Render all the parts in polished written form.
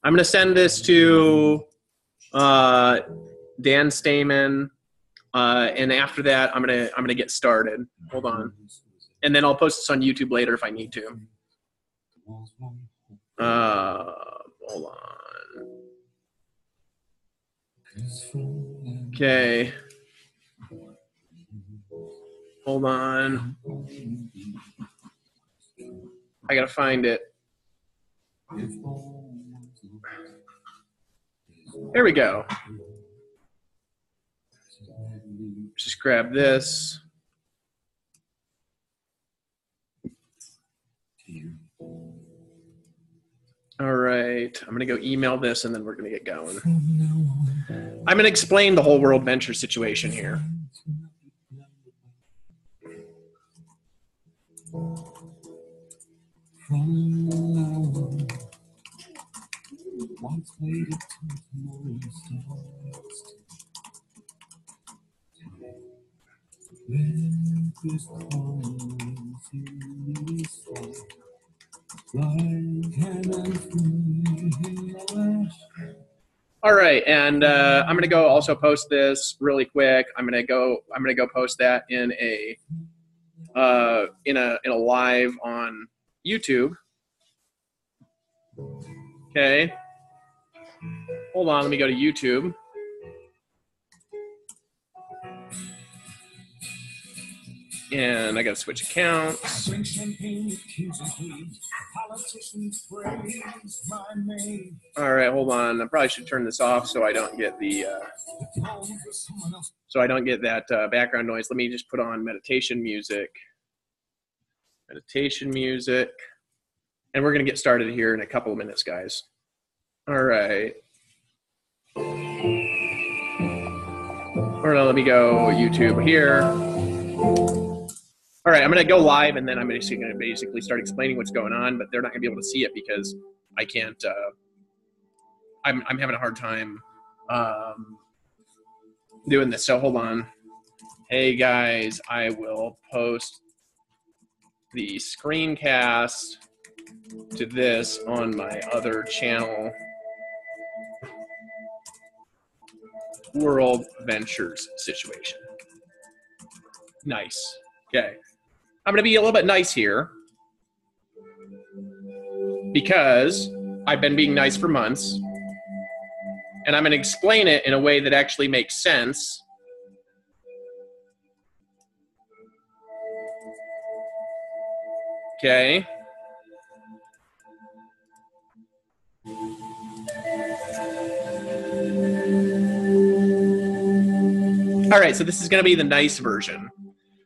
I'm going to send this to Dan Stamen, and after that, I'm gonna get started. Hold on, and then I'll post this on YouTube later if I need to. Hold on. Okay. Hold on. I gotta find it. There we go. Just grab this. All right, I'm gonna go email this and then we're gonna get going. I'm gonna explain the whole World Venture situation here. All right, and I'm gonna go also post this really quick. I'm gonna go post that in a live on YouTube. Okay. Hold on, let me go to YouTube. And I gotta switch accounts. All right, hold on. I probably should turn this off so I don't get the background noise. Let me just put on meditation music. Meditation music. And we're gonna get started here in a couple of minutes, guys. All right. Or no, let me go YouTube here. All right, I'm going to go live, and then I'm going to basically start explaining what's going on, but they're not going to be able to see it because I can't, I'm having a hard time doing this, so hold on. Hey, guys, I will post the screencast to this on my other channel, World Ventures situation. Nice. Okay. I'm going to be a little bit nice here because I've been being nice for months, and I'm going to explain it in a way that actually makes sense. Okay. All right, so this is going to be the nice version.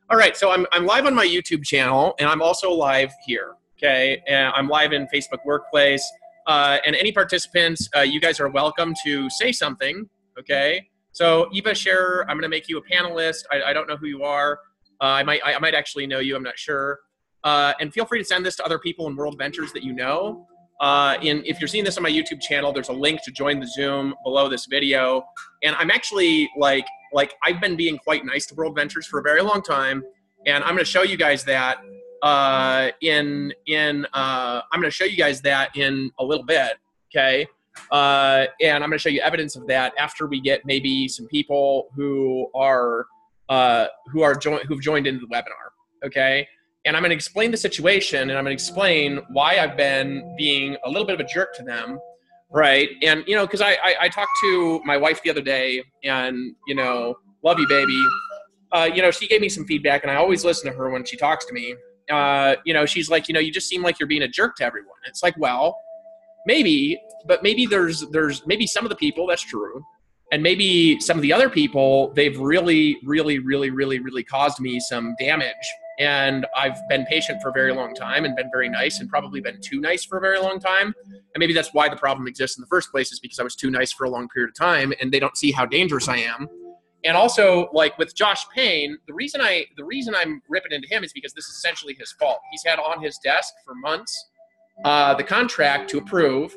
All right, so I'm live on my YouTube channel, and I'm also live here, okay? And I'm live in Facebook Workplace, and any participants, you guys are welcome to say something, okay? So Eva Scherer, I'm gonna make you a panelist. I don't know who you are. I might actually know you, I'm not sure. And feel free to send this to other people in World Ventures that you know. If you're seeing this on my YouTube channel, there's a link to join the Zoom below this video. And I'm actually like I've been being quite nice to World Ventures for a very long time, and I'm going to show you guys that I'm going to show you guys that in a little bit, okay? And I'm going to show you evidence of that after we get maybe some people who've joined into the webinar, okay? And I'm going to explain the situation, and I'm going to explain why I've been being a little bit of a jerk to them. Right. And, you know, because I talked to my wife the other day, and, you know, love you, baby. You know, she gave me some feedback, and I always listen to her when she talks to me. You know, she's like, you know, you just seem like you're being a jerk to everyone. It's like, well, maybe, but maybe there's maybe some of the people, that's true. And maybe some of the other people, they've really caused me some damage. And I've been patient for a very long time and been very nice, and probably been too nice for a very long time. And maybe that's why the problem exists in the first place, is because I was too nice for a long period of time, and they don't see how dangerous I am. And also, like with Josh Payne, the reason I'm ripping into him is because this is essentially his fault. He's had on his desk for months the contract to approve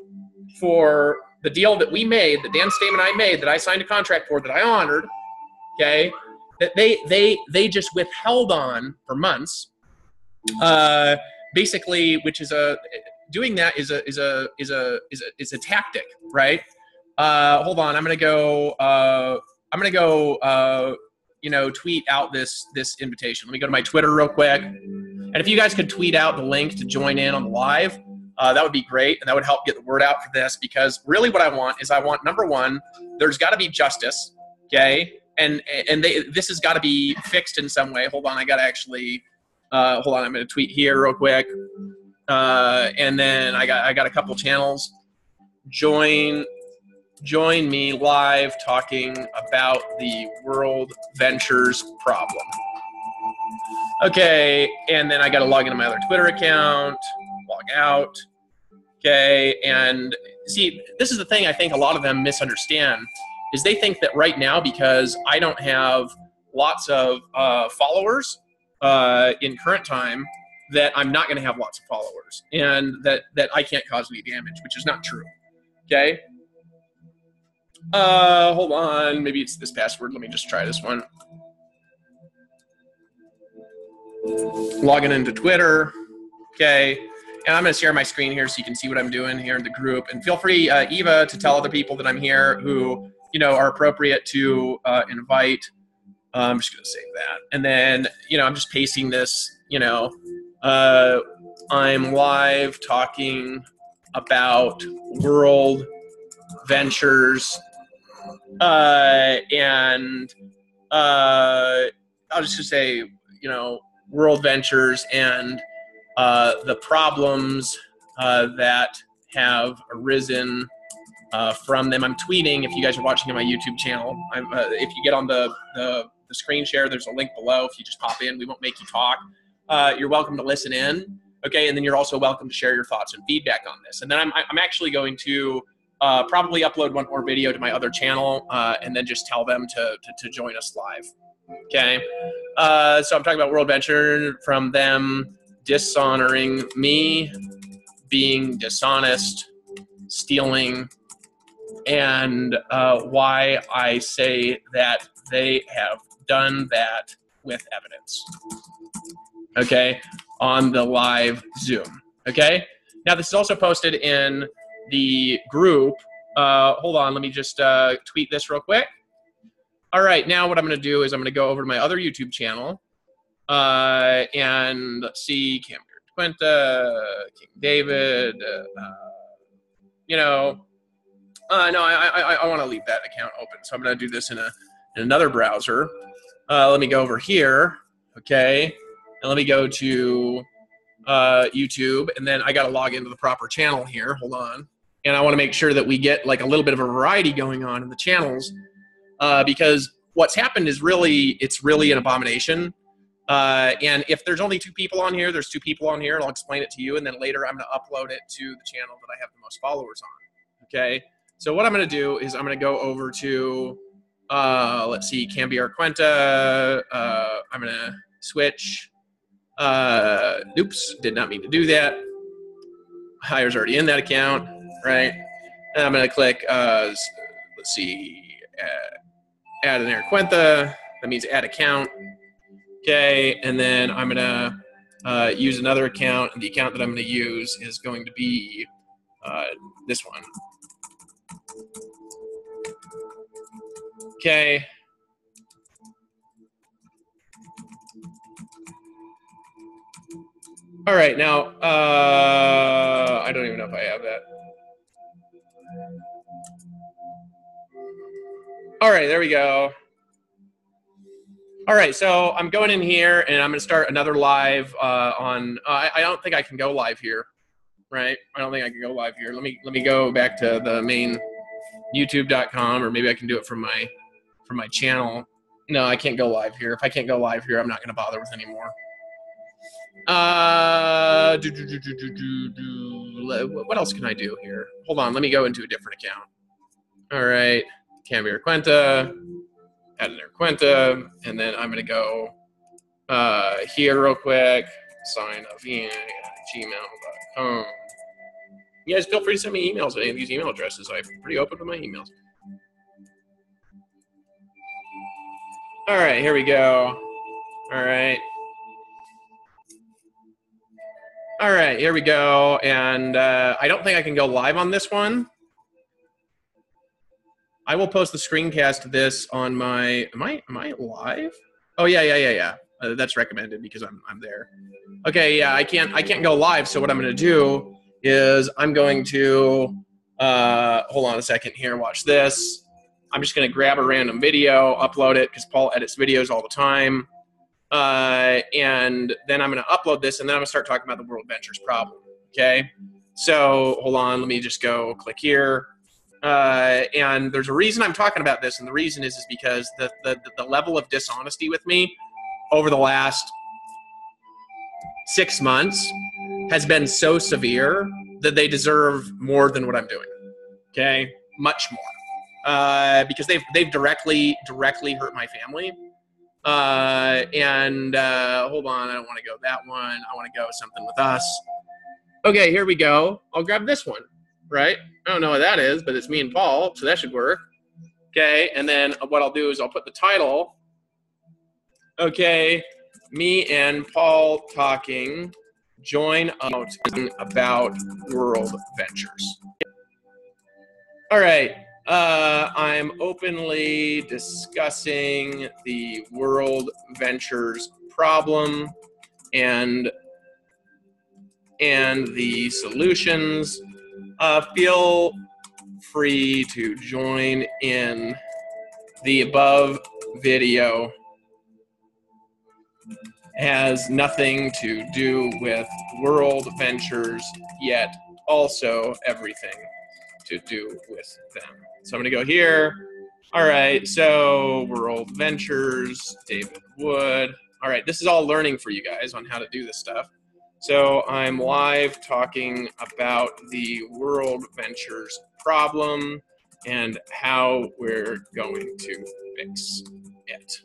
for the deal that we made, that Dan Stamen and I made, that I signed a contract for, that I honored, okay? That they just withheld on for months, basically, which is doing that is a tactic, right? Hold on, I'm gonna go. Tweet out this invitation. Let me go to my Twitter real quick. And if you guys could tweet out the link to join in on the live, that would be great, and that would help get the word out for this. Because really, what I want is number one, there's got to be justice, okay? And this has got to be fixed in some way. Hold on, I got to actually. Hold on, I'm going to tweet here real quick. And then I got a couple channels. Join me live talking about the World Ventures problem. Okay, and then I got to log into my other Twitter account, log out. Okay, and see, this is the thing I think a lot of them misunderstand, is they think that right now, because I don't have lots of followers in current time, that I'm not going to have lots of followers, and that I can't cause any damage, which is not true. Okay. Hold on. Maybe it's this password. Let me just try this one. Logging into Twitter. Okay. And I'm going to share my screen here so you can see what I'm doing here in the group. And feel free, Eva, to tell other people that I'm here who, are appropriate to invite. I'm just going to save that. And then, I'm just pasting this, I'm live talking about World Ventures. And I'll just say, World Ventures and the problems that have arisen from them. I'm tweeting. If you guys are watching on my YouTube channel, if you get on the screen share, there's a link below. If you just pop in, we won't make you talk. You're welcome to listen in, okay? And then you're also welcome to share your thoughts and feedback on this. And then I'm actually going to probably upload one more video to my other channel and then just tell them to join us live, okay? So I'm talking about World Venture, from them dishonoring me, being dishonest, stealing, and why I say that they have done that with evidence, okay, on the live Zoom, okay? Now, this is also posted in the group. Hold on, let me just tweet this real quick. All right, now what I'm going to do is I'm going to go over to my other YouTube channel, and let's see, Cam Quinta, King David, no, I want to leave that account open, so I'm going to do this in another browser. Let me go over here, okay, and let me go to YouTube, and then I got to log into the proper channel here. Hold on. And I want to make sure that we get like a little bit of a variety going on in the channels, because what's happened is it's really an abomination. And if there's only 2 people on here, there's 2 people on here, and I'll explain it to you, and then later I'm going to upload it to the channel that I have the most followers on, okay? So what I'm going to do is I'm going to go over to, let's see, Cambiar Cuenta. I'm going to switch. Oops, did not mean to do that. Hire's already in that account, right? And I'm going to click, let's see, add an Air Cuenta. That means add account. Okay, and then I'm going to use another account, and the account that I'm going to use is going to be this one. Okay. All right, now, I don't even know if I have that. All right, there we go. All right, so I'm going in here, and I'm going to start another live on, I don't think I can go live here, right? I don't think I can go live here. Let me go back to the main youtube.com, or maybe I can do it from my channel. No, I can't go live here. If I can't go live here, I'm not going to bother with anymore. What else can I do here? Hold on, let me go into a different account. All right, Cambiar Cuenta, add an Air Cuenta, and then I'm going to go here real quick, sign up at gmail.com. You guys feel free to send me emails at any of these email addresses. I'm pretty open to my emails. All right, here we go. All right. All right, here we go. And I don't think I can go live on this one. I will post the screencast of this on my, am I live? Oh yeah. That's recommended because I'm there. Okay, yeah, I can't go live. So what I'm going to do is I'm going to, hold on a second here, watch this. I'm just going to grab a random video, upload it, because Paul edits videos all the time. And then I'm going to upload this, and then I'm going to start talking about the World Ventures problem, okay? So hold on, let me just go click here. And there's a reason I'm talking about this, and the reason is because the level of dishonesty with me over the last 6 months has been so severe that they deserve more than what I'm doing, okay? Much more. Because they've directly hurt my family. Hold on, I don't want to go that one. I want to go something with us. Okay, here we go. I'll grab this one, right? I don't know what that is, but it's me and Paul, so that should work. Okay, and then what I'll do is I'll put the title. Okay, me and Paul talking, join out about World Ventures. All right. I'm openly discussing the World Ventures problem and the solutions. Feel free to join in. The above video has nothing to do with World Ventures, yet also everything to do with them. So I'm going to go here. All right, so World Ventures, David Wood. All right, this is all learning for you guys on how to do this stuff. So I'm live talking about the World Ventures problem and how we're going to fix it.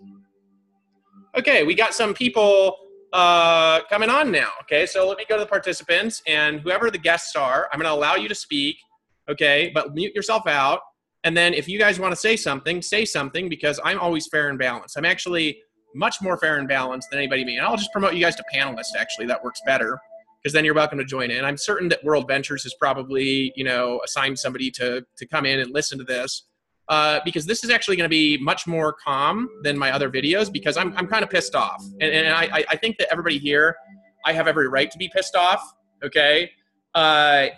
Okay, we got some people coming on now. Okay, so let me go to the participants, and whoever the guests are, I'm going to allow you to speak. Okay, but mute yourself out. And then if you guys want to say something, because I'm always fair and balanced. I'm actually much more fair and balanced than anybody me. And I'll just promote you guys to panelists, actually. That works better, because then you're welcome to join in. I'm certain that World Ventures has probably, you know, assigned somebody to come in and listen to this, because this is actually going to be much more calm than my other videos, because I'm kind of pissed off. And I think that everybody here, I have every right to be pissed off, okay? Hello,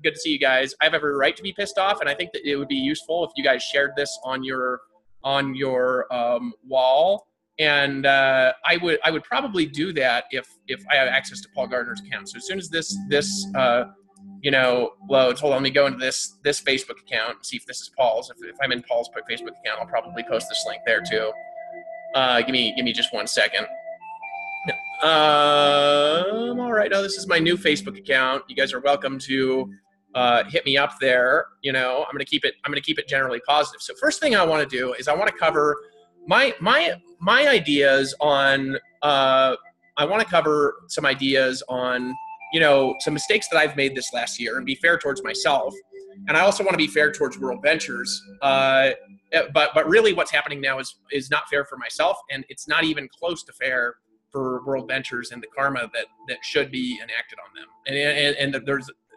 good to see you guys. I have every right to be pissed off, and I think that it would be useful if you guys shared this on your wall. And I would probably do that if I have access to Paul Gardner's account. So as soon as this you know, loads, hold on, let me go into this Facebook account and see if this is Paul's. If I'm in Paul's Facebook account, I'll probably post this link there too. Give me just 1 second. All right, this is my new Facebook account. You guys are welcome to hit me up there. You know, I'm gonna keep it generally positive. So first thing I want to do is I want to cover my ideas on. I want to cover some ideas on, you know, some mistakes that I've made this last year and be fair towards myself. And I also want to be fair towards World Ventures. But really, what's happening now is not fair for myself, and it's not even close to fair for World Ventures and the karma that should be enacted on them. And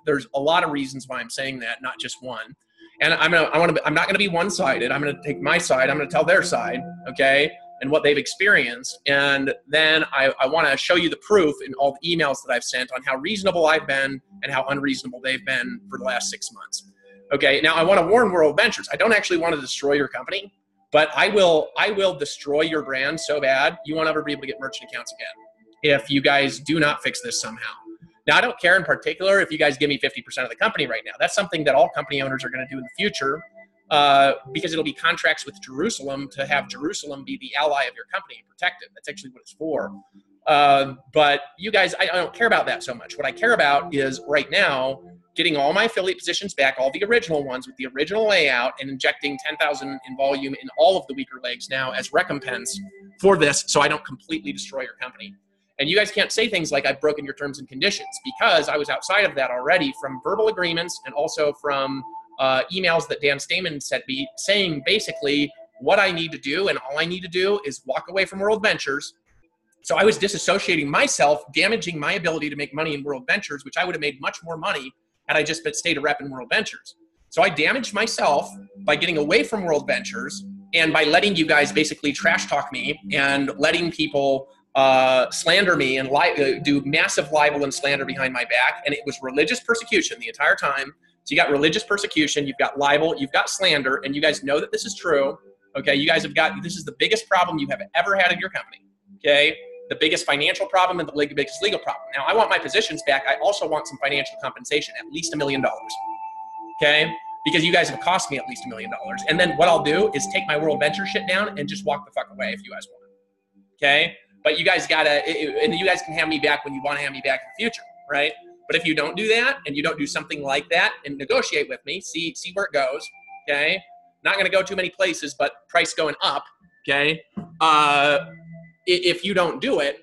there's a lot of reasons why I'm saying that, not just one. And I'm not going to be one-sided. I'm going to take my side. I'm going to tell their side, okay, and what they've experienced. And then I want to show you the proof in all the emails that I've sent on how reasonable I've been and how unreasonable they've been for the last 6 months. Okay, now I want to warn World Ventures. I don't actually want to destroy your company, but I will destroy your brand so bad you won't ever be able to get merchant accounts again if you guys do not fix this somehow. Now, I don't care in particular if you guys give me 50% of the company right now. That's something that all company owners are going to do in the future, because it'll be contracts with Jerusalem to have Jerusalem be the ally of your company and protect it. That's actually what it's for. But you guys, I don't care about that so much. What I care about is right now getting all my affiliate positions back, all the original ones with the original layout, and injecting 10,000 in volume in all of the weaker legs now as recompense for this, so I don't completely destroy your company. And you guys can't say things like I've broken your terms and conditions, because I was outside of that already from verbal agreements and also from emails that Dan Stamen sent me saying basically what I need to do, and all I need to do is walk away from World Ventures So I was disassociating myself, damaging my ability to make money in World Ventures, which I would have made much more money had I just stayed a rep in World Ventures. So I damaged myself by getting away from World Ventures and by letting you guys basically trash talk me and letting people slander me and do massive libel and slander behind my back. And it was religious persecution the entire time. So you got religious persecution, you've got libel, you've got slander, and you guys know that this is true. Okay, you guys have got, this is the biggest problem you have ever had in your company. Okay, the biggest financial problem and the biggest legal problem. Now, I want my positions back. I also want some financial compensation, at least $1 million. Okay, because you guys have cost me at least $1 million. And then what I'll do is take my World Venture shit down and just walk the fuck away if you guys want it. Okay, but you guys gotta, and you guys can have me back when you want to have me back in the future, right? But if you don't do that and you don't do something like that and negotiate with me, see where it goes. Okay, not gonna go too many places, but price going up. Okay. If you don't do it,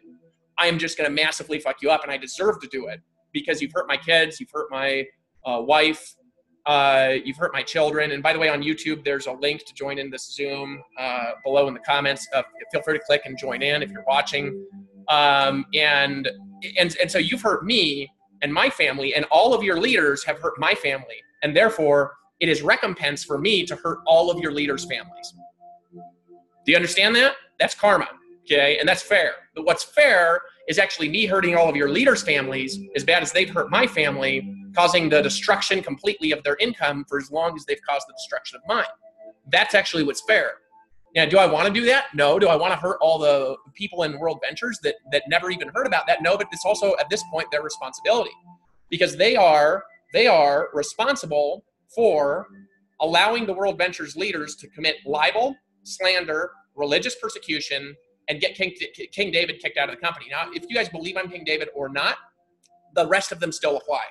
I'm just going to massively fuck you up, and I deserve to do it because you've hurt my kids, you've hurt my wife, you've hurt my children. And by the way, on YouTube, there's a link to join in this Zoom below in the comments. Feel free to click and join in if you're watching. And so you've hurt me and my family, and all of your leaders have hurt my family. And therefore, it is recompense for me to hurt all of your leaders' families. Do you understand that? That's karma. Okay, and that's fair. But what's fair is actually me hurting all of your leaders' families as bad as they've hurt my family, causing the destruction completely of their income for as long as they've caused the destruction of mine. That's actually what's fair. Now, do I want to do that? No. Do I want to hurt all the people in World Ventures that never even heard about that? No, but it's also, at this point, their responsibility. Because they are responsible for allowing the World Ventures leaders to commit libel, slander, religious persecution, and get King David kicked out of the company. Now, if you guys believe I'm King David or not, the rest of them still apply,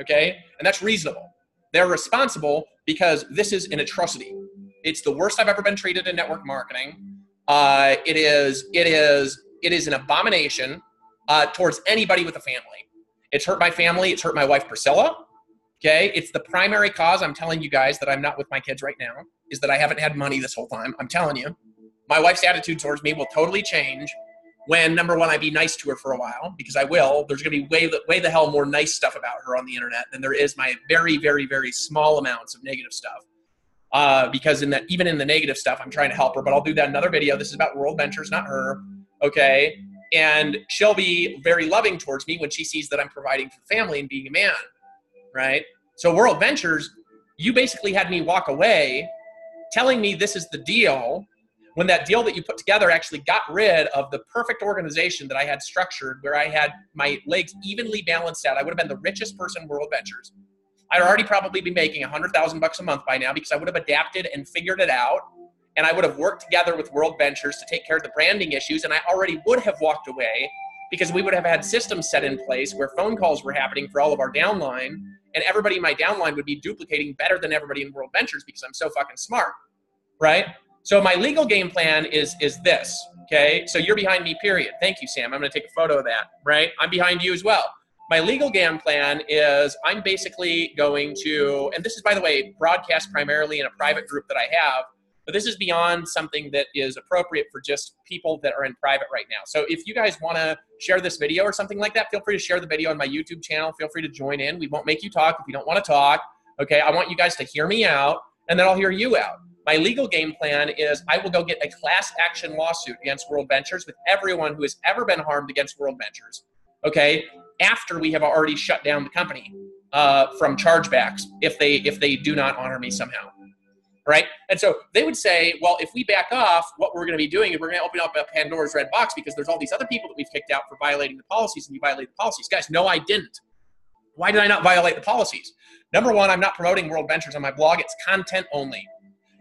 okay? And that's reasonable. They're responsible because this is an atrocity. It's the worst I've ever been treated in network marketing. It is an abomination towards anybody with a family. It's hurt my family. It's hurt my wife, Priscilla, okay? It's the primary cause. I'm telling you guys that I'm not with my kids right now is that I haven't had money this whole time. I'm telling you. My wife's attitude towards me will totally change when, number one, I be nice to her for a while, because I will. There's going to be way the hell more nice stuff about her on the internet than there is my very, very, very small amounts of negative stuff. Because even in the negative stuff, I'm trying to help her, but I'll do that in another video. This is about World Ventures, not her, okay? And she'll be very loving towards me when she sees that I'm providing for the family and being a man, right? So World Ventures, you basically had me walk away telling me this is the deal, when that deal that you put together actually got rid of the perfect organization that I had structured, where I had my legs evenly balanced out. I would have been the richest person in World Ventures. I'd already probably be making $100,000 a month by now because I would have adapted and figured it out. And I would have worked together with World Ventures to take care of the branding issues. And I already would have walked away because we would have had systems set in place where phone calls were happening for all of our downline. And everybody in my downline would be duplicating better than everybody in World Ventures because I'm so fucking smart, right? So my legal game plan is this, okay? So you're behind me, period. Thank you, Sam. I'm going to take a photo of that, right? I'm behind you as well. My legal game plan is I'm basically going to, and this is, by the way, broadcast primarily in a private group that I have, but this is beyond something that is appropriate for just people that are in private right now. So if you guys want to share this video or something like that, feel free to share the video on my YouTube channel. Feel free to join in. We won't make you talk if you don't want to talk, okay? I want you guys to hear me out, and then I'll hear you out. My legal game plan is I will go get a class action lawsuit against World Ventures with everyone who has ever been harmed against World Ventures, okay, after we have already shut down the company from chargebacks if they do not honor me somehow, right? And so they would say, well, if we back off, what we're going to be doing is we're going to open up a Pandora's red box because there's all these other people that we've kicked out for violating the policies, and you violate the policies. Guys, no, I didn't. Why did I not violate the policies? Number one, I'm not promoting World Ventures on my blog. It's content only.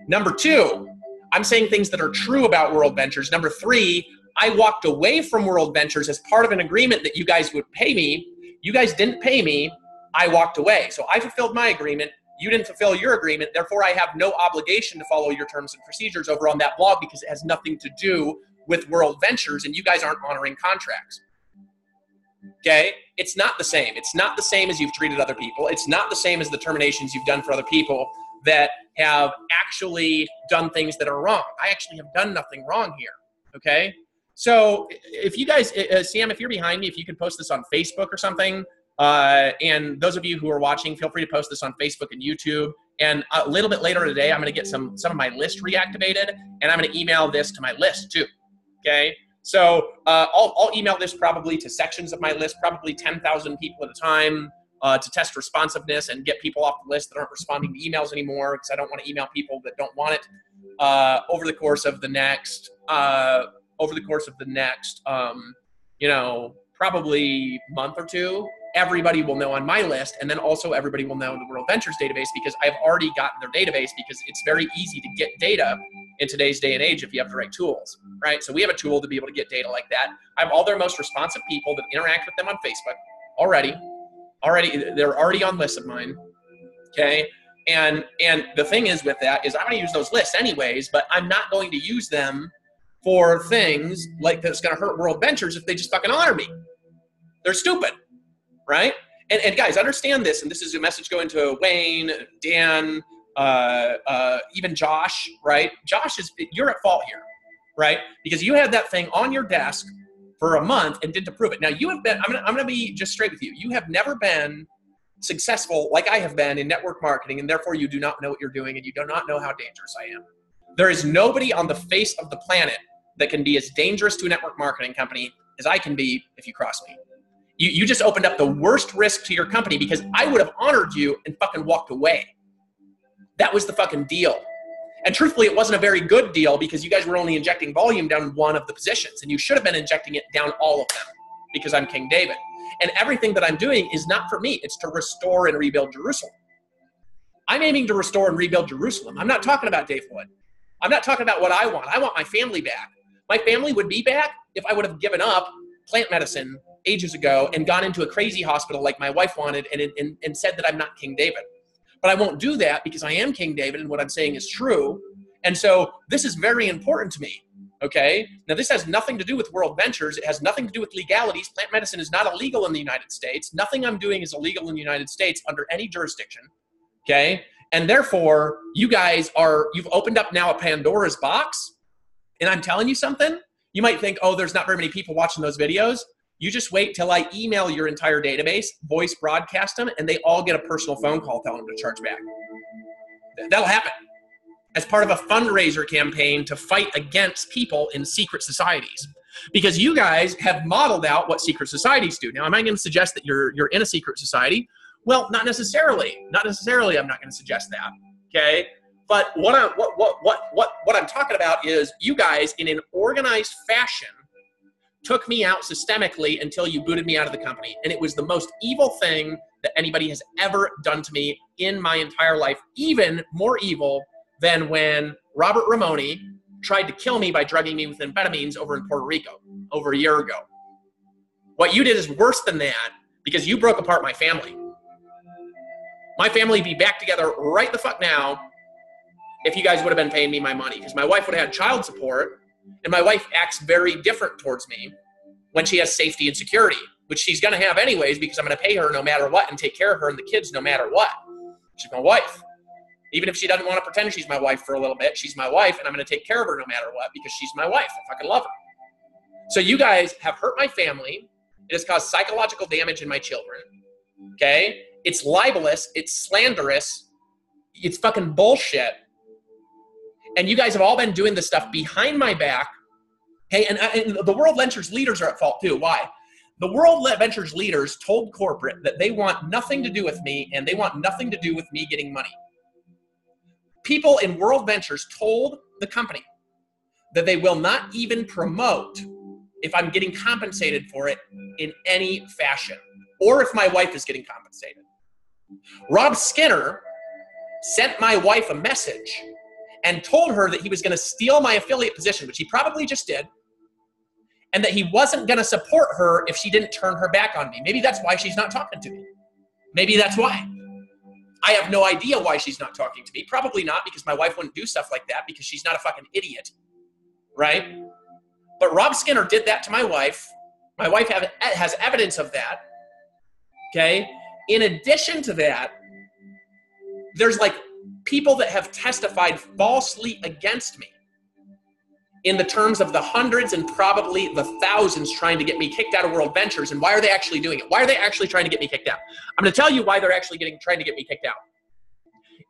Number two, I'm saying things that are true about World Ventures. Number three, I walked away from World Ventures as part of an agreement that you guys would pay me. You guys didn't pay me. I walked away. So I fulfilled my agreement. You didn't fulfill your agreement. Therefore, I have no obligation to follow your terms and procedures over on that blog because it has nothing to do with World Ventures, and you guys aren't honoring contracts. Okay? It's not the same. It's not the same as you've treated other people. It's not the same as the terminations you've done for other people that have actually done things that are wrong. I actually have done nothing wrong here, okay? So if you guys, Sam, if you're behind me, if you could post this on Facebook or something, and those of you who are watching, feel free to post this on Facebook and YouTube. And a little bit later today, I'm going to get some of my list reactivated, and I'm going to email this to my list too. Okay. So I'll email this probably to sections of my list, probably 10,000 people at a time, to test responsiveness and get people off the list that aren't responding to emails anymore, because I don't want to email people that don't want it. Over the course of the next, probably month or two, everybody will know on my list, and then also everybody will know in the World Ventures database, because I've already gotten their database, because it's very easy to get data in today's day and age if you have the right tools, right? So we have a tool to be able to get data like that. I have all their most responsive people that interact with them on Facebook already. They're already on lists of mine, okay? And the thing is with that is I'm going to use those lists anyways, but I'm not going to use them for things like that's going to hurt World Ventures if they just fucking honor me. They're stupid, right? And guys, understand this, and this is a message going to Wayne, Dan, even Josh, right? Josh, you're at fault here, right? Because you had that thing on your desk for a month and didn't approve it. Now you have been, I'm going to be just straight with you. You have never been successful like I have been in network marketing, and therefore you do not know what you're doing, and you do not know how dangerous I am. There is nobody on the face of the planet that can be as dangerous to a network marketing company as I can be if you cross me. You just opened up the worst risk to your company, because I would have honored you and fucking walked away. That was the fucking deal. And truthfully, it wasn't a very good deal, because you guys were only injecting volume down one of the positions, and you should have been injecting it down all of them, because I'm King David. And everything that I'm doing is not for me. It's to restore and rebuild Jerusalem. I'm aiming to restore and rebuild Jerusalem. I'm not talking about Dave Wood. I'm not talking about what I want. I want my family back. My family would be back if I would have given up plant medicine ages ago and gone into a crazy hospital like my wife wanted, and said that I'm not King David. But I won't do that, because I am King David, and what I'm saying is true. And so this is very important to me. Okay. Now, this has nothing to do with World Ventures. It has nothing to do with legalities. Plant medicine is not illegal in the United States. Nothing I'm doing is illegal in the United States under any jurisdiction. Okay. And therefore, you guys you've opened up now a Pandora's box. And I'm telling you something. You might think, oh, there's not very many people watching those videos. You just wait till I email your entire database, voice broadcast them, and they all get a personal phone call telling them to charge back. That'll happen as part of a fundraiser campaign to fight against people in secret societies. Because you guys have modeled out what secret societies do. Now, am I going to suggest that you're in a secret society? Well, not necessarily. Not necessarily. I'm not going to suggest that. Okay. But what I'm talking about is you guys, in an organized fashion, took me out systemically until you booted me out of the company. And it was the most evil thing that anybody has ever done to me in my entire life. Even more evil than when Robert Ramoni tried to kill me by drugging me with amphetamines over in Puerto Rico over a year ago. What you did is worse than that, because you broke apart my family. My family would be back together right the fuck now if you guys would have been paying me my money, because my wife would have had child support, and my wife acts very different towards me when she has safety and security, which she's going to have anyways, because I'm going to pay her no matter what and take care of her and the kids no matter what. She's my wife. Even if she doesn't want to pretend she's my wife for a little bit, she's my wife, and I'm going to take care of her no matter what, because she's my wife. I fucking love her. So you guys have hurt my family. It has caused psychological damage in my children. Okay? It's libelous. It's slanderous. It's fucking bullshit. And you guys have all been doing this stuff behind my back. Okay? And the World Ventures leaders are at fault too. Why? The World Ventures leaders told corporate that they want nothing to do with me, and they want nothing to do with me getting money. People in World Ventures told the company that they will not even promote if I'm getting compensated for it in any fashion, or if my wife is getting compensated. Rob Skinner sent my wife a message and told her that he was going to steal my affiliate position, which he probably just did, and that he wasn't going to support her if she didn't turn her back on me. Maybe that's why she's not talking to me. Maybe that's why. I have no idea why she's not talking to me. Probably not because my wife wouldn't do stuff like that, because she's not a fucking idiot, right? But Rob Skinner did that to my wife. My wife has evidence of that, okay? In addition to that, there's like people that have testified falsely against me in the terms of the hundreds and probably the thousands trying to get me kicked out of World Ventures. And why are they actually doing it? Why are they actually trying to get me kicked out? I'm going to tell you why they're actually trying to get me kicked out.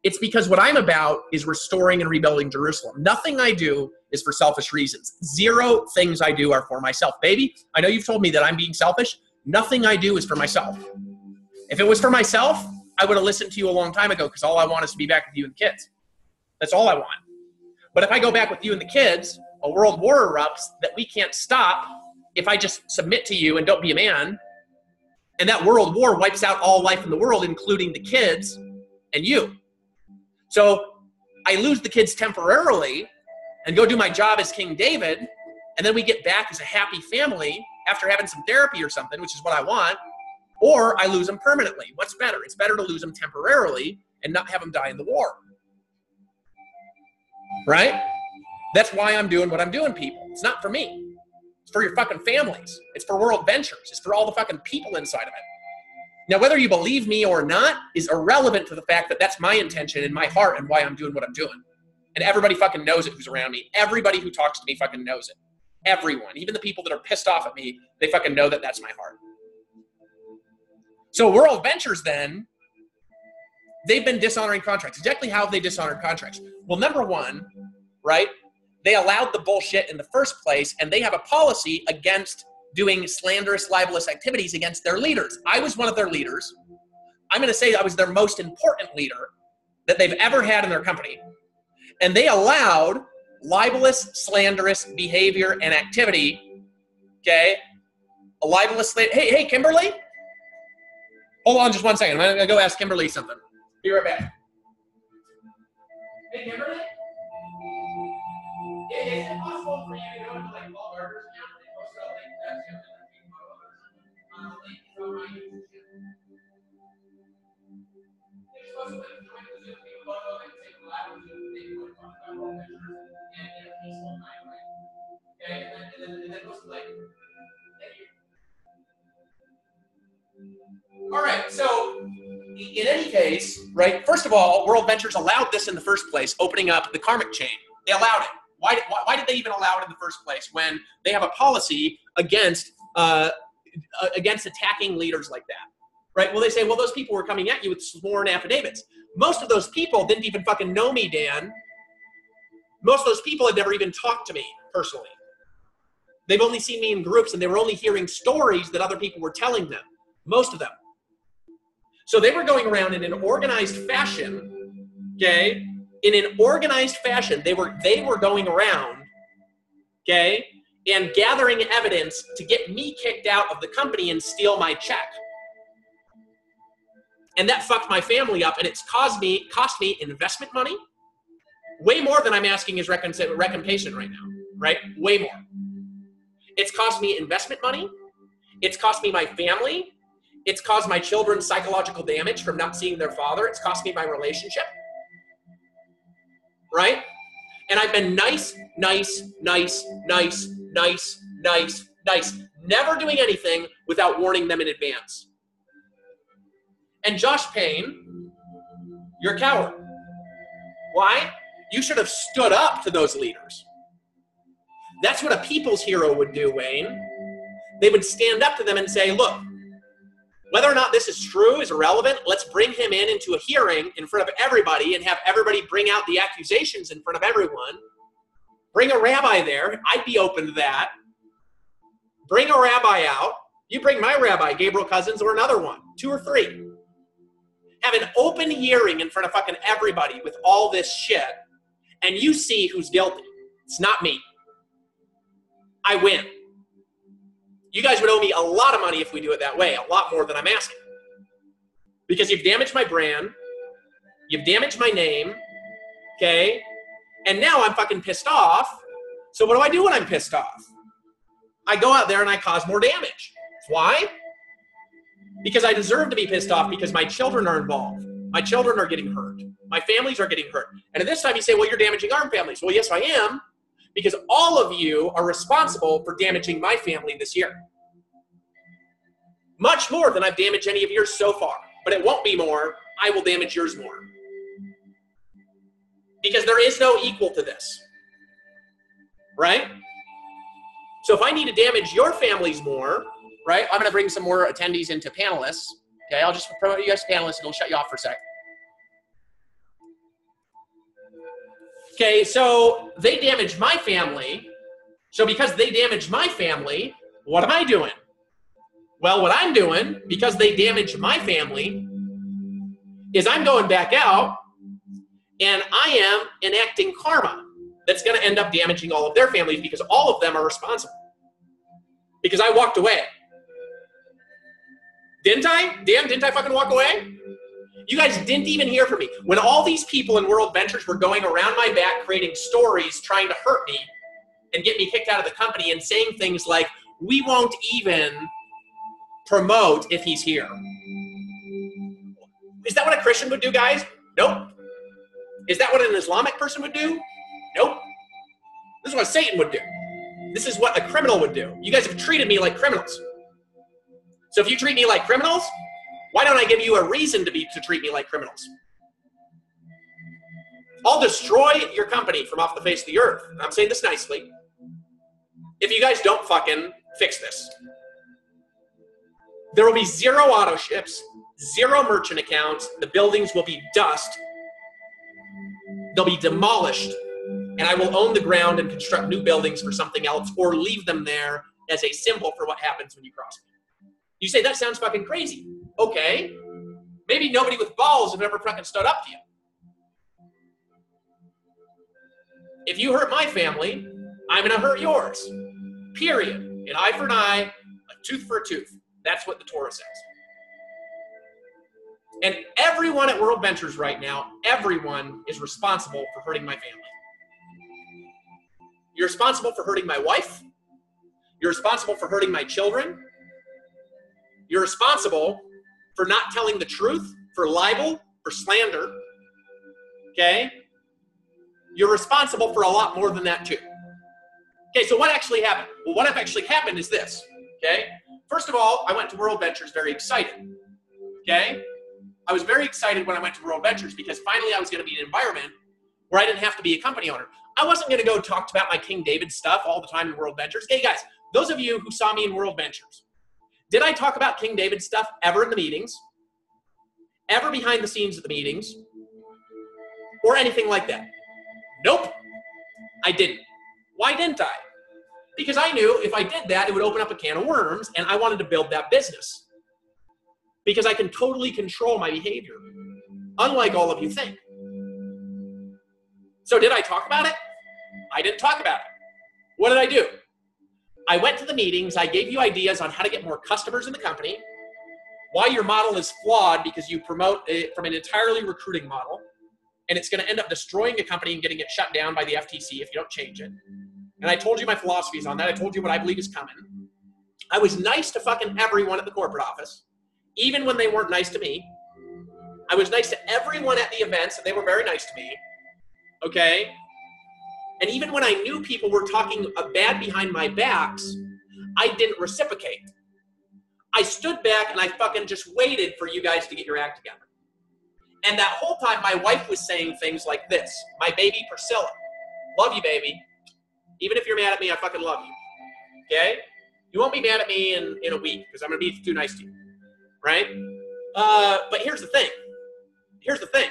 It's because what I'm about is restoring and rebuilding Jerusalem. Nothing I do is for selfish reasons. Zero things I do are for myself. Baby, I know you've told me that I'm being selfish. Nothing I do is for myself. If it was for myself, I would have listened to you a long time ago, because all I want is to be back with you and the kids. That's all I want. But if I go back with you and the kids, a world war erupts that we can't stop if I just submit to you and don't be a man. And that world war wipes out all life in the world, including the kids and you. So I lose the kids temporarily and go do my job as King David, and then we get back as a happy family after having some therapy or something, which is what I want, or I lose them permanently. What's better? It's better to lose them temporarily and not have them die in the war. Right? That's why I'm doing what I'm doing, people. It's not for me. It's for your fucking families. It's for World Ventures. It's for all the fucking people inside of it. Now, whether you believe me or not is irrelevant to the fact that that's my intention in my heart and why I'm doing what I'm doing. And everybody fucking knows it who's around me. Everybody who talks to me fucking knows it. Everyone, even the people that are pissed off at me, they fucking know that that's my heart. So World Ventures then, they've been dishonoring contracts. Exactly how have they dishonored contracts? Well, number one, right, they allowed the bullshit in the first place, and they have a policy against doing slanderous, libelous activities against their leaders. I was one of their leaders. I'm going to say I was their most important leader that they've ever had in their company. And they allowed libelous, slanderous behavior and activity, okay? A libelous, hey, Kimberly? Hold on just one second. I'm going to go ask Kimberly something. Be right back. Hey, Kimberly? Is it possible for you to go into like Paul Gardner's account and post a link that's going to be link from my YouTube channel? You're supposed to join the Zoom meeting logo and take the lab Zoom meeting with talk about World Ventures and get a peaceful night, right? Okay, and then post a link. Thank you. All right, so in any case, right, first of all, World Ventures allowed this in the first place, opening up the karmic chain. They allowed it. Why did they even allow it in the first place when they have a policy against attacking leaders like that, right? Well, they say, well, those people were coming at you with sworn affidavits. Most of those people didn't even fucking know me, Dan. Most of those people had never even talked to me personally. They've only seen me in groups, and they were only hearing stories that other people were telling them, most of them. So they were going around in an organized fashion, okay? In an organized fashion, they were going around, okay, and gathering evidence to get me kicked out of the company and steal my check. And that fucked my family up, and it's cost me investment money, way more than I'm asking as recompense right now, right? Way more. It's cost me investment money. It's cost me my family. It's caused my children psychological damage from not seeing their father. It's cost me my relationship. Right? And I've been nice. Never doing anything without warning them in advance. And Josh Payne, you're a coward. Why? You should have stood up to those leaders. That's what a people's hero would do, Wayne. They would stand up to them and say, look, whether or not this is true is irrelevant. Let's bring him into a hearing in front of everybody and have everybody bring out the accusations in front of everyone. Bring a rabbi there. I'd be open to that. Bring a rabbi out. You bring my rabbi, Gabriel Cousins, or another one, 2 or 3. Have an open hearing in front of fucking everybody with all this shit, and you see who's guilty. It's not me. I win. You guys would owe me a lot of money if we do it that way, a lot more than I'm asking. Because you've damaged my brand, you've damaged my name, okay? And now I'm fucking pissed off. So what do I do when I'm pissed off? I go out there and I cause more damage. Why? Because I deserve to be pissed off because my children are involved. My children are getting hurt. My families are getting hurt. And at this time you say, well, you're damaging our families. Well, yes, I am. Because all of you are responsible for damaging my family this year. Much more than I've damaged any of yours so far. But it won't be more. I will damage yours more. Because there is no equal to this. right? So if I need to damage your families more, right, I'm going to bring some more attendees into panelists. Okay, I'll just promote you guys to panelists. It'll shut you off for a sec. Okay, so they damaged my family. So because they damaged my family, what am I doing? Well, what I'm doing, because they damaged my family, is I'm going back out and I am enacting karma that's going to end up damaging all of their families because all of them are responsible. Because I walked away. Didn't I? Damn, didn't I fucking walk away? You guys didn't even hear from me. When all these people in World Ventures were going around my back creating stories trying to hurt me and get me kicked out of the company and saying things like, we won't even promote if he's here. Is that what a Christian would do, guys? Nope. Is that what an Islamic person would do? Nope. This is what Satan would do. This is what a criminal would do. You guys have treated me like criminals. So if you treat me like criminals, why don't I give you a reason to treat me like criminals? I'll destroy your company from off the face of the earth. And I'm saying this nicely. If you guys don't fucking fix this. There will be 0 auto ships, 0 merchant accounts. The buildings will be dust. They'll be demolished. And I will own the ground and construct new buildings for something else or leave them there as a symbol for what happens when you cross me. You say, that sounds fucking crazy. Okay. Maybe nobody with balls have ever fucking stood up to you. If you hurt my family, I'm going to hurt yours. Period. An eye for an eye, a tooth for a tooth. That's what the Torah says. And everyone at World Ventures right now, everyone is responsible for hurting my family. You're responsible for hurting my wife. You're responsible for hurting my children. You're responsible for not telling the truth, for libel, for slander. Okay? You're responsible for a lot more than that too. Okay, so what actually happened? Well, what actually happened is this. Okay? First of all, I went to World Ventures very excited. Okay? I was very excited when I went to World Ventures because finally I was going to be in an environment where I didn't have to be a company owner. I wasn't going to go talk about my King David stuff all the time in World Ventures. Hey guys, those of you who saw me in World Ventures, did I talk about King David stuff ever in the meetings? Ever behind the scenes of the meetings? Or anything like that? Nope. I didn't. Why didn't I? Because I knew if I did that, it would open up a can of worms, and I wanted to build that business. Because I can totally control my behavior, unlike all of you think. So did I talk about it? I didn't talk about it. What did I do? I went to the meetings. I gave you ideas on how to get more customers in the company, why your model is flawed because you promote it from an entirely recruiting model, and it's going to end up destroying a company and getting it shut down by the FTC if you don't change it. And I told you my philosophies on that. I told you what I believe is coming. I was nice to fucking everyone at the corporate office, even when they weren't nice to me. I was nice to everyone at the events, and they were very nice to me. Okay? And even when I knew people were talking bad behind my backs, I didn't reciprocate. I stood back and I fucking just waited for you guys to get your act together. And that whole time, my wife was saying things like this. My baby Priscilla. Love you, baby. Even if you're mad at me, I fucking love you. Okay? You won't be mad at me in a week because I'm going to be too nice to you. Right? But here's the thing. Here's the thing.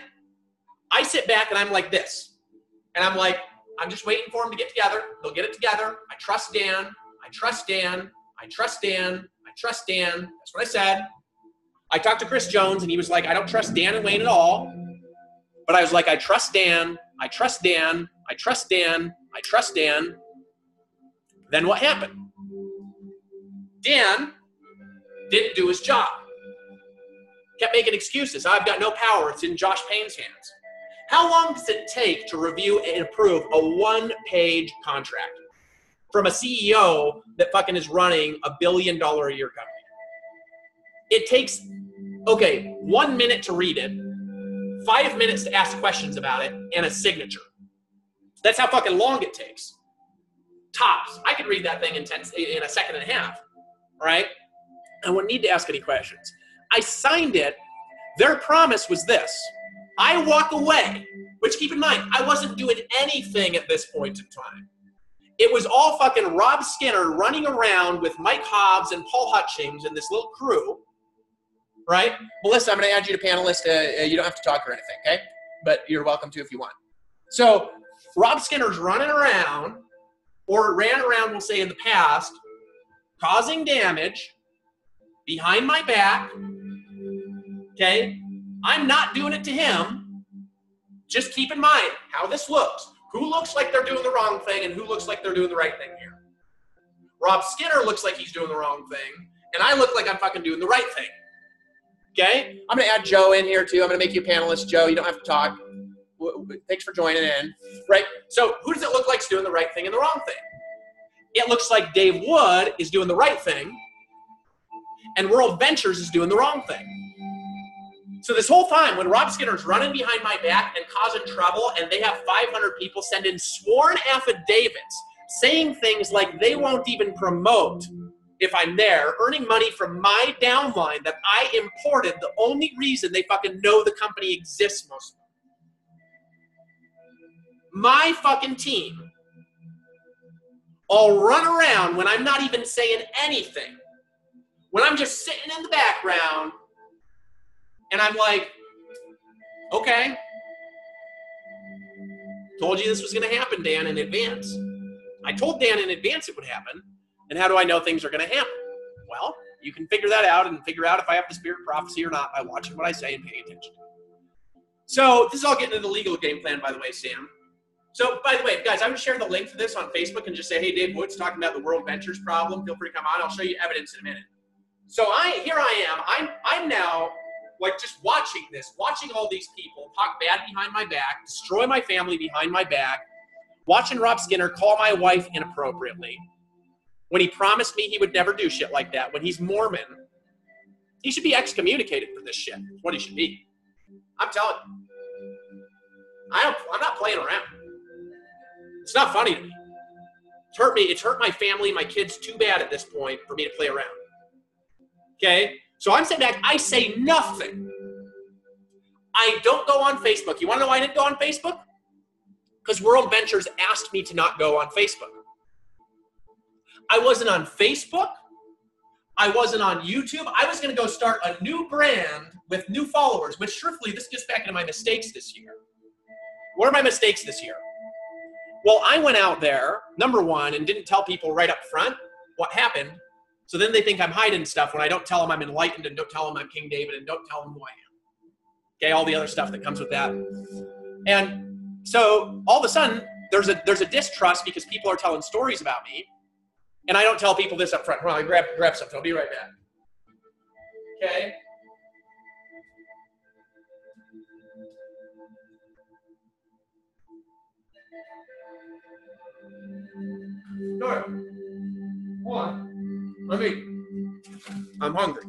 I sit back and I'm like this. And I'm like, I'm just waiting for them to get together. They'll get it together. I trust Dan. I trust Dan. I trust Dan. I trust Dan. That's what I said. I talked to Chris Jones, and he was like, I don't trust Dan and Wayne at all. But I was like, I trust Dan. I trust Dan. I trust Dan. I trust Dan. Then what happened? Dan didn't do his job. Kept making excuses. I've got no power. It's in Josh Payne's hands. How long does it take to review and approve a one-page contract from a CEO that fucking is running $1 billion a year company? It takes, 1 minute to read it, 5 minutes to ask questions about it, and a signature. That's how fucking long it takes. Tops. I could read that thing in a second and a half, all right? I wouldn't need to ask any questions. I signed it. Their promise was this. I walk away, which keep in mind, I wasn't doing anything at this point in time. It was all fucking Rob Skinner running around with Mike Hobbs and Paul Hutchings and this little crew, right? Melissa, I'm going to add you to panelist. You don't have to talk or anything, okay? But you're welcome to if you want. So Rob Skinner's running around, or ran around, we'll say in the past, causing damage behind my back, okay? I'm not doing it to him. Just keep in mind how this looks. Who looks like they're doing the wrong thing and who looks like they're doing the right thing here? Rob Skinner looks like he's doing the wrong thing, and I look like I'm fucking doing the right thing. Okay? I'm going to add Joe in here, too. I'm going to make you a panelist. Joe, you don't have to talk. Thanks for joining in. Right? So who does it look like is doing the right thing and the wrong thing? It looks like Dave Wood is doing the right thing, and World Ventures is doing the wrong thing. So this whole time, when Rob Skinner's running behind my back and causing trouble, and they have 500 people send in sworn affidavits saying things like they won't even promote if I'm there, earning money from my downline that I imported, the only reason they fucking know the company exists most of them. My fucking team all run around when I'm not even saying anything, when I'm just sitting in the background. And I'm like, okay, told you this was going to happen, Dan, in advance. I told Dan in advance it would happen. And how do I know things are going to happen? Well, you can figure that out and figure out if I have the spirit of prophecy or not by watching what I say and paying attention. So this is all getting into the legal game plan, by the way, Sam. So, by the way, guys, I'm going to share the link to this on Facebook and just say, hey, Dave Wood's talking about the World Ventures problem. Feel free to come on. I'll show you evidence in a minute. So here I am. I'm now like just watching this, watching all these people talk bad behind my back, destroy my family behind my back, watching Rob Skinner call my wife inappropriately when he promised me he would never do shit like that. When he's Mormon, he should be excommunicated for this shit. That's what he should be. I'm telling you. I'm not playing around. It's not funny to me. It's hurt me. It's hurt my family, my kids too bad at this point for me to play around. Okay? So I'm sitting back, I say nothing. I don't go on Facebook. You want to know why I didn't go on Facebook? Because World Ventures asked me to not go on Facebook. I wasn't on Facebook. I wasn't on YouTube. I was going to go start a new brand with new followers, which truthfully, this gets back into my mistakes this year. What are my mistakes this year? Well, I went out there, number one, and didn't tell people right up front what happened. So then they think I'm hiding stuff when I don't tell them I'm enlightened and don't tell them I'm King David and don't tell them who I am. Okay, all the other stuff that comes with that. And so all of a sudden, there's a distrust because people are telling stories about me, and I don't tell people this up front. Hold on, I grab something. I'll be right back. Okay. No. Hold on. I'm hungry.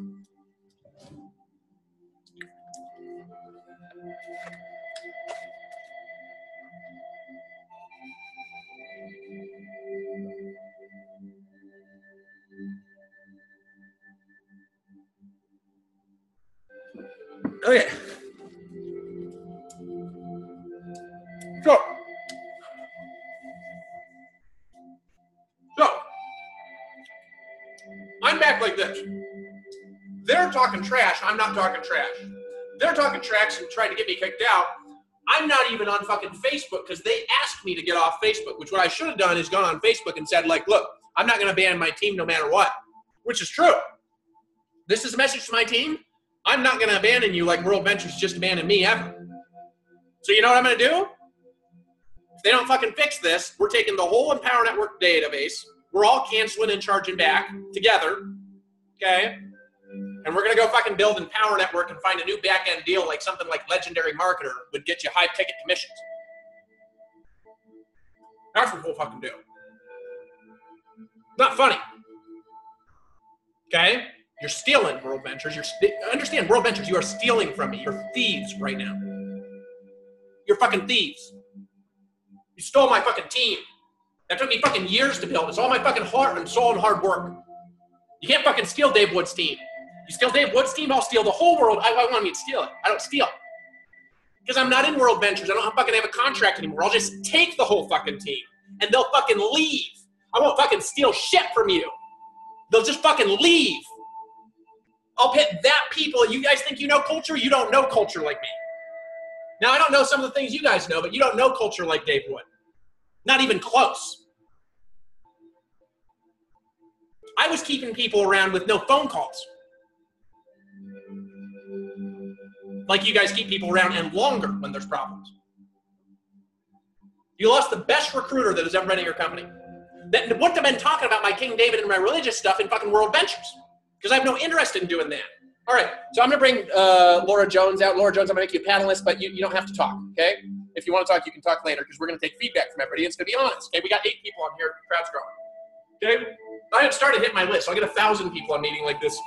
Okay. So, I'm back like this. They're talking trash. I'm not talking trash. They're talking trash and trying to get me kicked out. I'm not even on fucking Facebook because they asked me to get off Facebook, which what I should have done is gone on Facebook and said, like, look, I'm not going to ban my team no matter what, which is true. This is a message to my team. I'm not going to abandon you like World Ventures just abandoned me ever. So you know what I'm going to do? If they don't fucking fix this, we're taking the whole Empower Network database. We're all canceling and charging back together, okay? And we're going to go fucking build Empower Network and find a new back-end deal like something like Legendary Marketer would get you high-ticket commissions. That's what we'll fucking do. Not funny. Okay? You're stealing, World Ventures. Understand, World Ventures, you are stealing from me. You're thieves right now. You're fucking thieves. You stole my fucking team. That took me fucking years to build. It's all my fucking heart and soul and hard work. You can't fucking steal Dave Wood's team. You steal Dave Wood's team, I'll steal the whole world. I want me to steal it. I don't steal. Because I'm not in World Ventures. I don't fucking have a contract anymore. I'll just take the whole fucking team. and they'll fucking leave. I won't fucking steal shit from you. They'll just fucking leave. I'll pit that people. You guys think you know culture? You don't know culture like me. Now, I don't know some of the things you guys know, but you don't know culture like Dave would. Not even close. I was keeping people around with no phone calls. Like you guys keep people around and longer when there's problems. You lost the best recruiter that has ever been in your company. That wouldn't have been talking about my King David and my religious stuff in fucking World Ventures. Because I have no interest in doing that. All right, so I'm going to bring Laura Jones out. Laura Jones, I'm going to make you a panelist, but you don't have to talk, okay? If you want to talk, you can talk later because we're going to take feedback from everybody. It's going to be honest, okay? We got 8 people on here. The crowd's growing, okay? I had started hitting my list, so I get 1,000 people on meeting like this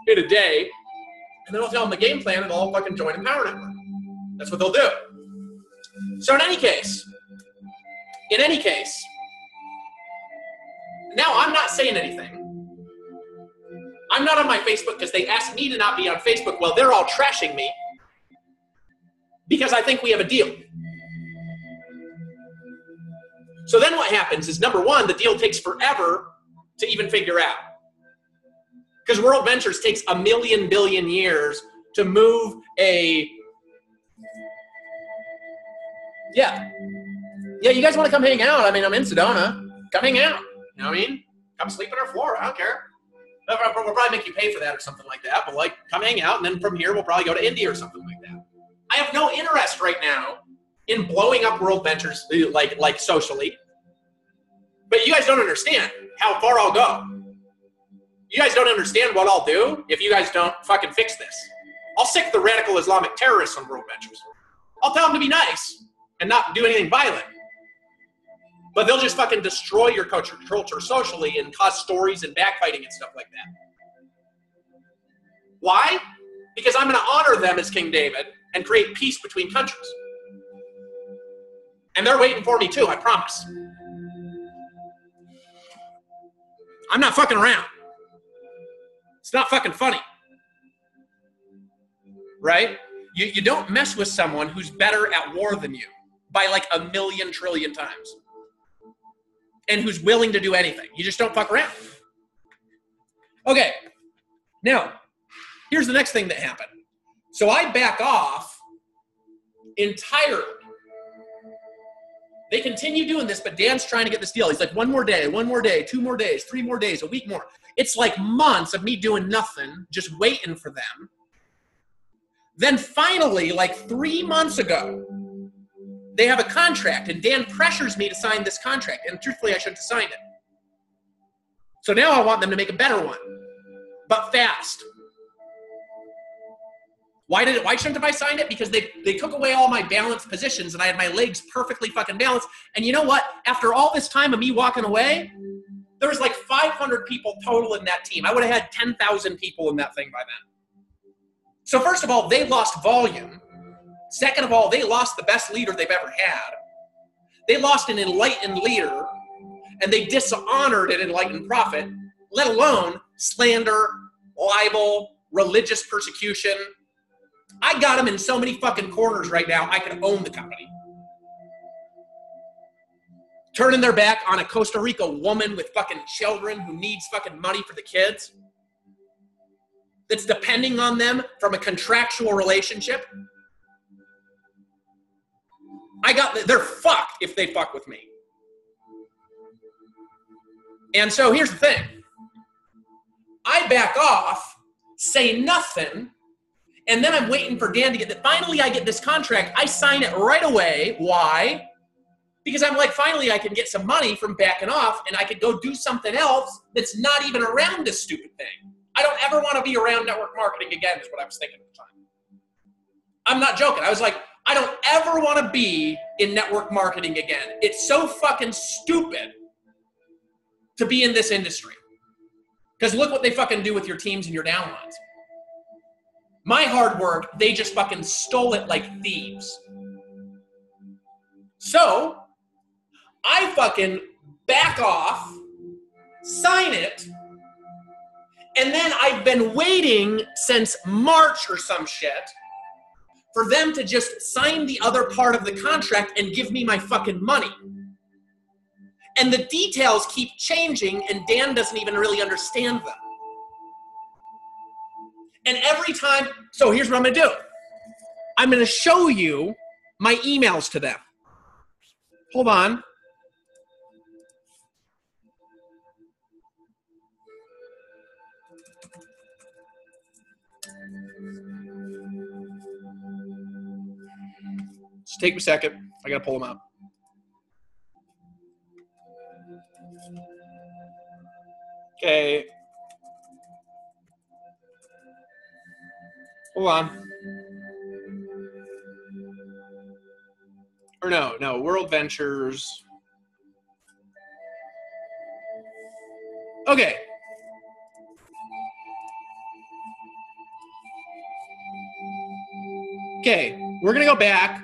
in a day, and then I'll tell them the game plan, and they'll all fucking join Empower Network. That's what they'll do. So in any case, now I'm not saying anything. I'm not on my Facebook because they asked me to not be on Facebook. Well, they're all trashing me because I think we have a deal. So then what happens is, number one, the deal takes forever to even figure out. Because World Ventures takes 1,000,000 billion years to move a... Yeah, you guys want to come hang out? I mean, I'm in Sedona. Come hang out. You know what I mean? Come sleep on our floor. I don't care. We'll probably make you pay for that or something like that. But like, come hang out, and then from here we'll probably go to India or something like that. I have no interest right now in blowing up World Ventures like socially. But you guys don't understand how far I'll go. You guys don't understand what I'll do if you guys don't fucking fix this. I'll sick the radical Islamic terrorists on World Ventures. I'll tell them to be nice and not do anything violent. But they'll just fucking destroy your culture socially and cause stories and backfighting and stuff like that. Why? Because I'm going to honor them as King David and create peace between countries. And they're waiting for me too, I promise. I'm not fucking around. It's not fucking funny. Right? You don't mess with someone who's better at war than you by like 1,000,000 trillion times. And who's willing to do anything. You just don't fuck around. Okay. Now, here's the next thing that happened. So I back off entirely. They continue doing this, but Dan's trying to get this deal. He's like, 1 more day, 2 more days, 3 more days, a week more. It's like months of me doing nothing, just waiting for them. Then finally, like 3 months ago, they have a contract, and Dan pressures me to sign this contract, and truthfully, I shouldn't have signed it. So now I want them to make a better one, but fast. Why shouldn't have I signed it? Because they took away all my balanced positions, and I had my legs perfectly fucking balanced. And you know what? After all this time of me walking away, there was like 500 people total in that team. I would have had 10,000 people in that thing by then. So first of all, they lost volume. Second of all, they lost the best leader they've ever had. They lost an enlightened leader, and they dishonored an enlightened prophet, let alone slander, libel, religious persecution. I got them in so many fucking corners right now, I could own the company. Turning their back on a Costa Rica woman with fucking children who needs fucking money for the kids, that's depending on them from a contractual relationship. They're fucked if they fuck with me. And so here's the thing. I back off, say nothing, and then I'm waiting for Dan to get that. Finally, I get this contract. I sign it right away. Why? Because I'm like, finally, I can get some money from backing off, and I could go do something else that's not even around this stupid thing. I don't ever want to be around network marketing again, is what I was thinking at the time. I'm not joking. I was like, I don't ever want to be in network marketing again. It's so fucking stupid to be in this industry. Because look what they fucking do with your teams and your downlines. My hard work, they just fucking stole it like thieves. So, I fucking back off, sign it, and then I've been waiting since March or some shit for them to just sign the other part of the contract and give me my fucking money. And the details keep changing, and Dan doesn't even really understand them. And every time, so here's what I'm going to do. I'm going to show you my emails to them. Hold on. Just take me a second. I got to pull them out. Okay. Hold on. Or no, World Ventures. Okay. Okay, we're going to go back.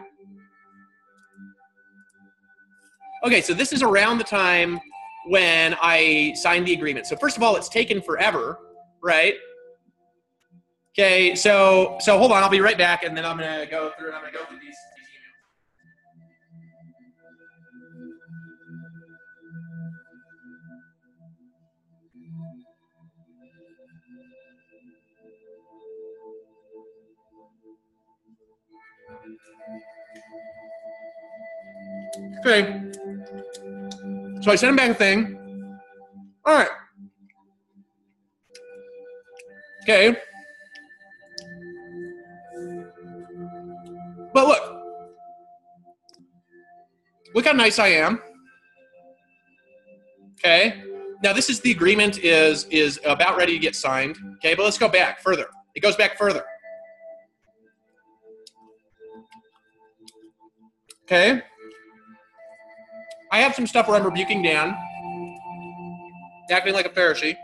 Okay, so this is around the time when I signed the agreement. So first of all, it's taken forever, right? Okay, so hold on, I'll be right back, and then I'm going to go through and I'm going to go through these emails. Okay. So I sent him back a thing. All right. Okay. But look how nice I am. Okay. Now this is the agreement is about ready to get signed. Okay, but let's go back further. It goes back further. Okay. I have some stuff where I'm rebuking Dan, acting like a Pharisee.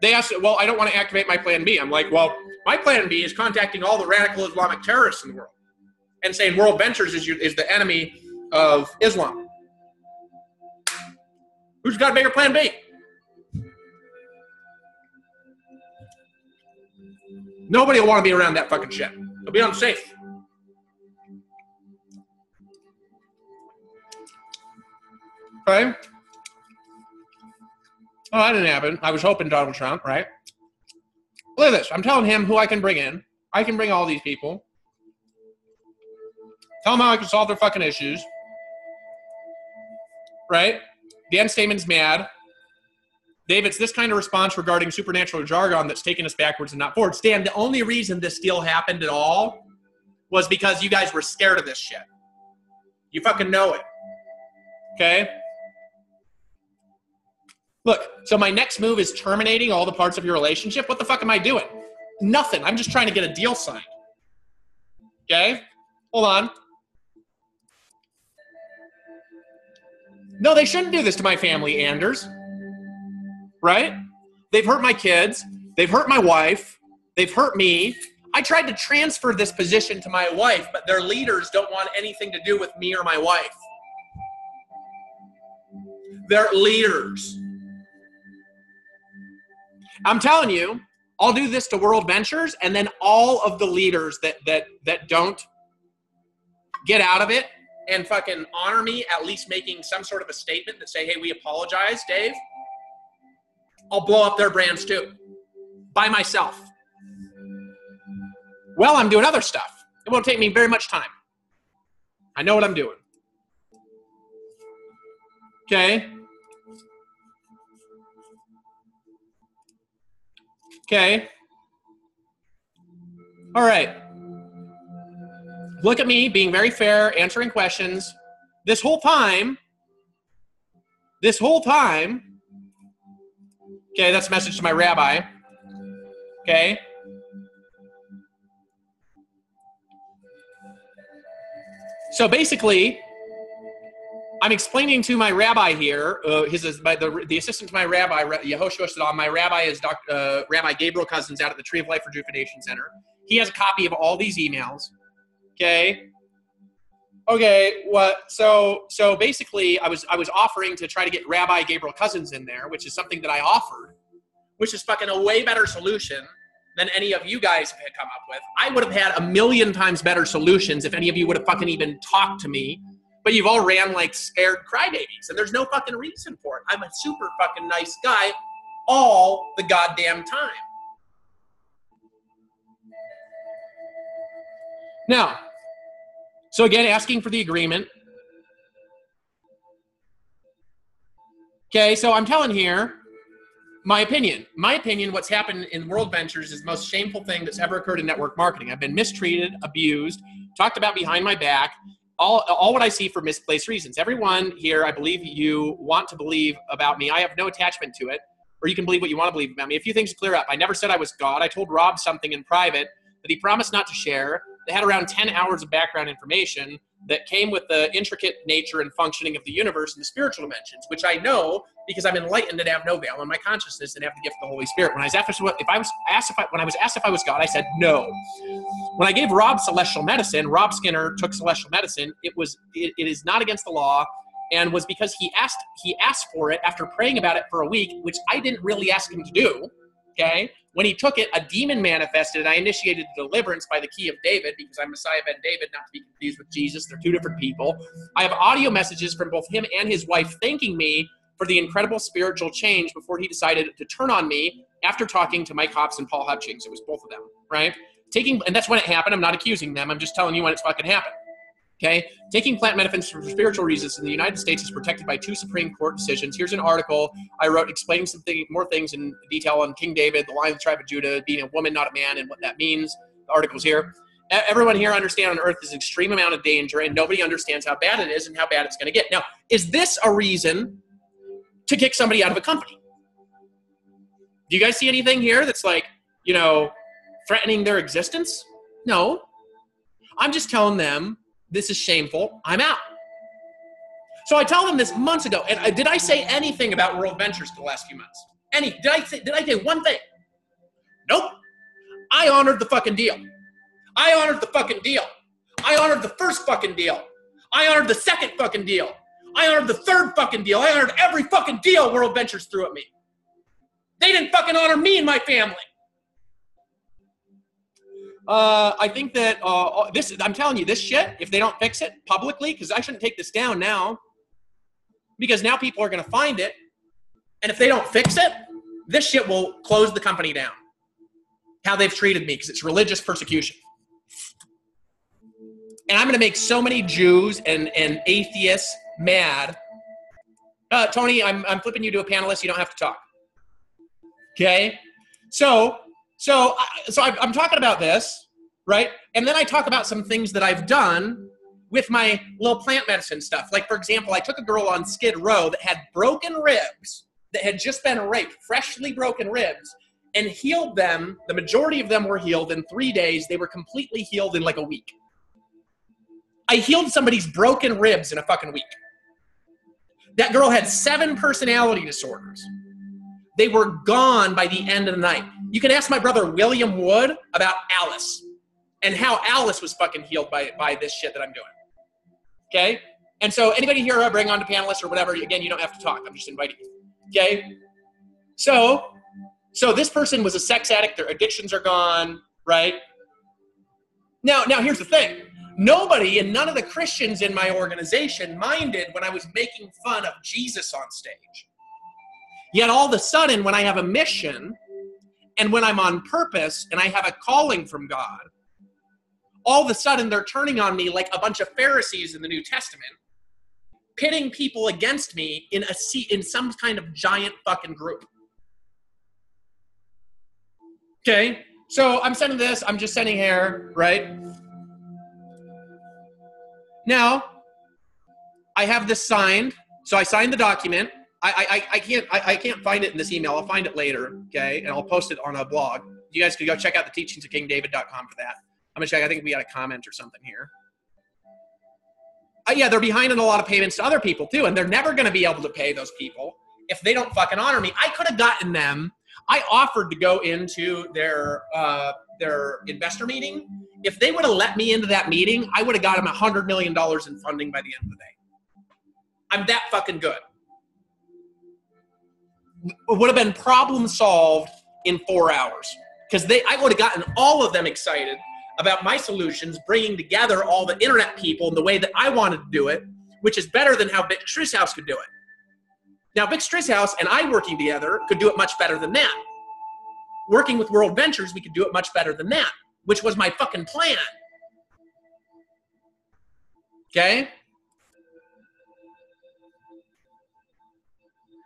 They asked, well, I don't want to activate my plan B. I'm like, well, my plan B is contacting all the radical Islamic terrorists in the world and saying World Ventures is the enemy of Islam. Who's got a bigger plan B? Nobody will want to be around that fucking shit. It'll be unsafe. Okay. Oh, that didn't happen. I was hoping Donald Trump, right? Look at this. I'm telling him who I can bring in. I can bring all these people. Tell them how I can solve their fucking issues. Right? Dan Stateman's mad. Dave, it's this kind of response regarding supernatural jargon that's taken us backwards and not forward. Stan, the only reason this deal happened at all was because you guys were scared of this shit. You fucking know it. Okay? Look, so my next move is terminating all the parts of your relationship. What the fuck am I doing? Nothing. I'm just trying to get a deal signed. Okay? Hold on. No, they shouldn't do this to my family, Anders. Right? They've hurt my kids. They've hurt my wife. They've hurt me. I tried to transfer this position to my wife, but their leaders don't want anything to do with me or my wife. They're leaders. I'm telling you, I'll do this to World Ventures, and then all of the leaders that don't get out of it and fucking honor me, at least making some sort of a statement that say, hey, we apologize, Dave, I'll blow up their brands too, by myself. Well, I'm doing other stuff. It won't take me very much time. I know what I'm doing. Okay. Okay. All right. Look at me being very fair, answering questions. This whole time, okay, that's a message to my rabbi. Okay. So basically, I'm explaining to my rabbi here, the assistant to my rabbi, Yehoshua Sadam. My rabbi is Rabbi Gabriel Cousins out at the Tree of Life Rejuvenation Center. He has a copy of all these emails. Okay. Okay. What? So basically, I was offering to try to get Rabbi Gabriel Cousins in there, which is something that I offered, which is fucking a way better solution than any of you guys had come up with. I would have had 1,000,000 times better solutions if any of you would have fucking even talked to me but you've all ran like scared crybabies, and there's no fucking reason for it. I'm a super fucking nice guy all the goddamn time. Now, so again, asking for the agreement. Okay, so I'm telling here my opinion. My opinion, what's happened in World Ventures is the most shameful thing that's ever occurred in network marketing. I've been mistreated, abused, talked about behind my back, all what I see for misplaced reasons. Everyone here, I believe you want to believe about me. I have no attachment to it, or you can believe what you want to believe about me. A few things to clear up. I never said I was God. I told Rob something in private that he promised not to share. They had around 10 hours of background information that came with the intricate nature and functioning of the universe and the spiritual dimensions, which I know because I'm enlightened and have no veil in my consciousness and have the gift of the Holy Spirit. When I was asked if I was God, I said no. When I gave Rob celestial medicine, Rob Skinner took celestial medicine. It is not against the law, and was because he asked for it after praying about it for a week, which I didn't really ask him to do. Okay. When he took it, a demon manifested, and I initiated deliverance by the key of David, because I'm Messiah ben David, not to be confused with Jesus. They're two different people. I have audio messages from both him and his wife thanking me for the incredible spiritual change before he decided to turn on me after talking to Mike Hops and Paul Hutchings. It was both of them, right? And that's when it happened. I'm not accusing them. I'm just telling you when it's fucking happened. Okay, taking plant medicines for spiritual reasons in the United States is protected by 2 Supreme Court decisions. Here's an article I wrote explaining more things in detail on King David, the Lion of the Tribe of Judah, being a woman, not a man, and what that means. The article's here. Everyone here understands on earth is an extreme amount of danger, and nobody understands how bad it is and how bad it's going to get. Now, is this a reason to kick somebody out of a company? Do you guys see anything here that's like, threatening their existence? No. I'm just telling them, this is shameful. I'm out. So I tell them this months ago. And did I say anything about World Ventures for the last few months? Did I say one thing? Nope. I honored the fucking deal. I honored the fucking deal. I honored the first fucking deal. I honored the second fucking deal. I honored the third fucking deal. I honored every fucking deal World Ventures threw at me. They didn't fucking honor me and my family. I think that I'm telling you, this shit, if they don't fix it publicly, because I shouldn't take this down now, because now people are going to find it, and if they don't fix it, this shit will close the company down. How they've treated me, because it's religious persecution. And I'm going to make so many Jews and atheists mad. Tony, I'm flipping you to a panelist. You don't have to talk. Okay? So I'm talking about this, right? And then I talk about some things that I've done with my little plant medicine stuff. Like, for example, I took a girl on Skid Row that had broken ribs, that had just been raped, freshly broken ribs, and healed them. The majority of them were healed in 3 days. They were completely healed in like a week. I healed somebody's broken ribs in a fucking week. That girl had 7 personality disorders. They were gone by the end of the night. You can ask my brother William Wood about Alice and how Alice was fucking healed by this shit that I'm doing. Okay? And so anybody here I bring on to panelists or whatever, again, you don't have to talk. I'm just inviting you. Okay? So this person was a sex addict. Their addictions are gone, right? Now here's the thing. Nobody and none of the Christians in my organization minded when I was making fun of Jesus on stage. Yet all of a sudden, when I have a mission and when I'm on purpose and I have a calling from God, all of a sudden they're turning on me like a bunch of Pharisees in the New Testament, pitting people against me in some kind of giant fucking group. Okay, so I'm sending this. I'm just sending here, right? Now, I have this signed. So I signed the document. I can't find it in this email. I'll find it later, okay? And I'll post it on a blog. You guys can go check out the teachings of kingdavid.com for that. I'm going to check. I think we got a comment or something here. Yeah, they're behind in a lot of payments to other people, too, and they're never going to be able to pay those people if they don't fucking honor me. I could have gotten them. I offered to go into their investor meeting. If they would have let me into that meeting, I would have got them $100 million in funding by the end of the day. I'm that fucking good. It would have been problem solved in 4 hours because I would have gotten all of them excited about my solutions, bringing together all the internet people in the way that I wanted to do it, which is better than how Vic Strisshouse could do it. Now, Vic Strisshouse and I working together could do it much better than that. Working with World Ventures, we could do it much better than that, which was my fucking plan. Okay?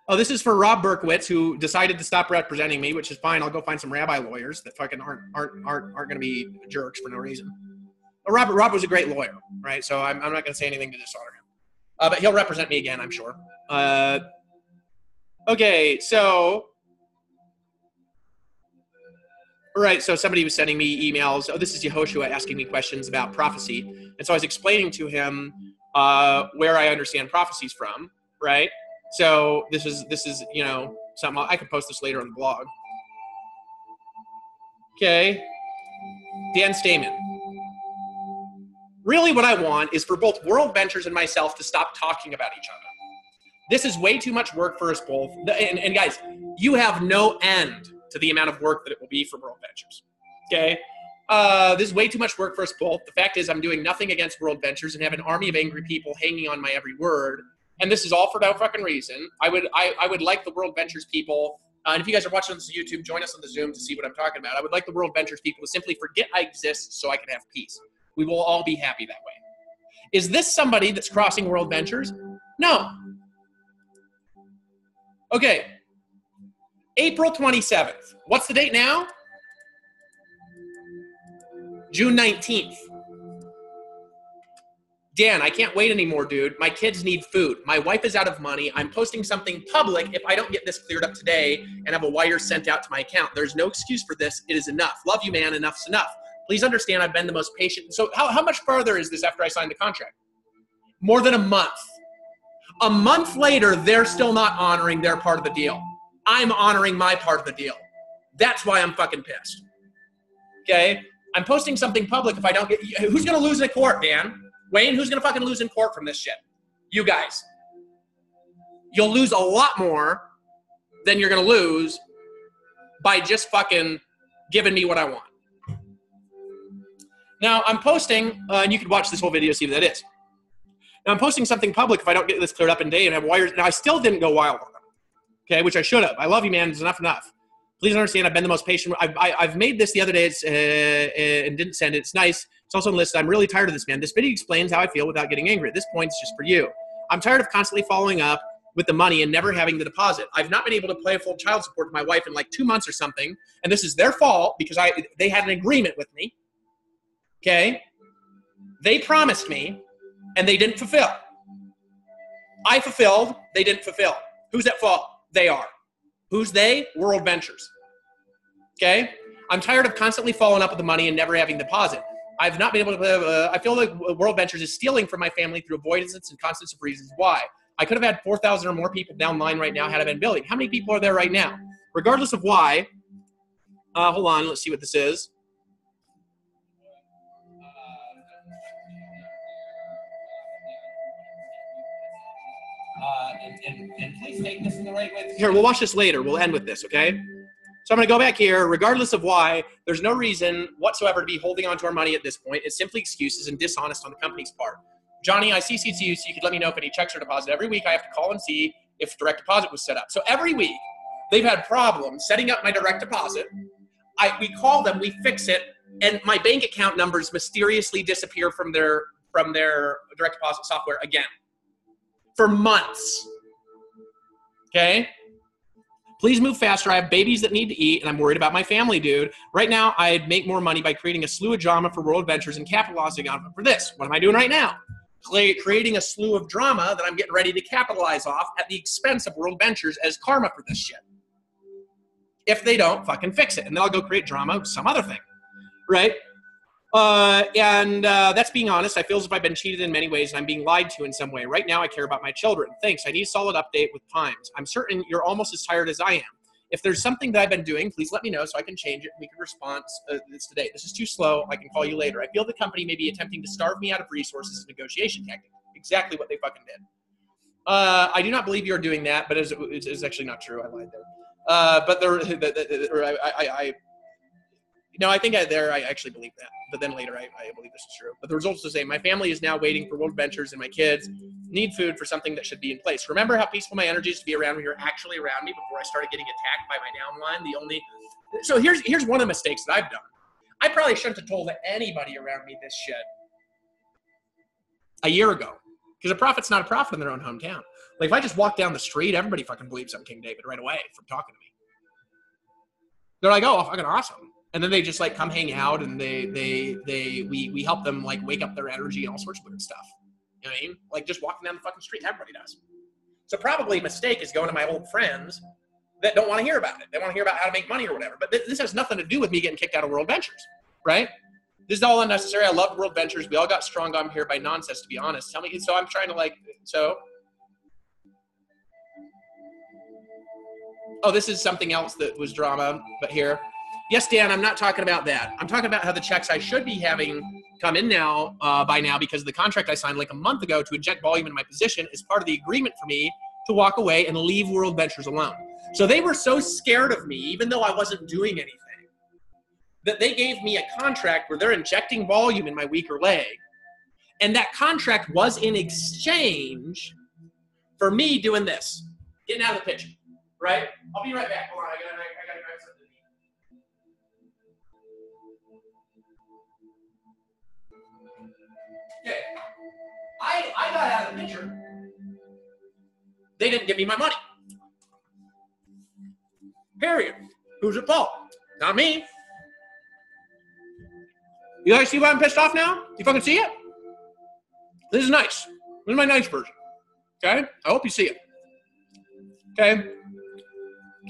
Oh, this is for Rob Berkowitz, who decided to stop representing me, which is fine. I'll go find some rabbi lawyers that fucking aren't going to be jerks for no reason. Rob was a great lawyer, right? So I'm not going to say anything to dishonor him. But he'll represent me again, I'm sure. Okay, so... All right, so somebody was sending me emails. Oh, this is Yehoshua asking me questions about prophecy. And so I was explaining to him where I understand prophecies from, right? So this is you know, something I can post this later on the blog. Okay. Dan Stamen. Really what I want is for both World Ventures and myself to stop talking about each other. This is way too much work for us both. And guys, you have no end to the amount of work that it will be for World Ventures. Okay? This is way too much work for us both. The fact is I'm doing nothing against World Ventures and have an army of angry people hanging on my every word. And this is all for no fucking reason. I would like the World Ventures people, and if you guys are watching on this YouTube, join us on the Zoom to see what I'm talking about. I would like the World Ventures people to simply forget I exist so I can have peace. We will all be happy that way. Is this somebody that's crossing World Ventures? No. Okay. April 27th. What's the date now? June 19th. Dan, I can't wait anymore, dude. My kids need food. My wife is out of money. I'm posting something public if I don't get this cleared up today and have a wire sent out to my account. There's no excuse for this. It is enough. Love you, man. Enough's enough. Please understand I've been the most patient. So how much further is this after I signed the contract? More than a month. A month later, they're still not honoring their part of the deal. I'm honoring my part of the deal. That's why I'm fucking pissed. Okay? I'm posting something public if I don't get... Who's going to lose in court, man? Wayne, who's going to fucking lose in court from this shit? You guys. You'll lose a lot more than you're going to lose by just fucking giving me what I want. Now, I'm posting, and you can watch this whole video, see what that is. Now, I'm posting something public if I don't get this cleared up in a day and have wires. Now, I still didn't go wild on them, okay, which I should have. I love you, man. It's enough. Please understand I've been the most patient. I've made this the other day and didn't send it. It's nice. It's also enlisted. I'm really tired of this, man. This video explains how I feel without getting angry. At this point, it's just for you. I'm tired of constantly following up with the money and never having the deposit. I've not been able to pay full child support to my wife in like 2 months or something, and this is their fault because they had an agreement with me, okay? They promised me, and they didn't fulfill. I fulfilled. They didn't fulfill. Who's at fault? They are. Who's they? World Ventures. Okay? I'm tired of constantly following up with the money and never having deposit. I've not been able to, I feel like World Ventures is stealing from my family through avoidance and constants of reasons why. I could have had 4,000 or more people down line right now had I been building. How many people are there right now? Regardless of why, hold on, let's see what this is. And please take this in the right way. Here, we'll watch this later. We'll end with this, okay? So I'm going to go back here. Regardless of why, there's no reason whatsoever to be holding on to our money at this point. It's simply excuses and dishonest on the company's part. Johnny, I CC'd you so you could let me know if any checks are deposited. Every week I have to call and see if direct deposit was set up. So every week they've had problems setting up my direct deposit. We call them, we fix it, and my bank account numbers mysteriously disappear from their direct deposit software again. For months. Okay? Please move faster. I have babies that need to eat, and I'm worried about my family, dude. Right now, I'd make more money by creating a slew of drama for World Ventures and capitalizing on it for this. What am I doing right now? Creating a slew of drama that I'm getting ready to capitalize off at the expense of World Ventures as karma for this shit. If they don't fucking fix it. And then I'll go create drama with some other thing. Right? That's being honest. I feel as if I've been cheated in many ways and I'm being lied to in some way. Right now, I care about my children. Thanks. I need a solid update with times. I'm certain you're almost as tired as I am. If there's something that I've been doing, please let me know so I can change it and we can respond this today. This is too slow. I can call you later. I feel the company may be attempting to starve me out of resources as a negotiation tactic. Exactly what they fucking did. I do not believe you're doing that, but it's actually not true. I lied there. I think I actually believe that. But then later I believe this is true. But the results are the same. My family is now waiting for World Ventures and my kids need food for something that should be in place. Remember how peaceful my energy is to be around when you're actually around me before I started getting attacked by my downline? So here's one of the mistakes that I've done. I probably shouldn't have told anybody around me this shit a year ago, because a prophet's not a prophet in their own hometown. Like, if I just walk down the street, everybody fucking believes I'm King David right away from talking to me. They're like, oh, fucking awesome. And then they just like come hang out, and we help them like wake up their energy and all sorts of weird stuff. You know what I mean? Like, just walking down the fucking street, everybody does. So probably a mistake is going to my old friends that don't want to hear about it. They want to hear about how to make money or whatever. But this has nothing to do with me getting kicked out of World Ventures, right? This is all unnecessary. I love World Ventures. We all got strong on here by nonsense, to be honest. Tell me, so I'm trying to like, so. Oh, this is something else that was drama, but here. Yes, Dan, I'm not talking about that. I'm talking about how the checks I should be having come in now, by now, because of the contract I signed like a month ago to inject volume in my position is part of the agreement for me to walk away and leave World Ventures alone. So they were so scared of me, even though I wasn't doing anything, that they gave me a contract where they're injecting volume in my weaker leg. And that contract was in exchange for me doing this, getting out of the picture, right? I'll be right back. Hold on, I gotta grab something to eat. Okay, I got out of the picture. They didn't give me my money. Period. Who's at fault? Not me. You guys see why I'm pissed off now? You fucking see it? This is nice. This is my nice version. Okay? I hope you see it. Okay?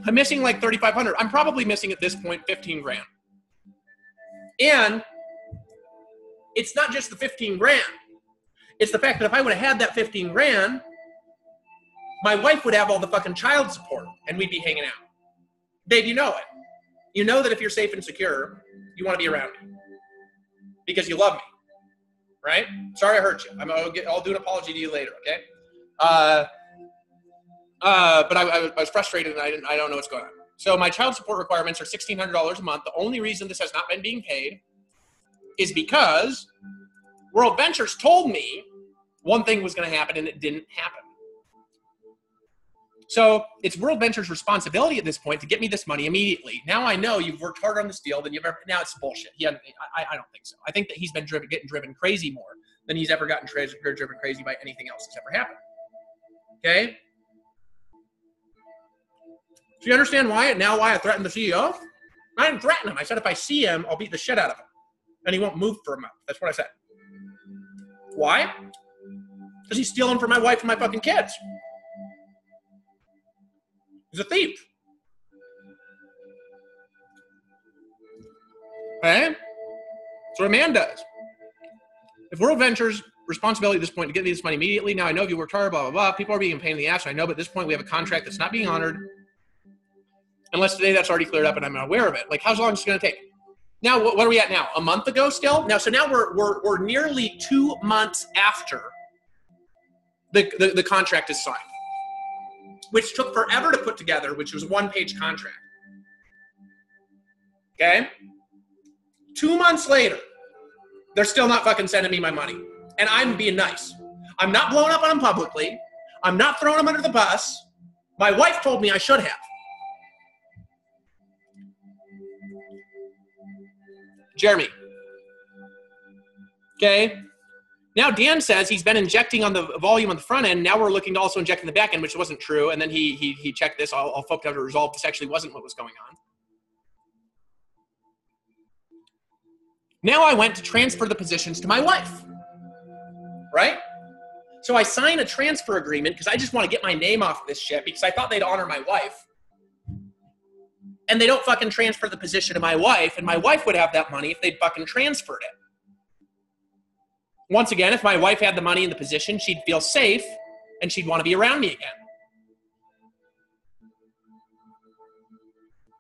I'm missing like 3,500. I'm probably missing at this point 15 grand. And it's not just the 15 grand. It's the fact that if I would have had that 15 grand, my wife would have all the fucking child support and we'd be hanging out. Babe, you know it. You know that if you're safe and secure, you want to be around me because you love me, right? Sorry I hurt you. I'll do an apology to you later, okay? But I was frustrated and I don't know what's going on. So my child support requirements are $1,600 a month. The only reason this has not been being paid is because World Ventures told me one thing was going to happen and it didn't happen. So it's World Ventures' responsibility at this point to get me this money immediately. Now I know you've worked harder on this deal than you've ever. Now it's bullshit. I don't think so. I think that he's been getting driven crazy more than he's ever gotten driven crazy by anything else that's ever happened. Okay? So you understand why I threatened the CEO? I didn't threaten him. I said if I see him, I'll beat the shit out of him. And he won't move for a month. That's what I said. Why? Because he's stealing from my wife and my fucking kids. He's a thief. Okay? That's what a man does. If World Ventures' responsibility at this point to get me this money immediately, now I know if you worked hard, blah, blah, blah, people are being a pain in the ass, I know, but at this point we have a contract that's not being honored. Unless today that's already cleared up and I'm aware of it. Like, how long is it going to take? Now, what are we at now? A month ago still? Now, so now we're nearly 2 months after the contract is signed, which took forever to put together, which was a one-page contract. Okay? 2 months later, they're still not fucking sending me my money. And I'm being nice. I'm not blowing up on them publicly. I'm not throwing them under the bus. My wife told me I should have. Jeremy. Okay? Now Dan says he's been injecting on the volume on the front end. Now we're looking to also inject in the back end, which wasn't true. And then he checked this. I'll focus on to resolve. This actually wasn't what was going on. Now I went to transfer the positions to my wife. Right? So I sign a transfer agreement because I just want to get my name off this shit because I thought they'd honor my wife. And they don't fucking transfer the position to my wife, and my wife would have that money if they'd fucking transferred it. Once again, if my wife had the money in the position, she'd feel safe, and she'd want to be around me again.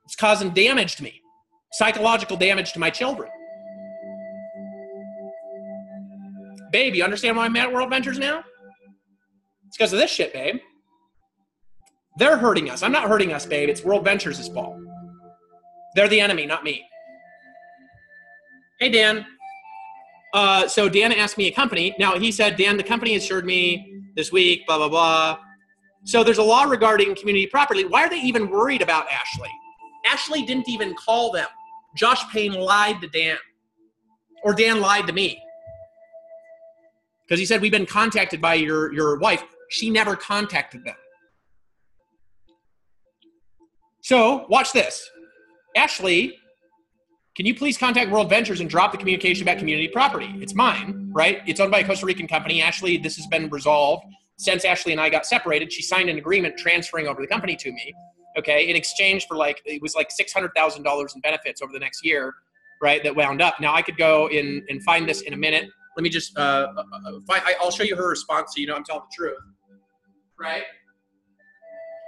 It's causing damage to me, psychological damage to my children. Babe, you understand why I'm at World Ventures now? It's because of this shit, babe. They're hurting us. I'm not hurting us, babe. It's World Ventures' fault. They're the enemy, not me. Hey, Dan. So Dan asked me a company. Now, he said, Dan, the company assured me this week, blah, blah, blah. So there's a law regarding community property. Why are they even worried about Ashley? Ashley didn't even call them. Josh Payne lied to Dan. Or Dan lied to me. Because he said, we've been contacted by your wife. She never contacted them. So watch this. Ashley, can you please contact World Ventures and drop the communication about community property? It's mine, right? It's owned by a Costa Rican company. Ashley, this has been resolved. Since Ashley and I got separated, she signed an agreement transferring over the company to me, okay, in exchange for it was like $600,000 in benefits over the next year, right, that wound up. Now, I could go in and find this in a minute. Let me just, I'll show you her response so you know I'm telling the truth, right?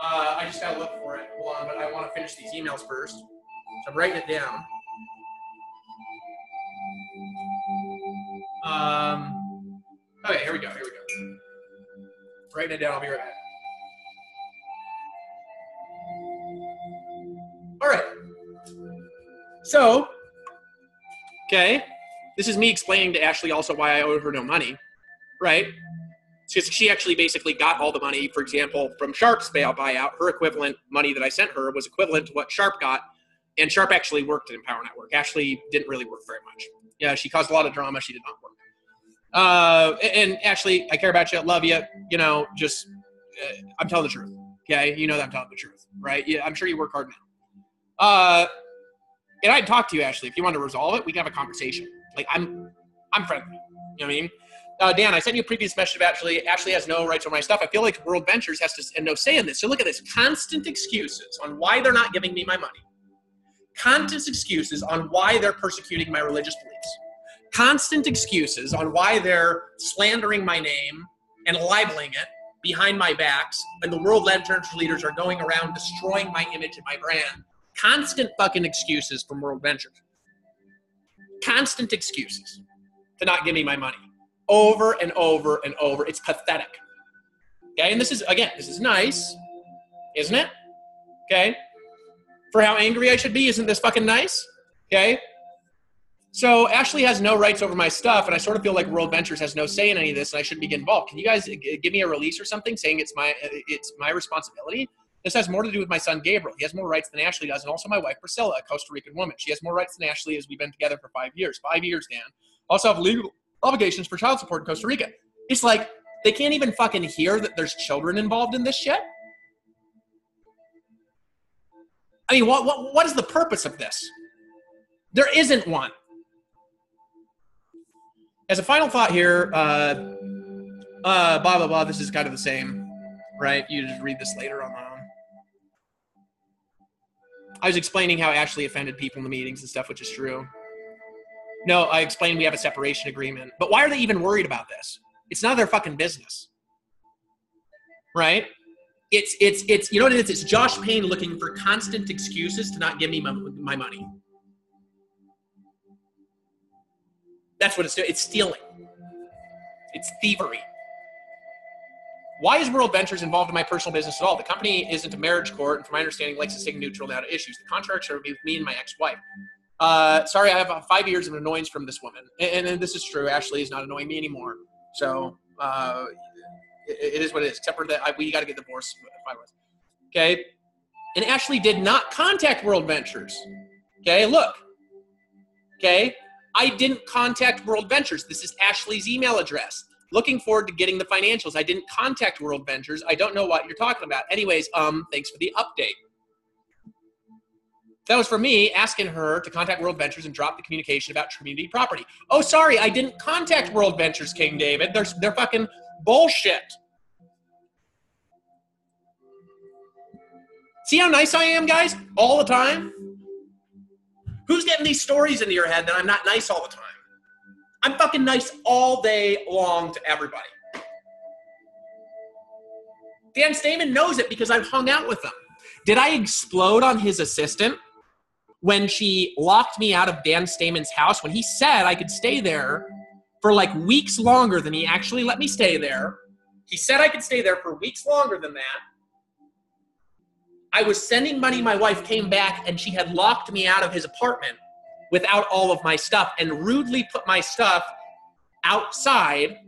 I just got to look for it. Hold on, but I want to finish these emails first. So I'm writing it down. Okay, here we go. Writing it down. I'll be right back. All right. So, okay, this is me explaining to Ashley also why I owe her no money, right? Because she actually basically got all the money, for example, from Sharp's buyout. Her equivalent money that I sent her was equivalent to what Sharp got, and Sharp actually worked at Empower Network. Ashley didn't really work very much. Yeah, she caused a lot of drama. She did not work. And Ashley, I care about you. I love you. You know, just, I'm telling the truth. Okay. You know that I'm telling the truth, right? Yeah. I'm sure you work hard now. And I'd talk to you, Ashley, if you want to resolve it, we can have a conversation. Like I'm friendly. You know what I mean? Dan, I sent you a previous message of Ashley. Ashley has no rights over my stuff. I feel like World Ventures has to, and no say in this. So look at this, constant excuses on why they're not giving me my money. Constant excuses on why they're persecuting my religious beliefs. Constant excuses on why they're slandering my name and libeling it behind my backs, and the World Ventures leaders are going around destroying my image and my brand. Constant fucking excuses from World Ventures. Constant excuses to not give me my money. Over and over and over. It's pathetic. Okay, and this is, again, this is nice, isn't it? Okay, for how angry I should be, isn't this fucking nice? Okay. So Ashley has no rights over my stuff, and I sort of feel like World Ventures has no say in any of this, and I shouldn't be getting involved. Can you guys give me a release or something saying it's my responsibility? This has more to do with my son, Gabriel. He has more rights than Ashley does, and also my wife, Priscilla, a Costa Rican woman. She has more rights than Ashley as we've been together for 5 years. 5 years, Dan. Also have legal obligations for child support in Costa Rica. It's like they can't even fucking hear that there's children involved in this shit. I mean, what is the purpose of this? There isn't one. As a final thought here, blah, blah, blah, this is kind of the same, right? You just read this later on. I was explaining how Ashley offended people in the meetings and stuff, which is true. No, I explained we have a separation agreement. But why are they even worried about this? It's none of their fucking business, right? It's you know what it is? It's Josh Payne looking for constant excuses to not give me my money. That's what it's doing. It's stealing. It's thievery. Why is World Ventures involved in my personal business at all? The company isn't a marriage court, and from my understanding, likes to stay neutral now to issues. The contracts are with me and my ex-wife. Sorry, I have 5 years of annoyance from this woman. And this is true. Ashley is not annoying me anymore. So it is what it is, except for that we got to get divorced. Okay? And Ashley did not contact World Ventures. Okay, look. Okay? I didn't contact World Ventures. This is Ashley's email address. Looking forward to getting the financials. I didn't contact World Ventures. I don't know what you're talking about. Anyways, thanks for the update. That was for me asking her to contact World Ventures and drop the communication about community property. Oh, sorry, I didn't contact World Ventures, King David. They're fucking bullshit. See how nice I am, guys? All the time? Who's getting these stories into your head that I'm not nice all the time? I'm fucking nice all day long to everybody. Dan Stamen knows it because I've hung out with him. Did I explode on his assistant when she locked me out of Dan Stamen's house? When he said I could stay there for like weeks longer than he actually let me stay there. He said I could stay there for weeks longer than that. I was sending money. My wife came back and she had locked me out of his apartment without all of my stuff and rudely put my stuff outside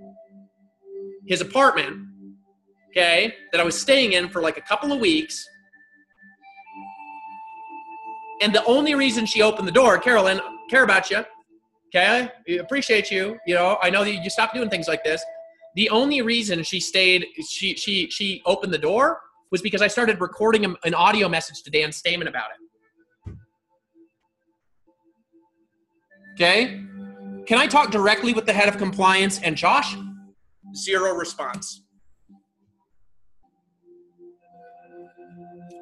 his apartment okay, that I was staying in for like a couple of weeks. And the only reason she opened the door, Carolyn, care about you, okay? Appreciate you. You know, I know that you stopped doing things like this. The only reason she stayed, she opened the door was because I started recording an audio message to Dan Stamen about it. Okay? Can I talk directly with the head of compliance and Josh? Zero response.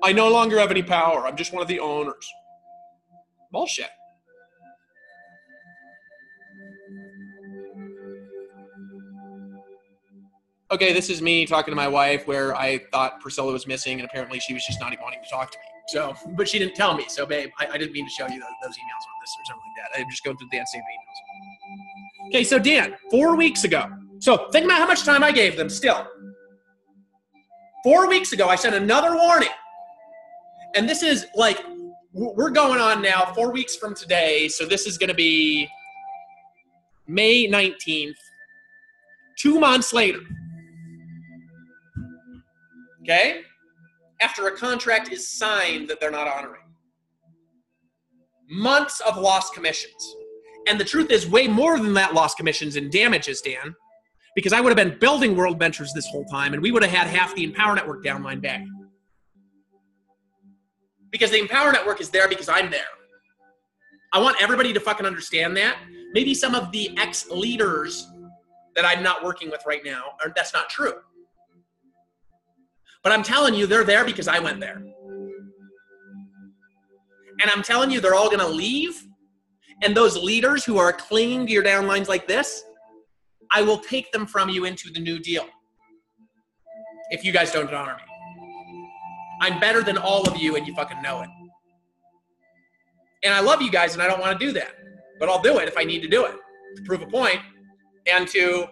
I no longer have any power. I'm just one of the owners. Bullshit. Okay, this is me talking to my wife where I thought Priscilla was missing and apparently she was just not even wanting to talk to me. So, but she didn't tell me. So, babe, I didn't mean to show you those emails on this or something like that. I'm just going through Dan Stamen emails. Okay, so Dan, 4 weeks ago. So think about how much time I gave them still. 4 weeks ago, I sent another warning. And this is like, we're going on now 4 weeks from today. So this is going to be May 19th, 2 months later. Okay? After a contract is signed that they're not honoring. Months of lost commissions. And the truth is way more than that lost commissions and damages, Dan, because I would have been building World Ventures this whole time and we would have had half the Empower Network downline back. Because the Empower Network is there because I'm there. I want everybody to fucking understand that. Maybe some of the ex-leaders that I'm not working with right now, that's not true. But I'm telling you, they're there because I went there. And I'm telling you, they're all going to leave. And those leaders who are clinging to your downlines like this, I will take them from you into the New Deal. If you guys don't honor me. I'm better than all of you and you fucking know it. And I love you guys and I don't want to do that. But I'll do it if I need to do it. To prove a point and to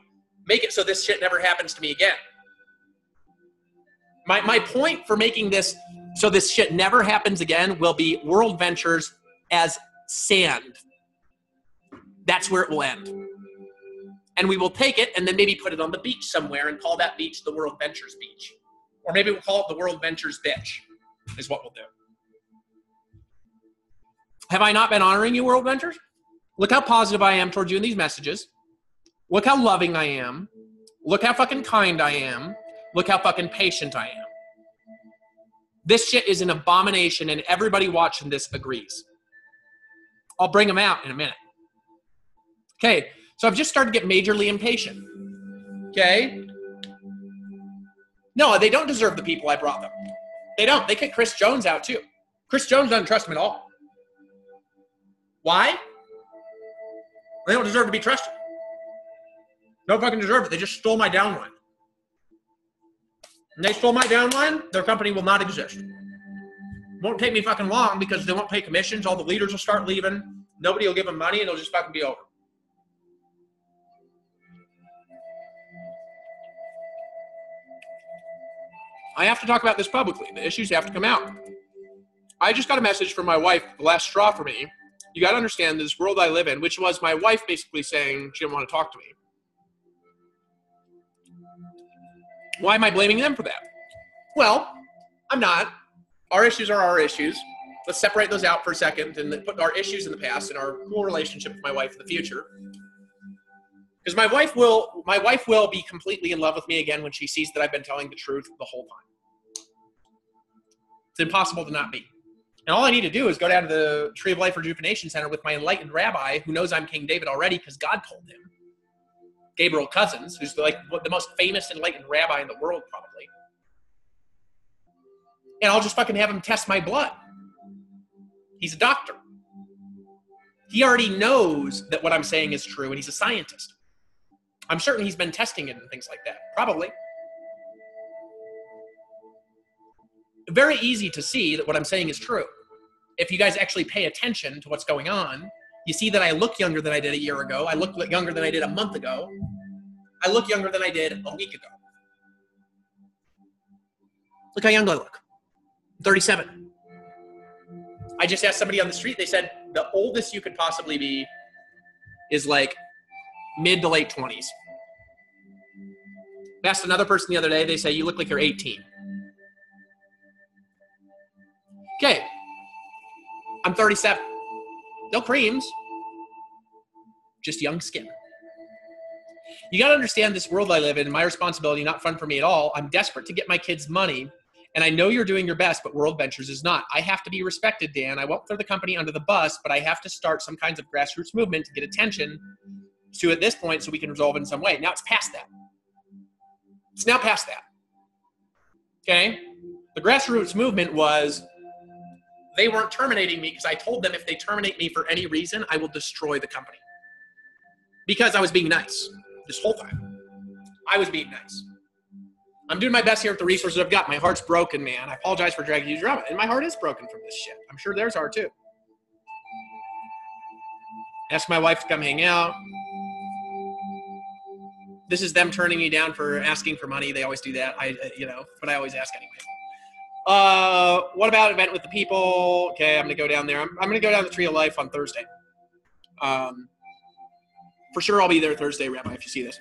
make it so this shit never happens to me again. My point for making this so this shit never happens again will be World Ventures as sand. That's where it will end. And we will take it and then maybe put it on the beach somewhere and call that beach the World Ventures Beach. Or maybe we'll call it the World Ventures Bitch, is what we'll do. Have I not been honoring you, World Ventures? Look how positive I am towards you in these messages. Look how loving I am. Look how fucking kind I am. Look how fucking patient I am. This shit is an abomination and everybody watching this agrees. I'll bring them out in a minute. Okay, so I've just started to get majorly impatient. Okay? No, they don't deserve the people I brought them. They don't. They kicked Chris Jones out too. Chris Jones doesn't trust them at all. Why? They don't deserve to be trusted. Don't fucking deserve it. They just stole my downline. And they stole my downline, their company will not exist. Won't take me fucking long because they won't pay commissions. All the leaders will start leaving. Nobody will give them money and it'll just fucking be over. I have to talk about this publicly. The issues have to come out. I just got a message from my wife, the last straw for me. You got to understand this world I live in, which was my wife basically saying she didn't want to talk to me. Why am I blaming them for that? Well, I'm not. Our issues are our issues. Let's separate those out for a second and put our issues in the past and our cool relationship with my wife in the future. Because my wife will be completely in love with me again when she sees that I've been telling the truth the whole time. It's impossible to not be. And all I need to do is go down to the Tree of Life Rejuvenation Center with my enlightened rabbi who knows I'm King David already because God told him. Gabriel Cousins, who's the most famous enlightened rabbi in the world probably. And I'll just fucking have him test my blood. He's a doctor. He already knows that what I'm saying is true and he's a scientist. I'm certain he's been testing it and things like that. Probably. Very easy to see that what I'm saying is true. If you guys actually pay attention to what's going on, you see that I look younger than I did a year ago. I look younger than I did a month ago. I look younger than I did a week ago. Look how young I look. I'm 37. I just asked somebody on the street, they said the oldest you could possibly be is like mid to late 20s. Asked another person the other day, they say, you look like you're 18. Okay, I'm 37. No creams, just young skin. You got to understand this world I live in, my responsibility, not fun for me at all. I'm desperate to get my kids money, and I know you're doing your best, but World Ventures is not. I have to be respected, Dan. I won't throw the company under the bus, but I have to start some kinds of grassroots movement to get attention to at this point so we can resolve it in some way. Now it's past that. It's now past that. Okay? The grassroots movement was they weren't terminating me because I told them if they terminate me for any reason, I will destroy the company. Because I was being nice this whole time. I was being nice. I'm doing my best here with the resources I've got. My heart's broken, man. I apologize for dragging you to drama. And my heart is broken from this shit. I'm sure theirs are too. Ask my wife to come hang out. This is them turning me down for asking for money. They always do that. But I always ask anyway. What about event with the people? Okay, I'm gonna go down there. I'm gonna go down the Tree of Life on Thursday. For sure, I'll be there Thursday, Rabbi, if you see this.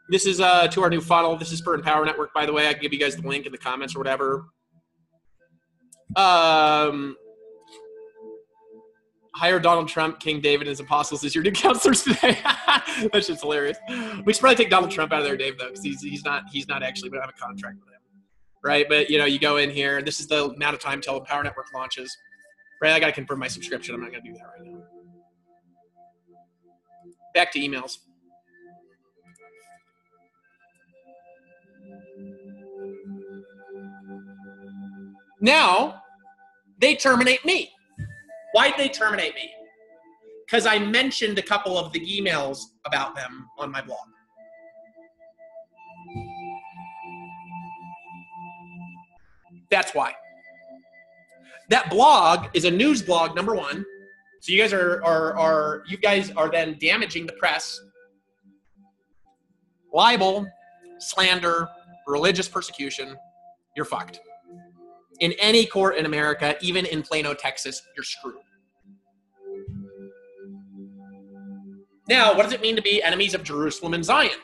This is to our new funnel. This is for Empower Network, by the way. I can give you guys the link in the comments or whatever. Hire Donald Trump, King David, and his apostles as your new counselors today. That's just hilarious. We should probably take Donald Trump out of there, Dave, though, because he's not actually. We don't have a contract with him, right? But you go in here. This is the amount of time till Empower Network launches. Right, I got to confirm my subscription. I'm not going to do that right now. Back to emails. Now, they terminate me. Why'd they terminate me? Because I mentioned a couple of the emails about them on my blog. That's why. That blog is a news blog, number one. So you guys are then damaging the press. Libel, slander, religious persecution, you're fucked. In any court in America, even in Plano, Texas, you're screwed. Now, what does it mean to be enemies of Jerusalem and Zion?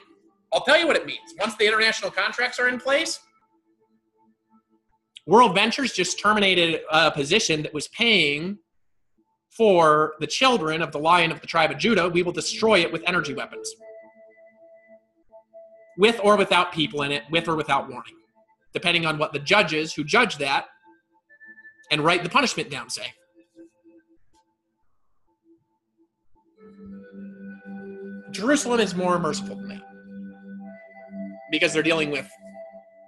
I'll tell you what it means. Once the international contracts are in place, World Ventures just terminated a position that was paying for the children of the Lion of the tribe of Judah. We will destroy it with energy weapons. With or without people in it, with or without warning. Depending on what the judges who judge that and write the punishment down say. Jerusalem is more merciful than that because they're dealing with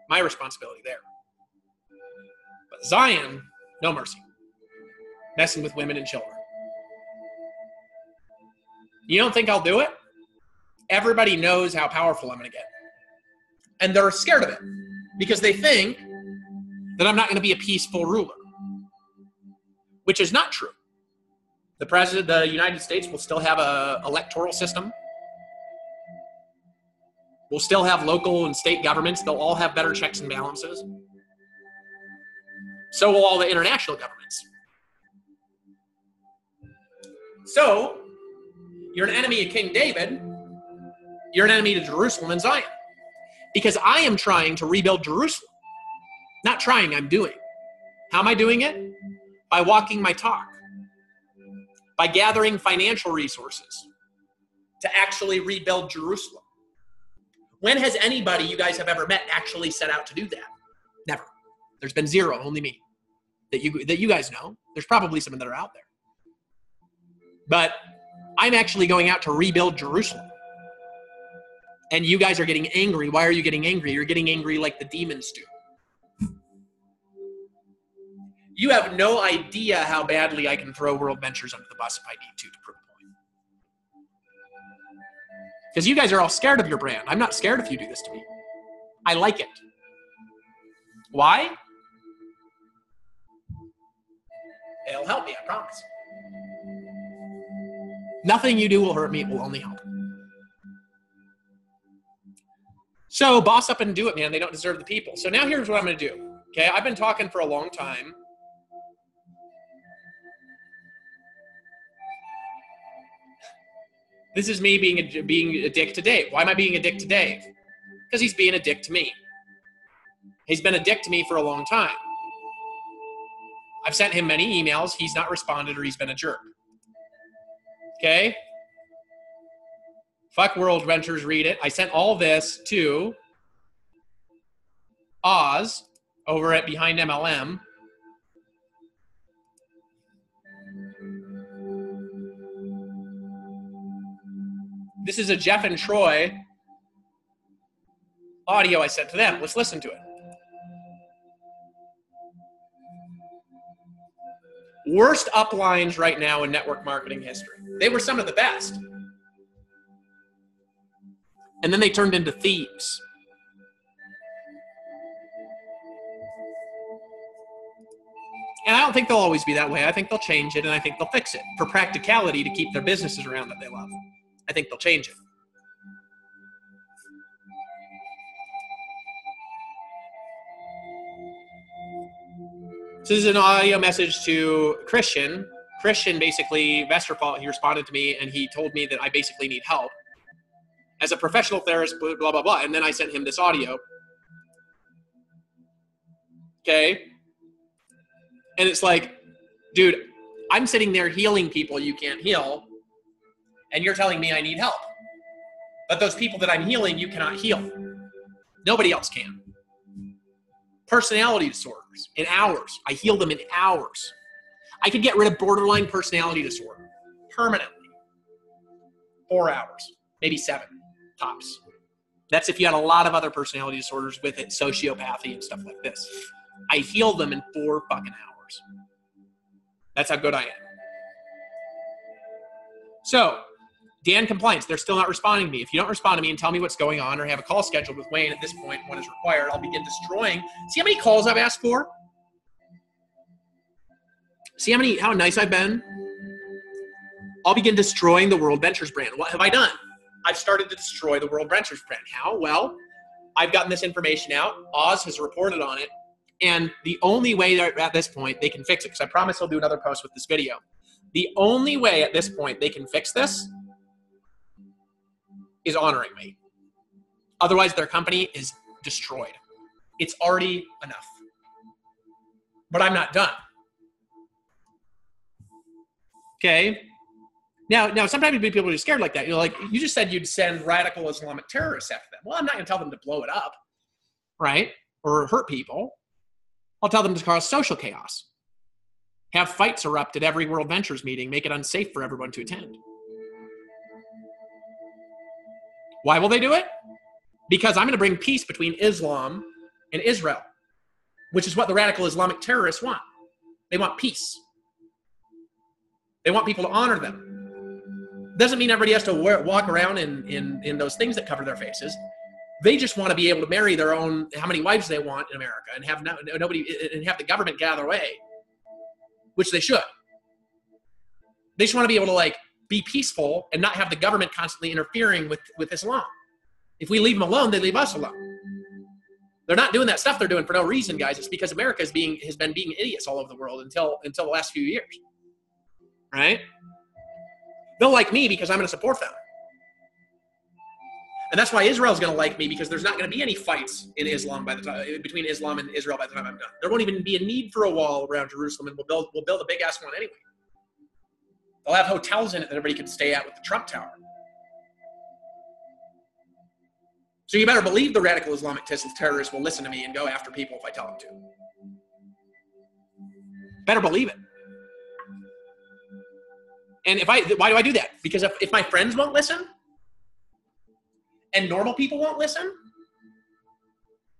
my responsibility there. But Zion, no mercy. Messing with women and children. You don't think I'll do it? Everybody knows how powerful I'm going to get. And they're scared of it because they think that I'm not going to be a peaceful ruler, which is not true. The president of the United States will still have an electoral system. We'll still have local and state governments. They'll all have better checks and balances. So will all the international governments. So, you're an enemy of King David. You're an enemy to Jerusalem and Zion. Because I am trying to rebuild Jerusalem. Not trying, I'm doing. How am I doing it? By walking my talk. By gathering financial resources to actually rebuild Jerusalem. When has anybody you guys have ever met actually set out to do that? Never. There's been zero, only me. That you guys know. There's probably some that are out there. But I'm actually going out to rebuild Jerusalem. And you guys are getting angry. Why are you getting angry? You're getting angry like the demons do. You have no idea how badly I can throw World Ventures under the bus if I need to prove a point. Because you guys are all scared of your brand. I'm not scared if you do this to me. I like it. Why? It'll help me, I promise. Nothing you do will hurt me. It will only help. So boss up and do it, man. They don't deserve the people. So now here's what I'm going to do. Okay, I've been talking for a long time. This is me being a dick to Dave. Why am I being a dick to Dave? Because he's being a dick to me. He's been a dick to me for a long time. I've sent him many emails. He's not responded, or he's been a jerk. Okay? Fuck World Ventures, read it. I sent all this to Oz over at Behind MLM. This is a Jeff and Troy audio I sent to them. Let's listen to it. Worst uplines right now in network marketing history. They were some of the best. And then they turned into thieves. And I don't think they'll always be that way. I think they'll change it, and I think they'll fix it for practicality to keep their businesses around that they love. I think they'll change it. So this is an audio message to Christian. Christian basically, Vesterfall, he responded to me, and he told me that I basically need help. As a professional therapist, blah, blah, blah. And then I sent him this audio. Okay? And it's like, dude, I'm sitting there healing people you can't heal, and you're telling me I need help. But those people that I'm healing, you cannot heal. Nobody else can. Personality disorders, in hours. I heal them in hours. I could get rid of borderline personality disorder permanently. 4 hours, maybe 7, tops. That's if you had a lot of other personality disorders with it, sociopathy and stuff like this. I heal them in 4 fucking hours. That's how good I am. So, Dan Compliance, they're still not responding to me. If you don't respond to me and tell me what's going on or have a call scheduled with Wayne at this point, when is required, I'll begin destroying. See how many calls I've asked for? See how nice I've been? I'll begin destroying the World Ventures brand. What have I done? I've started to destroy the World Ventures brand. How? Well, I've gotten this information out. Oz has reported on it. And the only way that at this point they can fix it, because I promise I'll do another post with this video. The only way at this point they can fix this is honoring me. Otherwise, their company is destroyed. It's already enough. But I'm not done. Okay? Now, sometimes people are scared like that. You're like, you just said you'd send radical Islamic terrorists after them. Well, I'm not going to tell them to blow it up, right? Or hurt people. I'll tell them to cause social chaos. Have fights erupt at every World Ventures meeting, make it unsafe for everyone to attend. Why will they do it? Because I'm going to bring peace between Islam and Israel, which is what the radical Islamic terrorists want. They want peace. They want people to honor them. Doesn't mean everybody has to walk around in those things that cover their faces. They just want to be able to marry their own, how many wives they want in America, and have nobody, and have the government get out of their way, which they should. They just want to be able to be peaceful and not have the government constantly interfering with Islam. If we leave them alone, they leave us alone. They're not doing that stuff they're doing for no reason, guys. It's because America has been being idiots all over the world until the last few years, right? They'll like me because I'm going to support them. And that's why Israel's going to like me, because there's not going to be any fights in Islam between Islam and Israel by the time I'm done. There won't even be a need for a wall around Jerusalem, and we'll build a big ass one anyway. They'll have hotels in it that everybody can stay at with the Trump Tower. So you better believe the radical Islamic terrorists will listen to me and go after people if I tell them to. Better believe it. And why do I do that? Because if my friends won't listen, and normal people won't listen,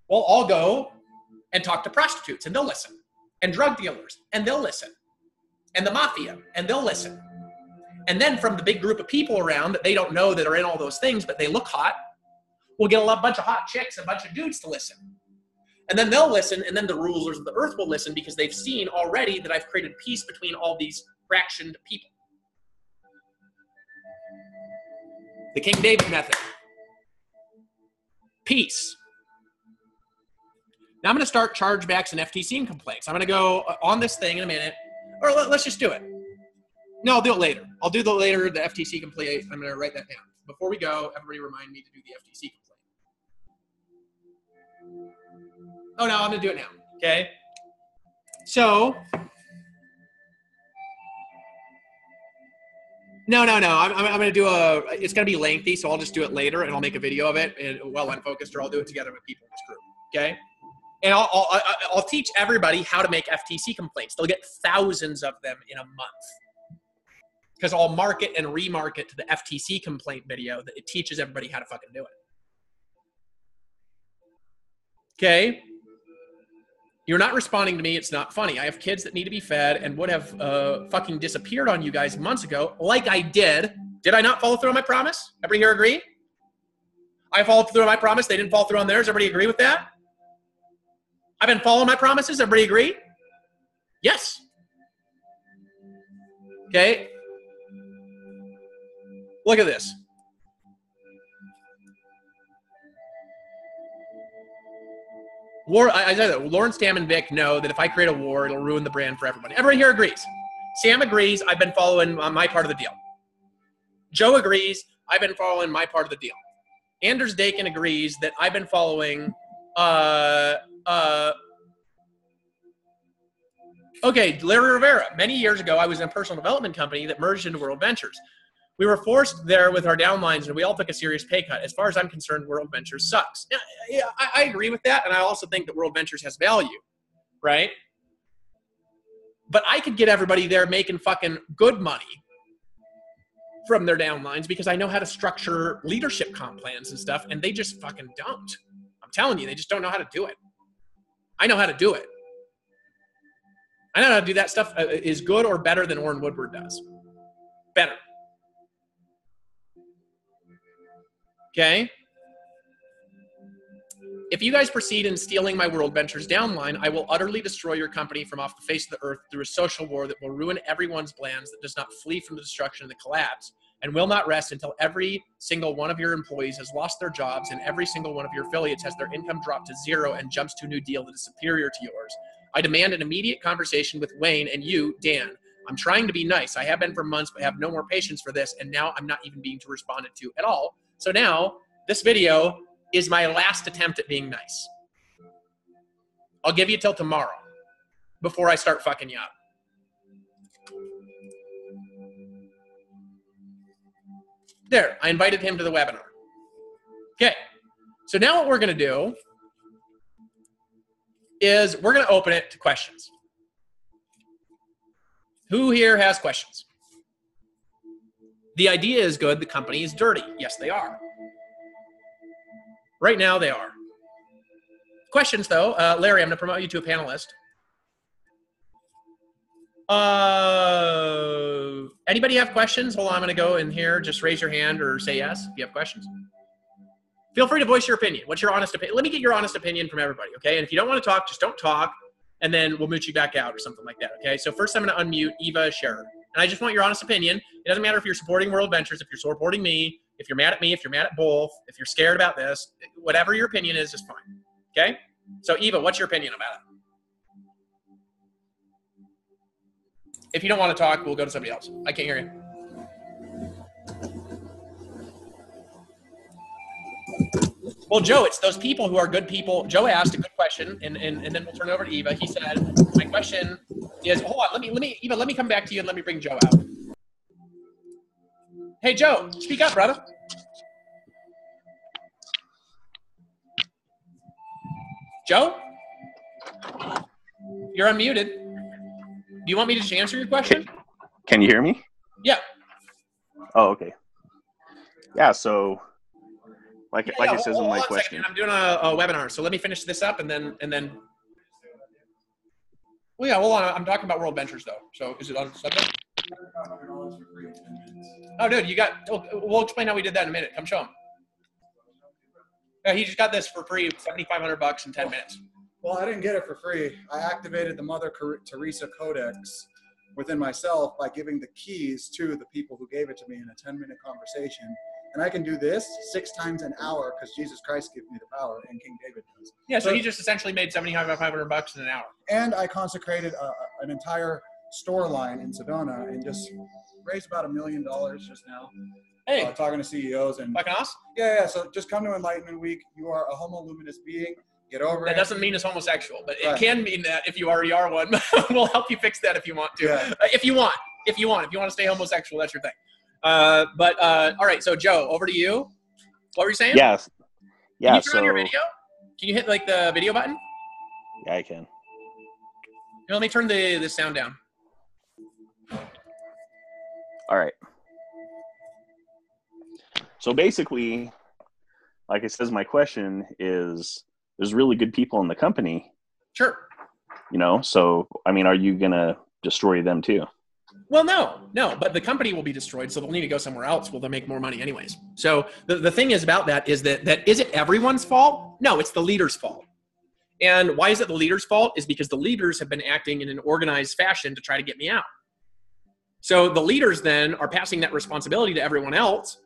well, I'll go and talk to prostitutes, and they'll listen. And drug dealers, and they'll listen. And the mafia, and they'll listen. And then from the big group of people around that they don't know that are in all those things, but they look hot, we'll get a bunch of hot chicks and a bunch of dudes to listen. And then they'll listen, and then the rulers of the earth will listen, because they've seen already that I've created peace between all these fractioned people. The King David method. Peace. Now I'm going to start chargebacks and FTC complaints. I'm going to go on this thing in a minute, or let's just do it. No, I'll do it later. I'll do the FTC complaint. I'm going to write that down. Before we go, everybody remind me to do the FTC complaint. Oh, no, I'm going to do it now. Okay? So, no. I'm going to do it's going to be lengthy, so I'll just do it later, and I'll make a video of it while I'm focused, or I'll do it together with people in this group. Okay? And I'll teach everybody how to make FTC complaints. They'll get thousands of them in a month. Because I'll market and remarket to the FTC complaint video that it teaches everybody how to fucking do it. Okay? You're not responding to me. It's not funny. I have kids that need to be fed and would have fucking disappeared on you guys months ago, like I did. Did I not follow through on my promise? Everybody here agree? I followed through on my promise. They didn't follow through on theirs. Everybody agree with that? I've been following my promises. Everybody agree? Yes. Okay. Look at this. I said that. Lawrence, Tam, and Vic know that if I create a war, it'll ruin the brand for everybody. Everybody here agrees. Sam agrees. I've been following my part of the deal. Joe agrees. I've been following my part of the deal. Anders Dakin agrees that I've been following. Okay, Larry Rivera. Many years ago, I was in a personal development company that merged into World Ventures. We were forced there with our downlines, and we all took a serious pay cut. As far as I'm concerned, World Ventures sucks. Yeah, I agree with that, and I also think that World Ventures has value, right? But I could get everybody there making fucking good money from their downlines because I know how to structure leadership comp plans and stuff, and they just fucking don't. I'm telling you, they just don't know how to do it. I know how to do it. I know how to do that stuff is good or better than Orrin Woodward does. Better. Okay? If you guys proceed in stealing my World Ventures downline, I will utterly destroy your company from off the face of the earth through a social war that will ruin everyone's plans that does not flee from the destruction and the collapse, and will not rest until every single one of your employees has lost their jobs and every single one of your affiliates has their income dropped to zero and jumps to a new deal that is superior to yours. I demand an immediate conversation with Wayne and you, Dan. I'm trying to be nice. I have been for months, but have no more patience for this, and now I'm not even being responded to at all. So now, this video is my last attempt at being nice. I'll give you till tomorrow before I start fucking you up. There, I invited him to the webinar. Okay, so now what we're gonna do is we're gonna open it to questions. Who here has questions? The idea is good, the company is dirty. Yes, they are. Right now, they are. Questions, though. Larry, I'm going to promote you to a panelist. Anybody have questions? Hold on, I'm going to go in here. Just raise your hand or say yes if you have questions. Feel free to voice your opinion. What's your honest opinion? Let me get your honest opinion from everybody, okay? And if you don't want to talk, just don't talk, and then we'll mute you back out or something like that, okay? So first I'm going to unmute Eva Scherer. And I just want your honest opinion. It doesn't matter if you're supporting World Ventures, if you're supporting me, if you're mad at me, if you're mad at both, if you're scared about this, whatever your opinion is fine. Okay? So Eva, what's your opinion about it? If you don't want to talk, we'll go to somebody else. I can't hear you. Well, Joe, it's those people who are good people. Joe asked a good question, and then we'll turn it over to Eva. He said, my question is, hold on, Eva, let me come back to you and let me bring Joe out. Hey, Joe, speak up, brother. Joe? You're unmuted. Do you want me to just answer your question? Can you hear me? Yeah. Oh, okay. Yeah, so like it says in my question. I'm doing a webinar, so let me finish this up and then. Well, yeah, hold on. I'm talking about World Ventures though. So is it on subject? Oh, dude, you got. We'll explain how we did that in a minute. Come show him. Yeah, he just got this for free, $7,500 in 10 minutes. Well, I didn't get it for free. I activated the Mother Teresa Codex within myself by giving the keys to the people who gave it to me in a 10-minute conversation. And I can do this 6 times an hour because Jesus Christ gave me the power and King David does. Yeah, so he just essentially made $7,500 in an hour. And I consecrated an entire store line in Sedona and just raised about $1 million just now. Hey, Talking to CEOs and fucking awesome. yeah. So just come to Enlightenment Week. You are a homo luminous being. Get over That it. doesn't mean it's homosexual, but it Right. can mean that if you already are one. We'll help you fix that if you want to. Yeah. If you want to stay homosexual, that's your thing. All right. So Joe, over to you. What were you saying? Yeah. Yeah. Can you turn on your So video? Can you hit like the video button? yeah, I can. Here, let me turn the sound down. All right. So basically, like it says, my question is, there's really good people in the company, Sure. so, I mean, are you going to destroy them too? Well, no, but the company will be destroyed, so they'll need to go somewhere else where they'll make more money anyways. So the thing is about that is that is it everyone's fault? No, it's the leader's fault. And why is it the leader's fault? Is because the leaders have been acting in an organized fashion to try to get me out. So the leaders then are passing that responsibility to everyone else,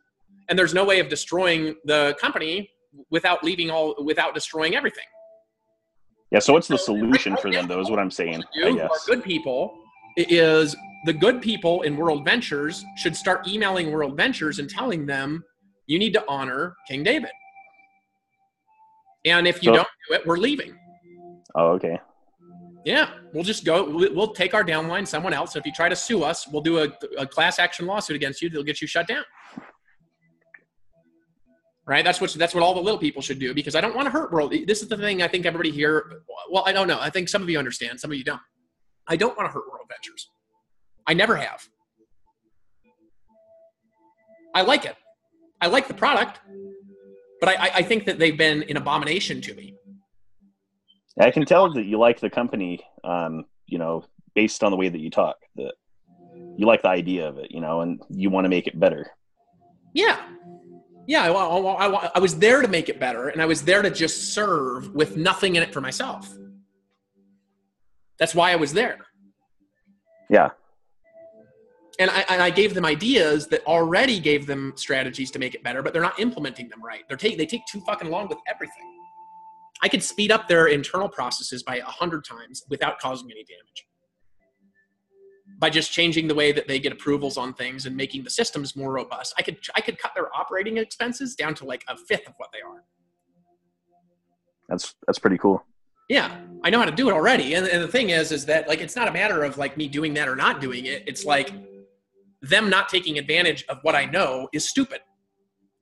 and there's no way of destroying the company without destroying everything. Yeah. So what's the solution for them, though, is what I'm saying, I Who guess. are good people is the good people in World Ventures should start emailing World Ventures and telling them you need to honor King David. And if you don't do it, we're leaving. Oh, okay. Yeah, we'll just go. We'll take our downline, someone else. If you try to sue us, we'll do a class action lawsuit against you. They'll get you shut down. Right? That's what all the little people should do, because I don't want to hurt World. This is the thing I think everybody here, well, I don't know. I think some of you understand, some of you don't. I don't want to hurt World Ventures. I never have. I like it. I like the product, but I think that they've been an abomination to me. I can tell that you like the company, based on the way that you talk, that you like the idea of it, and you want to make it better. Yeah. Yeah, I was there to make it better, and I was there to just serve with nothing in it for myself. That's why I was there. Yeah. And I gave them ideas that already gave them strategies to make it better, but they're not implementing them right. They take too fucking long with everything. I could speed up their internal processes by 100 times without causing any damage. By just changing the way that they get approvals on things and making the systems more robust. I could cut their operating expenses down to like 1/5 of what they are. That's pretty cool. Yeah, I know how to do it already. And the thing is that like, it's not a matter of like me doing that or not doing it. It's like them not taking advantage of what I know is stupid.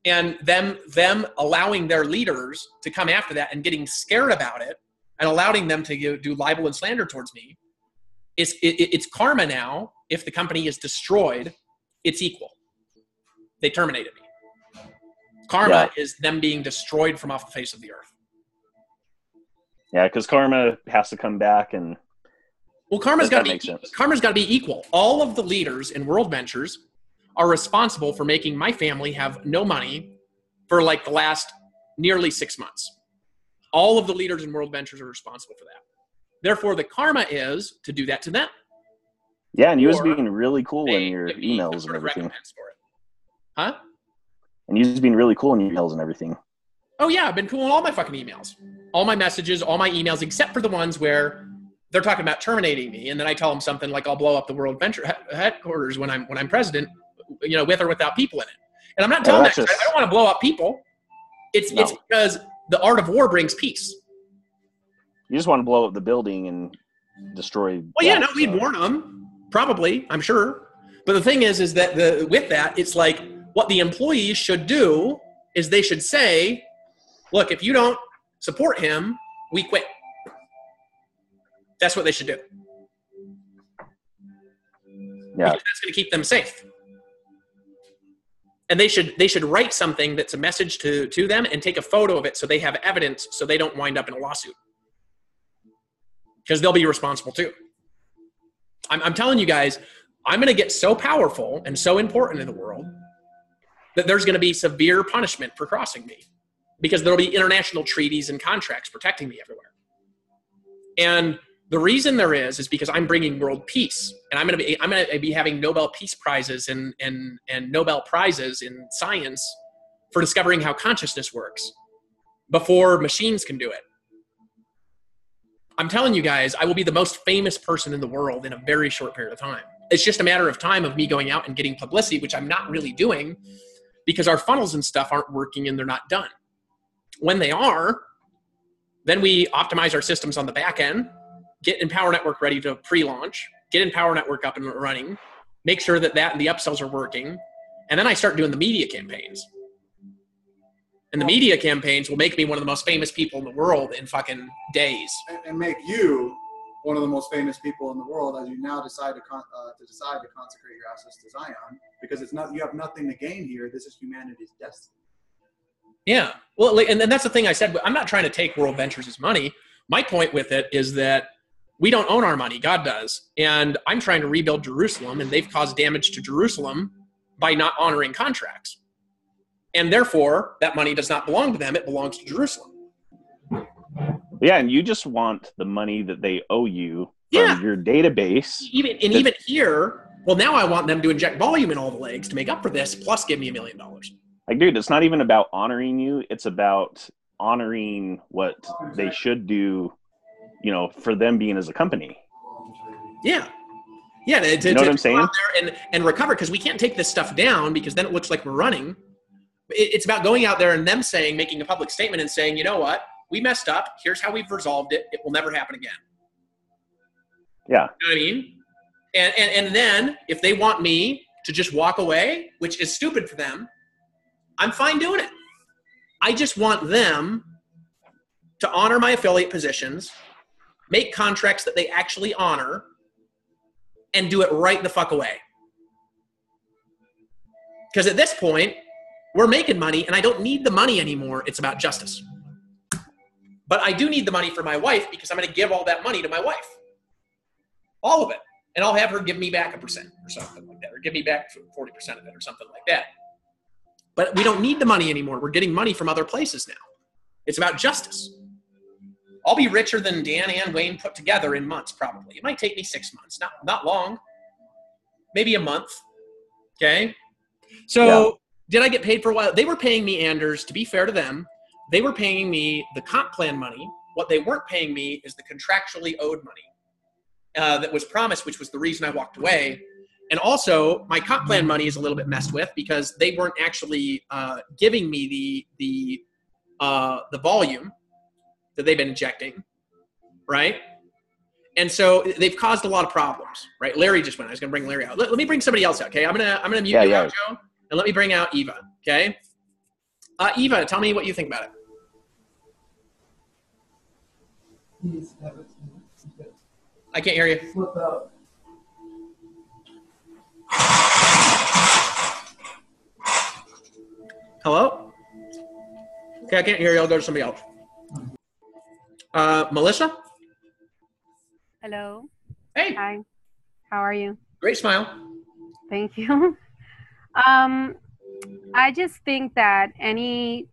And them allowing their leaders to come after that and getting scared about it and allowing them to do libel and slander towards me. It's karma now. If the company is destroyed, it's equal. They terminated me. Karma is them being destroyed from off the face of the earth. Yeah, because karma has to come back, and well, karma's got to be equal. All of the leaders in World Ventures are responsible for making my family have no money for like the last nearly 6 months. All of the leaders in World Ventures are responsible for that. Therefore, the karma is to do that to them. Yeah, and you was being really cool in your emails and everything. For it. Huh? And you was being really cool in your emails and everything. Oh, yeah, I've been cool in all my fucking emails. All my messages, all my emails, except for the ones where they're talking about terminating me. And then I tell them something like I'll blow up the World Venture headquarters when I'm president, with or without people in it. And I'm not telling that. I don't want to blow up people. It's because the art of war brings peace. You just want to blow up the building and destroy. Well, yeah, no, we'd warn them, probably, I'm sure. But the thing is that with that, it's like what the employees should do is they should say, look, if you don't support him, we quit. That's what they should do. Yeah, because that's going to keep them safe. And they should write something that's a message to them and take a photo of it so they have evidence so they don't wind up in a lawsuit. Because they'll be responsible too. I'm telling you guys, I'm going to get so powerful and so important in the world that there's going to be severe punishment for crossing me. Because there'll be international treaties and contracts protecting me everywhere. And the reason there is because I'm bringing world peace, and I'm going to be having Nobel Peace Prizes and Nobel Prizes in science for discovering how consciousness works before machines can do it. I'm telling you guys, I will be the most famous person in the world in a very short period of time. It's just a matter of time of me going out and getting publicity, which I'm not really doing because our funnels and stuff aren't working and they're not done. When they are, then we optimize our systems on the back end, get Empower Network ready to pre-launch, get Empower Network up and running, make sure that and the upsells are working. And then I start doing the media campaigns. And the media campaigns will make me one of the most famous people in the world in fucking days. And make you one of the most famous people in the world as you now decide to consecrate your assets to Zion, because you have nothing to gain here. This is humanity's destiny. Yeah. Well, and that's the thing I said. I'm not trying to take World Ventures' money. My point with it is that we don't own our money. God does. And I'm trying to rebuild Jerusalem, and they've caused damage to Jerusalem by not honoring contracts. And therefore, that money does not belong to them. It belongs to Jerusalem. Yeah, and you just want the money that they owe you from your database. Even here, well, now I want them to inject volume in all the legs to make up for this, plus give me $1 million. Like, dude, it's not even about honoring you. It's about honoring what they should do, for them being as a company. Yeah. Yeah, to you know what I'm saying? Go out there and recover, because we can't take this stuff down because then it looks like we're running. It's about going out there and them making a public statement and saying, you know what? We messed up. Here's how we've resolved it. It will never happen again. Yeah. You know what I mean? And then if they want me to just walk away, which is stupid for them, I'm fine doing it. I just want them to honor my affiliate positions, make contracts that they actually honor, and do it right the fuck away. Because at this point, we're making money, and I don't need the money anymore. It's about justice. But I do need the money for my wife, because I'm going to give all that money to my wife. All of it. And I'll have her give me back 1% or something like that, or give me back 40% of it or something like that. But we don't need the money anymore. We're getting money from other places now. It's about justice. I'll be richer than Dan and Wayne put together in months, probably. It might take me 6 months, not long. Maybe a month. Okay? So did I get paid for a while? They were paying me, Anders, to be fair to them, they were paying me the comp plan money. What they weren't paying me is the contractually owed money that was promised, which was the reason I walked away. And also, my comp plan money is a little bit messed with because they weren't actually giving me the volume that they've been injecting, right? And so they've caused a lot of problems, right? Larry just went. I was going to bring Larry out. Let me bring somebody else out, okay? I'm gonna mute you out, Joe, and let me bring out Eva, okay? Eva, tell me what you think about it. I can't hear you. Hello? Okay, I can't hear you. I'll go to somebody else. Melissa? Hello. Hey. Hi. How are you? Great smile. Thank you. I just think that it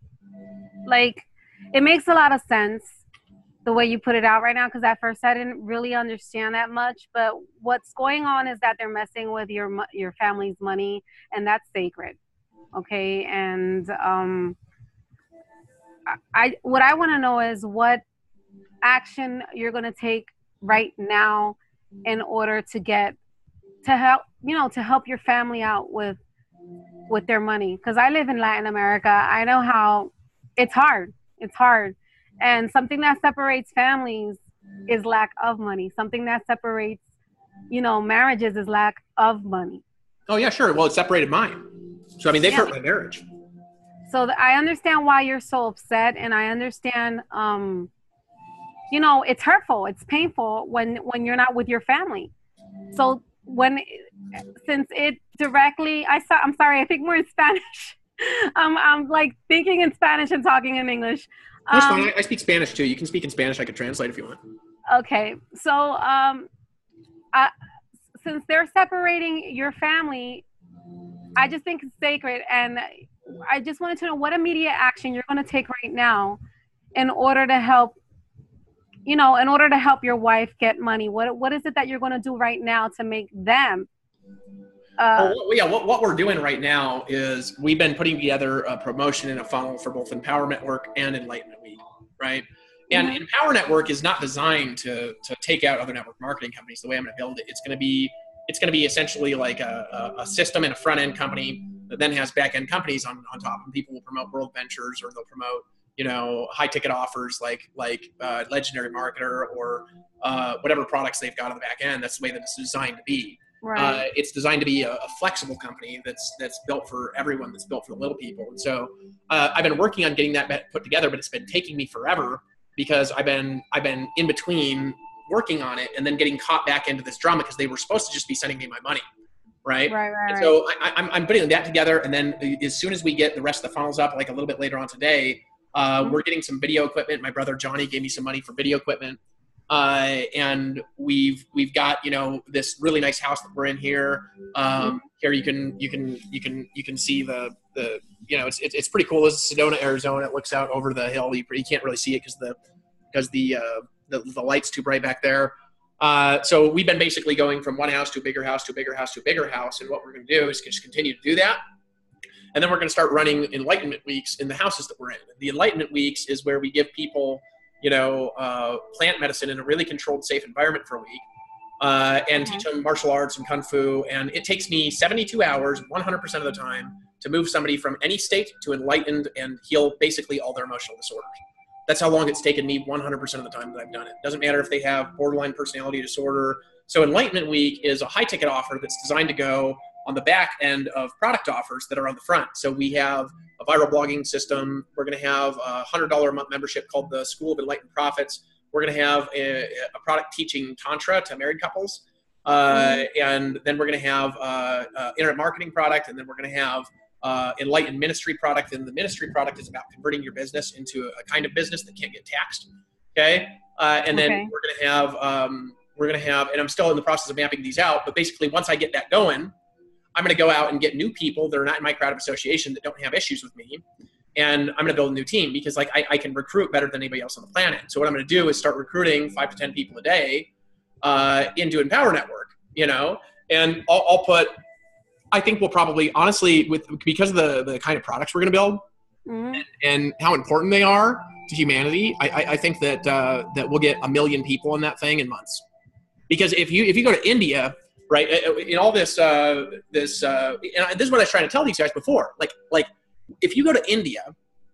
makes a lot of sense the way you put it out right now, because at first I didn't really understand that much, but what's going on is that they're messing with your family's money, and that's sacred. Okay. And what I want to know is what action you're going to take right now in order to help your family out with their money. Because I live in Latin America. I know how it's hard. And something that separates families is lack of money. Something that separates, marriages is lack of money. Oh yeah, sure. Well, it separated mine. So, I mean, they've hurt my marriage. So I understand why you're so upset, and I understand, it's hurtful, it's painful when you're not with your family. So since it directly, I'm sorry, I think we're in Spanish. I'm like thinking in Spanish and talking in English. That's fine. I speak Spanish too. You can speak in Spanish. I could translate if you want. Okay. So since they're separating your family, I just think it's sacred, and I just wanted to know what immediate action you're going to take right now in order to help your wife get money. What is it that you're going to do right now to make them? What we're doing right now is we've been putting together a promotion and a funnel for both Empowerment Work and Enlightenment Week, right? And Empower Network is not designed to take out other network marketing companies. The way I'm going to build it, it's going to be essentially like a system and a front end company that then has back end companies on top, and people will promote World Ventures, or they'll promote, you know, high ticket offers like Legendary Marketer, or whatever products they've got on the back end. That's the way that it's designed to be. Right. It's designed to be a flexible company that's built for everyone, that's built for the little people. And so I've been working on getting that put together, but it's been taking me forever because I've been in between working on it and then getting caught back into this drama, because they were supposed to just be sending me my money. Right. And so I'm putting that together. And then as soon as we get the rest of the funnels up, like a little bit later on today, we're getting some video equipment. My brother Johnny gave me some money for video equipment. And we've got, you know, this really nice house that we're in here. Here you can see the you know, it's pretty cool. This is Sedona, Arizona. It looks out over the hill. You can't really see it because the light's too bright back there. So we've been basically going from one house to a bigger house to a bigger house to a bigger house. And what we're going to do is just continue to do that. And then we're going to start running enlightenment weeks in the houses that we're in. The enlightenment weeks is where we give people, you know, plant medicine in a really controlled, safe environment for a week, and teach them martial arts and kung fu. And it takes me 72 hours, 100% of the time, to move somebody from any state to enlightened and heal basically all their emotional disorders. That's how long it's taken me 100% of the time that I've done it. Doesn't matter if they have borderline personality disorder. So Enlightenment Week is a high ticket offer that's designed to go on the back end of product offers that are on the front. So we have a viral blogging system. We're going to have a $100 a month membership called the School of Enlightened Prophets. We're going to have a product teaching Tantra to married couples. And then we're going to have internet marketing product. And then we're going to have enlightened ministry product. And the ministry product is about converting your business into a kind of business that can't get taxed. Okay. And then we're going to have, and I'm still in the process of mapping these out, but basically once I get that going, I'm going to go out and get new people that are not in my crowd of association that don't have issues with me. And I'm going to build a new team, because like I can recruit better than anybody else on the planet. So what I'm going to do is start recruiting 5 to 10 people a day into Empower Network, you know, and I'll put, I think we'll probably, honestly, because of the kind of products we're going to build and how important they are to humanity, I think that that we'll get 1 million people in that thing in months. Because if you go to India, right, in all this, and this is what I was trying to tell these guys before, like if you go to India,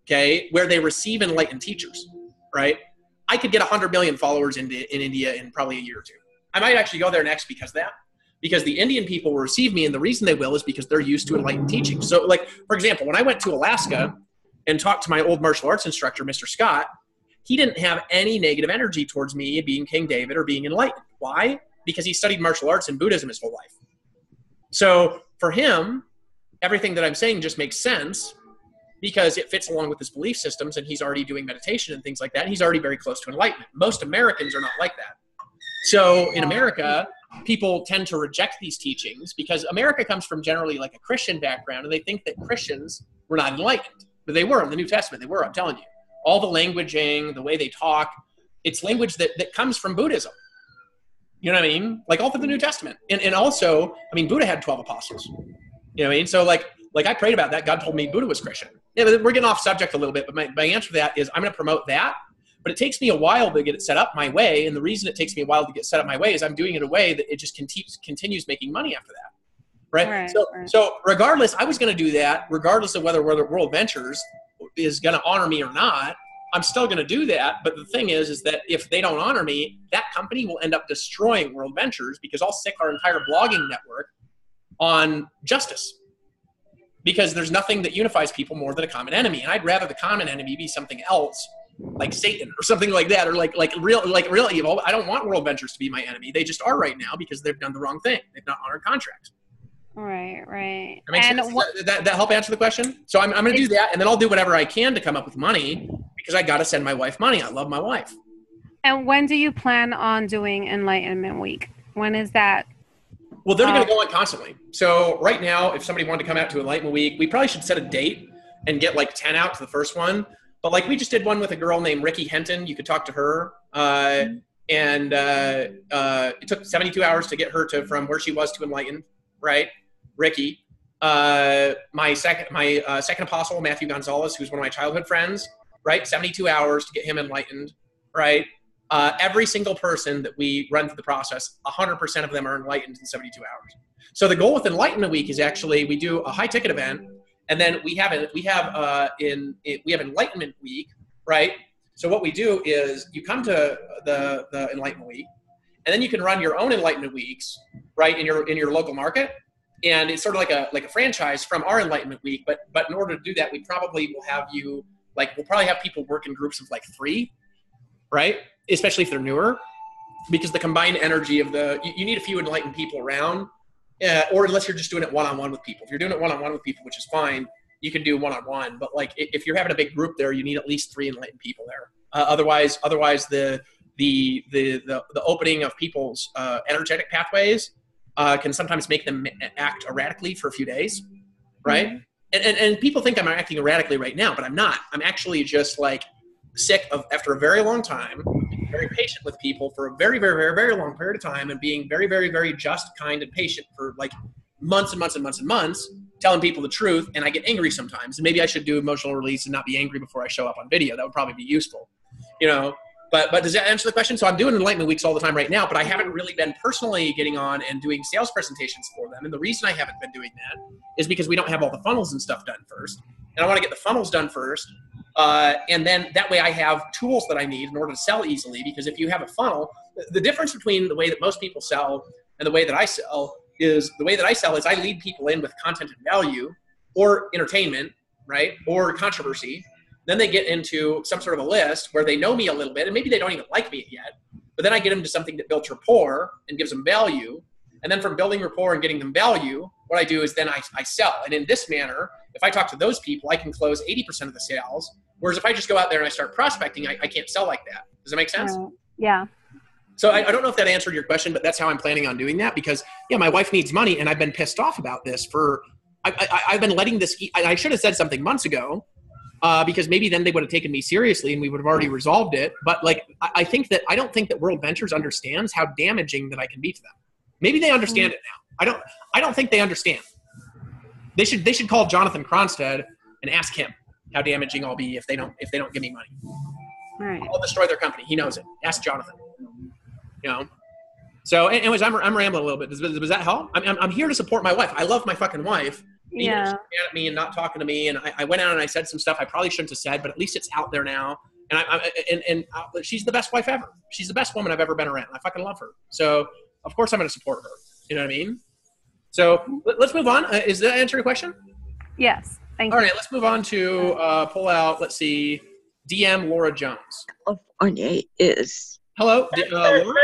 okay, where they receive enlightened teachers, right, I could get 100 million followers in India in probably a year or two. I might actually go there next because of that. Because the Indian people will receive me, and the reason they will is because they're used to enlightened teaching. So, like, for example, when I went to Alaska and talked to my old martial arts instructor, Mr. Scott, he didn't have any negative energy towards me being King David or being enlightened. Why? Because he studied martial arts and Buddhism his whole life. So for him, everything that I'm saying just makes sense because it fits along with his belief systems, and he's already doing meditation and things like that. And he's already very close to enlightenment. Most Americans are not like that. So in America, people tend to reject these teachings because America comes from generally like a Christian background, and they think that Christians were not enlightened. But they were in the New testament. They were, I'm telling you. All the languaging, the way they talk, it's language that comes from Buddhism. You know what I mean? Like all through the New Testament. And also, I mean, Buddha had 12 apostles. You know what I mean? So like I prayed about that. God told me Buddha was Christian. Yeah, but we're getting off subject a little bit, but my answer to that is I'm going to promote that. But it takes me a while to get it set up my way. And the reason it takes me a while to get set up my way is I'm doing it in a way that it just continues making money after that. Right? So regardless, I was going to do that regardless of whether World Ventures is going to honor me or not. I'm still going to do that. But the thing is that if they don't honor me, that company will end up destroying World Ventures, because I'll stick our entire blogging network on justice. Because there's nothing that unifies people more than a common enemy. And I'd rather the common enemy be something else, like Satan or something like that, or like real evil. I don't want World Ventures to be my enemy. They just are right now because they've done the wrong thing. They've not honored contracts. Right. That makes sense? That help answer the question? So I'm going to do that, and then I'll do whatever I can to come up with money, because I got to send my wife money. I love my wife. And when do you plan on doing Enlightenment Week? When is that? Well, they're going to go on constantly. So right now, if somebody wanted to come out to Enlightenment Week, we probably should set a date and get like 10 out to the first one. But like we just did one with a girl named Ricky Henton. You could talk to her. And it took 72 hours to get her from where she was to enlightened, right? Ricky. My second apostle, Matthew Gonzalez, who's one of my childhood friends, right? 72 hours to get him enlightened, right? Every single person that we run through the process, 100% of them are enlightened in 72 hours. So the goal with Enlightenment Week is actually we do a high ticket event, and then we have Enlightenment Week, right? So what we do is you come to the Enlightenment Week, and then you can run your own Enlightenment Weeks, right, in your local market. And it's sort of like a franchise from our Enlightenment Week. But in order to do that, we probably will have you, like, we'll probably have people work in groups of like 3, right? Especially if they're newer, because the combined energy of you need a few enlightened people around, or unless you're just doing it one-on-one with people. If you're doing it one-on-one with people, which is fine, you can do one-on-one. But like if you're having a big group there, you need at least 3 enlightened people there. Otherwise the opening of people's energetic pathways can sometimes make them act erratically for a few days, right? Mm-hmm. And people think I'm acting erratically right now, but I'm not. I'm actually just like sick of, after a very long time, being very patient with people for a very, very, very, very long period of time, and being very, very, very just, kind, and patient for like months and months and months and months, telling people the truth. And I get angry sometimes. And maybe I should do emotional release and not be angry before I show up on video. That would probably be useful, you know? But does that answer the question? So I'm doing Enlightenment Weeks all the time right now, but I haven't really been personally getting on and doing sales presentations for them. And the reason I haven't been doing that is because we don't have all the funnels and stuff done first. And I want to get the funnels done first. And then that way I have tools that I need in order to sell easily. Because if you have a funnel, the difference between the way that most people sell and the way that I sell is I lead people in with content and value, or entertainment, right? Or controversy. Then they get into some sort of a list where they know me a little bit, and maybe they don't even like me yet. But then I get them to something that builds rapport and gives them value. And then from building rapport and getting them value, what I do is then I sell. And in this manner, if I talk to those people, I can close 80% of the sales. Whereas if I just go out there and I start prospecting, I can't sell like that. Does that make sense? Yeah. So I don't know if that answered your question, but that's how I'm planning on doing that. Because, yeah, my wife needs money, and I've been pissed off about this I've been letting this – I should have said something months ago. Because maybe then they would have taken me seriously and we would have already resolved it. But like, I don't think that World Ventures understands how damaging that I can be to them. Maybe they understand it now. I don't think they understand. They should call Jonathan Cronstead and ask him how damaging I'll be if they don't give me money. Right. I'll destroy their company. He knows it. Ask Jonathan. You know. So, anyways, I'm rambling a little bit. Does that help? I'm here to support my wife. I love my fucking wife. Yeah. She's mad at me and not talking to me, and I went out and I said some stuff I probably shouldn't have said, but at least it's out there now. And she's the best wife ever. She's the best woman I've ever been around. I fucking love her. So of course I'm going to support her. You know what I mean? So let's move on. Is that answer your question? Yes. Thank you. All right, let's move on to pull out. Let's see, DM Laura Jones. California is. Hello, Laura.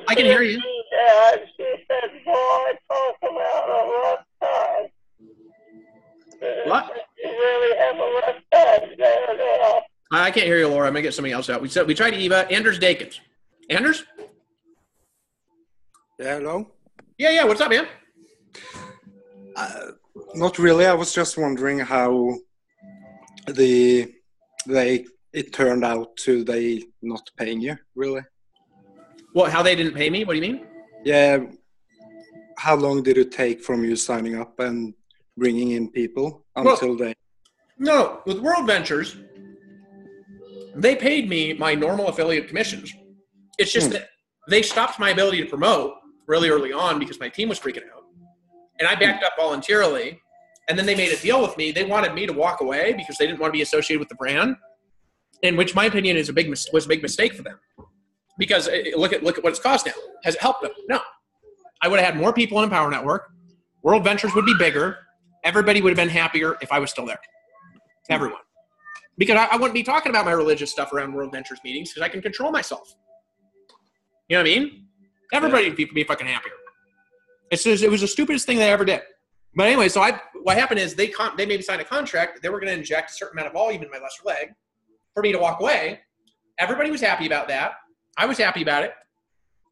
I can hear you. She said, boy, talk about a rough time. What? You really have a rough time there now. I can't hear you, Laura. I'm going to get somebody else out. We tried Eva. Anders Dakins. Anders? Yeah, hello? Yeah. What's up, man? Not really. I was just wondering how it turned out to they not paying you, really. What, how they didn't pay me? What do you mean? Yeah. How long did it take from you signing up and bringing in people until they... No, with World Ventures, they paid me my normal affiliate commissions. It's just that they stopped my ability to promote really early on because my team was freaking out. And I backed up voluntarily. And then they made a deal with me. They wanted me to walk away because they didn't want to be associated with the brand, in which my opinion was a big mistake for them. Because look at what it's cost now. Has it helped them? No. I would have had more people in Empower Network. World Ventures would be bigger. Everybody would have been happier if I was still there. Everyone. Because I wouldn't be talking about my religious stuff around World Ventures meetings because I can control myself. You know what I mean? Everybody would be fucking happier. It was the stupidest thing they ever did. But anyway, so what happened is they made me sign a contract that they were going to inject a certain amount of volume in my lesser leg for me to walk away. Everybody was happy about that. I was happy about it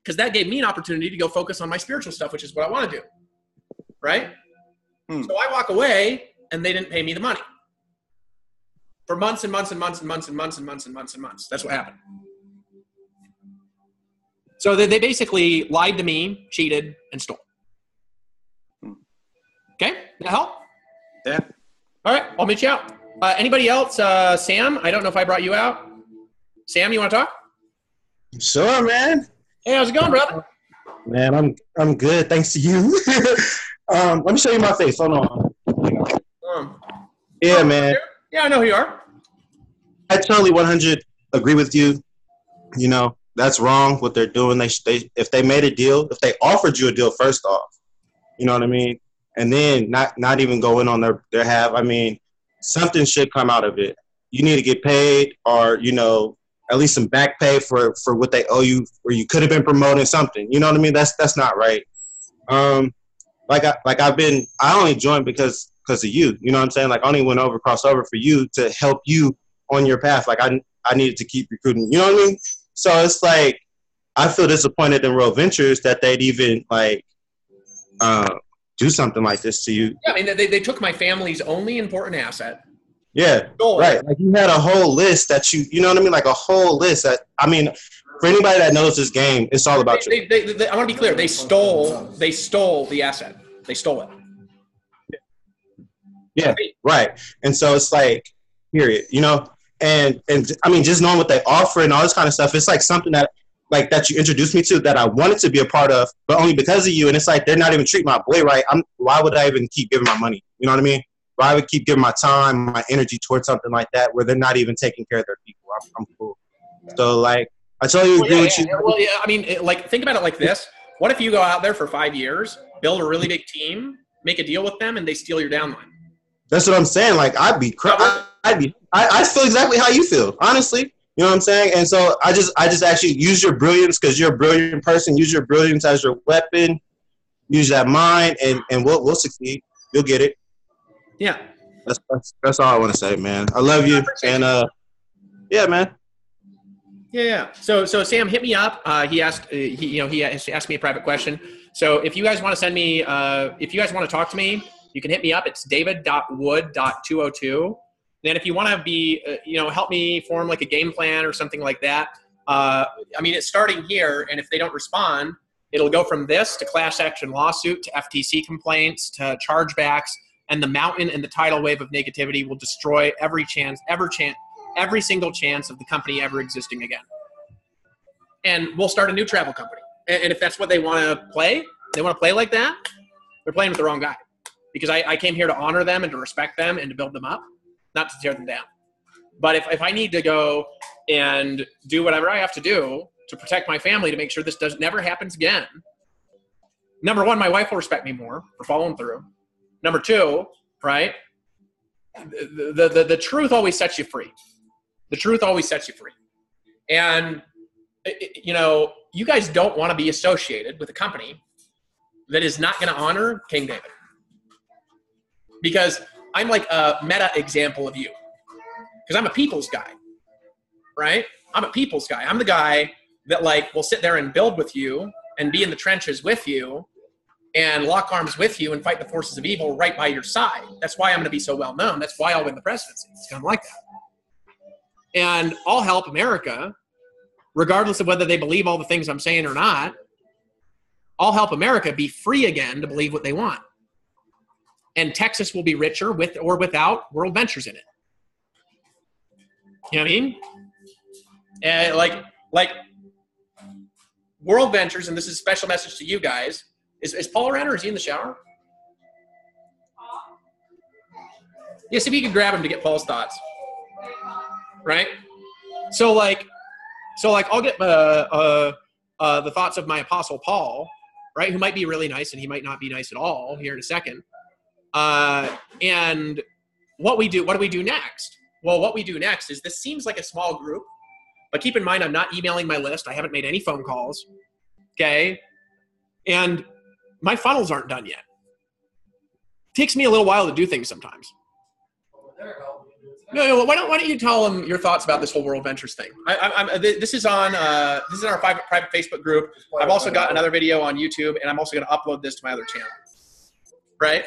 because that gave me an opportunity to go focus on my spiritual stuff, which is what I want to do. Right? So I walk away and they didn't pay me the money for months and months and months and months and months and months and months and months. That's what happened. So they basically lied to me, cheated, and stole. Okay? That help? Yeah. All right. I'll meet you out. Anybody else? Sam, I don't know if I brought you out. Sam, you want to talk? Sure, man. Hey, how's it going, brother? Man, I'm good. Thanks to you. Let me show you my face. Hold on. Yeah, man. Yeah, I know who you are. I totally 100 agree with you. You know, that's wrong what they're doing. They if they made a deal, if they offered you a deal first off, you know what I mean, and then not even go in on their half. I mean, something should come out of it. You need to get paid, or you know, at least some back pay for what they owe you, or you could have been promoting something. You know what I mean? That's not right. I only joined because of you. You know what I'm saying? Like I only crossed over for you to help you on your path. Like I needed to keep recruiting. You know what I mean? So it's like I feel disappointed in World Ventures that they'd even like do something like this to you. Yeah, I mean they took my family's only important asset. Yeah, right. Like you had a whole list that you know what I mean? Like a whole list that, I mean, for anybody that knows this game, it's all about you. I want to be clear. They stole the asset. They stole it. Yeah, right. And so it's like, period, you know? And I mean, just knowing what they offer and all this kind of stuff, it's like something that you introduced me to that I wanted to be a part of, but only because of you. And it's like, they're not even treating my boy right. Why would I even keep giving my money? You know what I mean? Why would I keep giving my time, my energy towards something like that where they're not even taking care of their people? I'm cool. So, like, I totally agree with you. Well, yeah, I mean, like, think about it like this. What if you go out there for 5 years, build a really big team, make a deal with them, and they steal your downline? That's what I'm saying. Like, I feel exactly how you feel, honestly. You know what I'm saying? And so I just actually use your brilliance, because you're a brilliant person. Use your brilliance as your weapon. Use that mind, and we'll succeed. You'll get it. Yeah. That's all I want to say, man. I love you. And yeah, man. Yeah. So Sam, hit me up. He asked me a private question. So if you guys want to send me, if you guys want to talk to me, you can hit me up. It's david.wood.202. Then if you want to be, help me form like a game plan or something like that. I mean, it's starting here, and if they don't respond, it'll go from this to class action lawsuit to FTC complaints to chargebacks, and the mountain and the tidal wave of negativity will destroy every single chance of the company ever existing again. And we'll start a new travel company. And if that's what they want to play like that, they're playing with the wrong guy. Because I came here to honor them and to respect them and to build them up, not to tear them down. But if I need to go and do whatever I have to do to protect my family to make sure this never happens again, number one, my wife will respect me more for following through. Number two, right? The truth always sets you free. The truth always sets you free. And, you guys don't want to be associated with a company that is not going to honor King David. Because I'm like a meta example of you. Because I'm a people's guy, right? I'm a people's guy. I'm the guy that will sit there and build with you and be in the trenches with you and lock arms with you and fight the forces of evil right by your side. That's why I'm going to be so well known. That's why I'll win the presidency. It's kind of like that. And I'll help America, regardless of whether they believe all the things I'm saying or not. I'll help America be free again to believe what they want. And Texas will be richer with or without World Ventures in it. You know what I mean? And like World Ventures, and this is a special message to you guys. Is Paul around, or is he in the shower? Yeah, see if you can grab him to get Paul's thoughts. Right? So I'll get the thoughts of my apostle Paul, right? Who might be really nice, and he might not be nice at all here in a second. And what do we do next? Well, what we do next is, this seems like a small group, but keep in mind, I'm not emailing my list. I haven't made any phone calls. Okay. And my funnels aren't done yet. It takes me a little while to do things sometimes. No, why don't you tell them your thoughts about this whole World Ventures thing? This is on our private Facebook group. I've also got another video on YouTube, and I'm also going to upload this to my other channel. Right?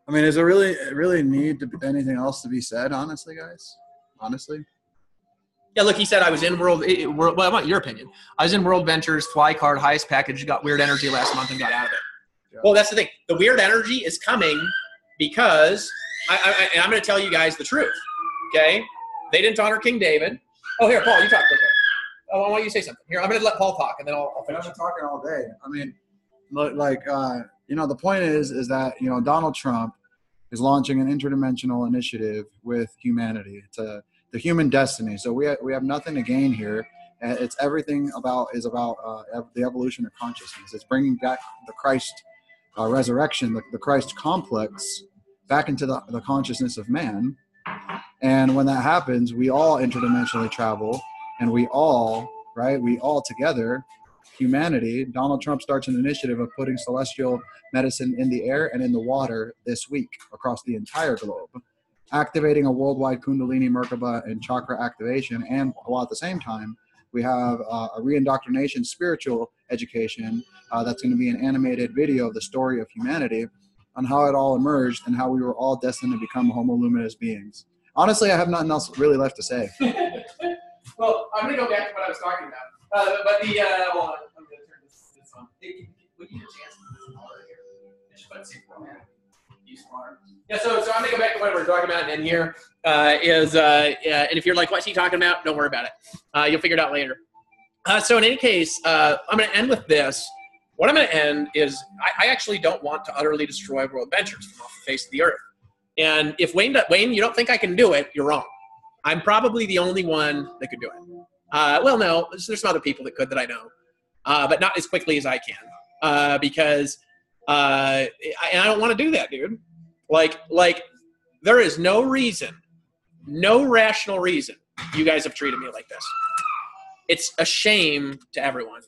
I mean, is there really need to be anything else to be said, honestly, guys? Honestly? Yeah, look, he said I was in World. Well, I want your opinion. I was in World Ventures, fly card, highest package, got weird energy last month and got out of it. Yeah. Well, that's the thing. The weird energy is coming because I'm going to tell you guys the truth. Okay, they didn't honor King David. Oh, here, Paul, you talk. Okay. Oh, why don't you say something? Here, I'm going to let Paul talk, and then I'll finish. I've been talking all day. I mean, like, the point is that, Donald Trump is launching an interdimensional initiative with humanity to the human destiny. So we have nothing to gain here. It's everything about the evolution of consciousness. It's bringing back the Christ resurrection, the Christ complex back into the consciousness of man. And when that happens, we all interdimensionally travel, and we all together, humanity. Donald Trump starts an initiative of putting celestial medicine in the air and in the water this week across the entire globe, activating a worldwide Kundalini, Merkaba, and chakra activation. And while at the same time, we have a reindoctrination spiritual education that's going to be an animated video of the story of humanity on how it all emerged and how we were all destined to become homo luminous beings. Honestly, I have nothing else really left to say. Well, I'm going to go back to what I was talking about. But I'm going to turn this on. When you get a chance to this color here, just put C format. Use smart. Yeah, so I'm going to go back to what we're talking about in here. And if you're like, what's he talking about? Don't worry about it. You'll figure it out later. So in any case, I'm going to end with this. What I'm going to end is I actually don't want to utterly destroy World Ventures from off the face of the earth. And if Wayne, you don't think I can do it, you're wrong. I'm probably the only one that could do it. Well, no, there's some other people that could that I know, but not as quickly as I can, because and I don't want to do that, dude. Like there is no reason, no rational reason you guys have treated me like this. It's a shame to everyone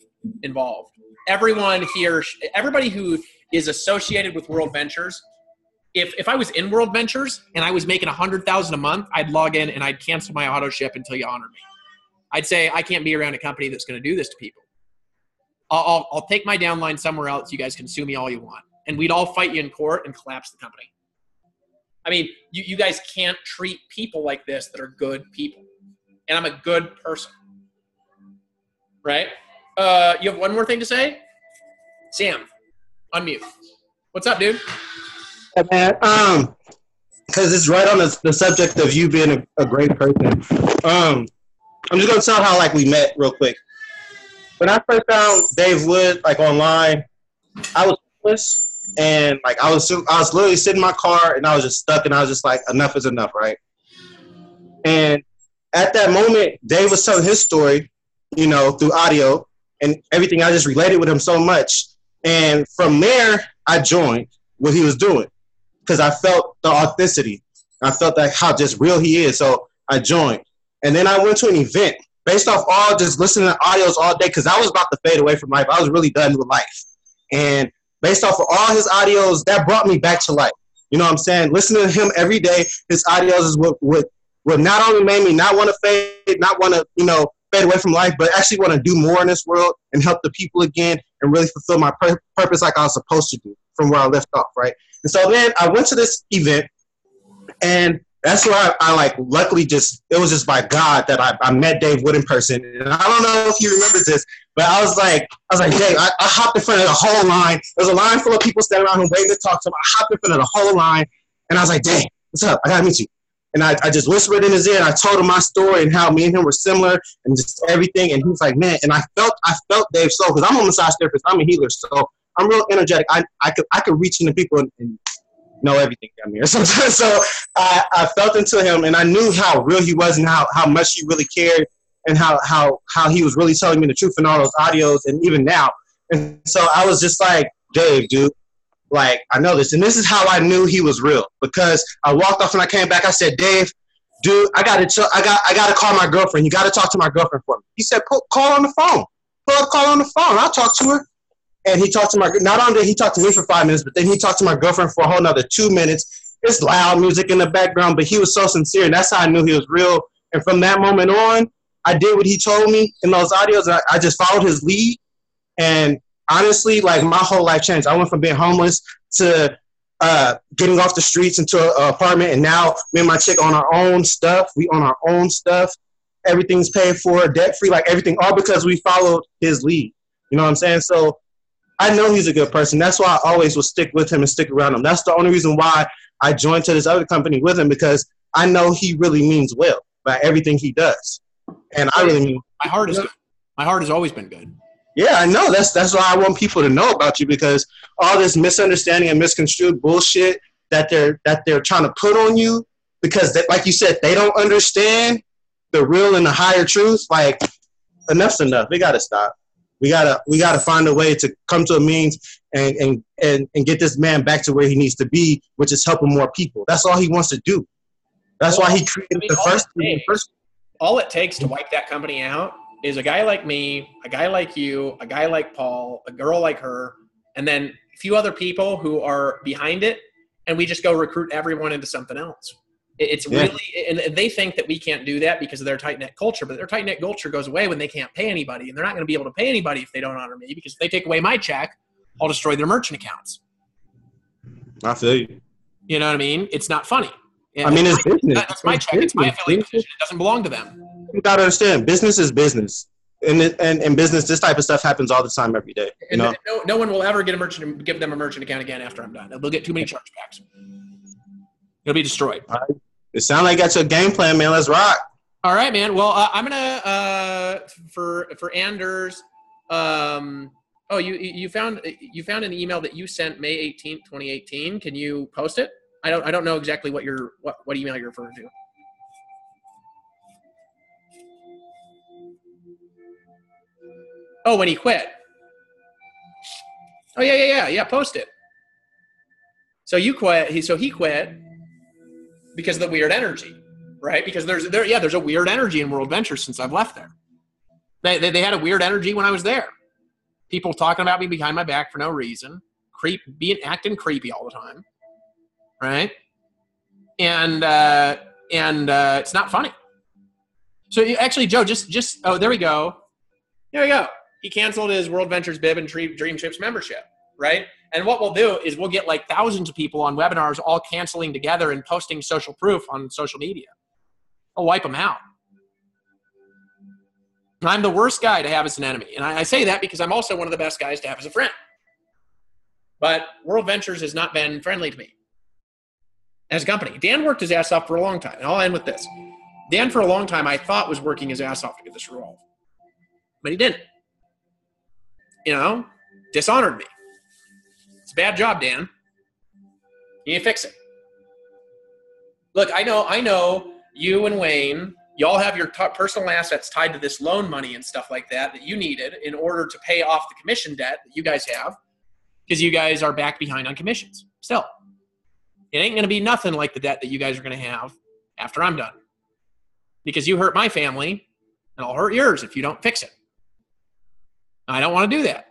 involved. Everyone here, everybody who is associated with World Ventures. If I was in World Ventures and I was making $100,000 a month, I'd log in and I'd cancel my auto ship until you honor me. I'd say I can't be around a company that's going to do this to people. I'll take my downline somewhere else. You guys can sue me all you want, and we'd all fight you in court and collapse the company. I mean, you guys can't treat people like this that are good people, and I'm a good person, right? You have one more thing to say, Sam? Unmute. What's up, dude? Yeah, man. Because it's right on the subject of you being a great person. I'm just gonna tell how we met real quick. When I first found Dave Wood online, I was homeless, and I was literally sitting in my car and I was just stuck, and I was just like, enough is enough, right? And at that moment, Dave was telling his story, through audio and everything. I just related with him so much, and from there I joined what he was doing because I felt the authenticity. I felt how just real he is, so I joined. And then I went to an event based off all just listening to audios all day because I was about to fade away from life. I was really done with life. And based off of all his audios, that brought me back to life. You know what I'm saying? Listening to him every day, his audios is what not only made me not want to fade, not want to, fade away from life, but actually want to do more in this world and help the people again and really fulfill my purpose like I was supposed to do from where I left off, right? And so then I went to this event, and that's where I luckily it was just by God that I met Dave Wood in person. And I don't know if he remembers this, but I was like, Dave, I hopped in front of the whole line. There was a line full of people standing around him waiting to talk to him. I hopped in front of the whole line, and I was like, Dave, what's up? I got to meet you. And I just whispered in his ear, and I told him my story and how me and him were similar and just everything. And he was like, man, and I felt Dave's soul because I'm a massage therapist. I'm a healer, so I'm real energetic. I could reach into people and know everything down here. So I felt into him, and I knew how real he was and how much he really cared and how he was really telling me the truth in all those audios and even now. And so I was just like, Dave, dude, I know this. And this is how I knew he was real, because I walked off and I came back. I said, Dave, dude, I got to call my girlfriend. You got to talk to my girlfriend for me. He said, call on the phone. Call on the phone. I'll talk to her. And he talked to not only did he talk to me for 5 minutes, but then he talked to my girlfriend for a whole nother 2 minutes. It's loud music in the background, but he was so sincere, and that's how I knew he was real. And from that moment on, I did what he told me in those audios. I just followed his lead, and honestly, my whole life changed. I went from being homeless to getting off the streets into an apartment, and now me and my chick own our own stuff. We own our own stuff. Everything's paid for, debt-free, everything, all because we followed his lead. You know what I'm saying? So I know he's a good person. That's why I always will stick with him and stick around him. That's the only reason why I joined to this other company with him because I know he really means well by everything he does. And I really mean, my heart is good. My heart has always been good. Yeah, I know. That's why I want people to know about you, because all this misunderstanding and misconstrued bullshit that they're trying to put on you, because they, like you said, they don't understand the real and the higher truth. Like, enough's enough. We gotta stop. We gotta find a way to come to a means and get this man back to where he needs to be, which is helping more people. That's all he wants to do. That's why he created the first. All it takes to wipe that company out is a guy like me, a guy like you, a guy like Paul, a girl like her, and then a few other people who are behind it, and we just go recruit everyone into something else. It's really, and they think that we can't do that because of their tight-knit culture, but their tight-knit culture goes away when they can't pay anybody, and they're not going to be able to pay anybody if they don't honor me, because if they take away my check, I'll destroy their merchant accounts. I feel you. You know what I mean? It's not funny. I mean, it's business. That's my check. It's my affiliate position. It doesn't belong to them. You got to understand, business is business. And in business, this type of stuff happens all the time, every day. You know? No one will ever give them a merchant account again after I'm done. They'll get too many chargebacks. It'll be destroyed. All right. It sounds like that's your game plan, man. Let's rock. All right, man. Well, I'm gonna for Anders. You found an email that you sent May 18th, 2018. Can you post it? I don't know exactly what email you're referring to. Oh, when he quit. Oh yeah. Post it. So you quit. He quit because of the weird energy, right? Because there's a weird energy in World Ventures since I've left there. They had a weird energy when I was there. People talking about me behind my back for no reason, acting creepy all the time, right? And it's not funny. So actually, Joe, just there we go. There we go. He canceled his World Ventures Bib and Dream Chips membership, right? And what we'll do is we'll get like thousands of people on webinars all canceling together and posting social proof on social media. I'll wipe them out. I'm the worst guy to have as an enemy. And I say that because I'm also one of the best guys to have as a friend. But World Ventures has not been friendly to me as a company. Dan worked his ass off for a long time. And I'll end with this. Dan, for a long time, I thought was working his ass off to get this resolved. But he didn't. Dishonored me. It's a bad job, Dan. You need to fix it. Look, I know you and Wayne, y'all have your personal assets tied to this loan money and stuff like that you needed in order to pay off the commission debt that you guys have, because you guys are back behind on commissions. Still, it ain't going to be nothing like the debt that you guys are going to have after I'm done, because you hurt my family and I'll hurt yours if you don't fix it. I don't want to do that.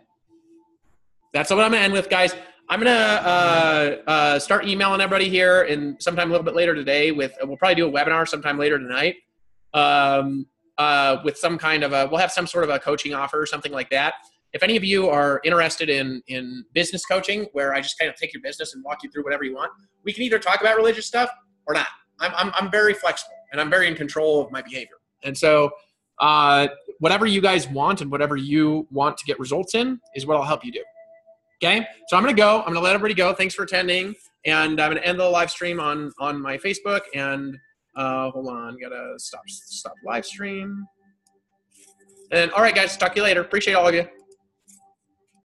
That's what I'm going to end with, guys. I'm going to start emailing everybody here and sometime a little bit later today we'll probably do a webinar sometime later tonight with some kind of we'll have some sort of a coaching offer or something like that. If any of you are interested in business coaching, where I just kind of take your business and walk you through whatever you want, we can either talk about religious stuff or not. I'm very flexible and I'm very in control of my behavior. And so whatever you guys want and whatever you want to get results in is what I'll help you do. Okay, so I'm going to go. I'm going to let everybody go. Thanks for attending. And I'm going to end the live stream on my Facebook. And hold on, got to stop live stream. And all right, guys, talk to you later. Appreciate all of you.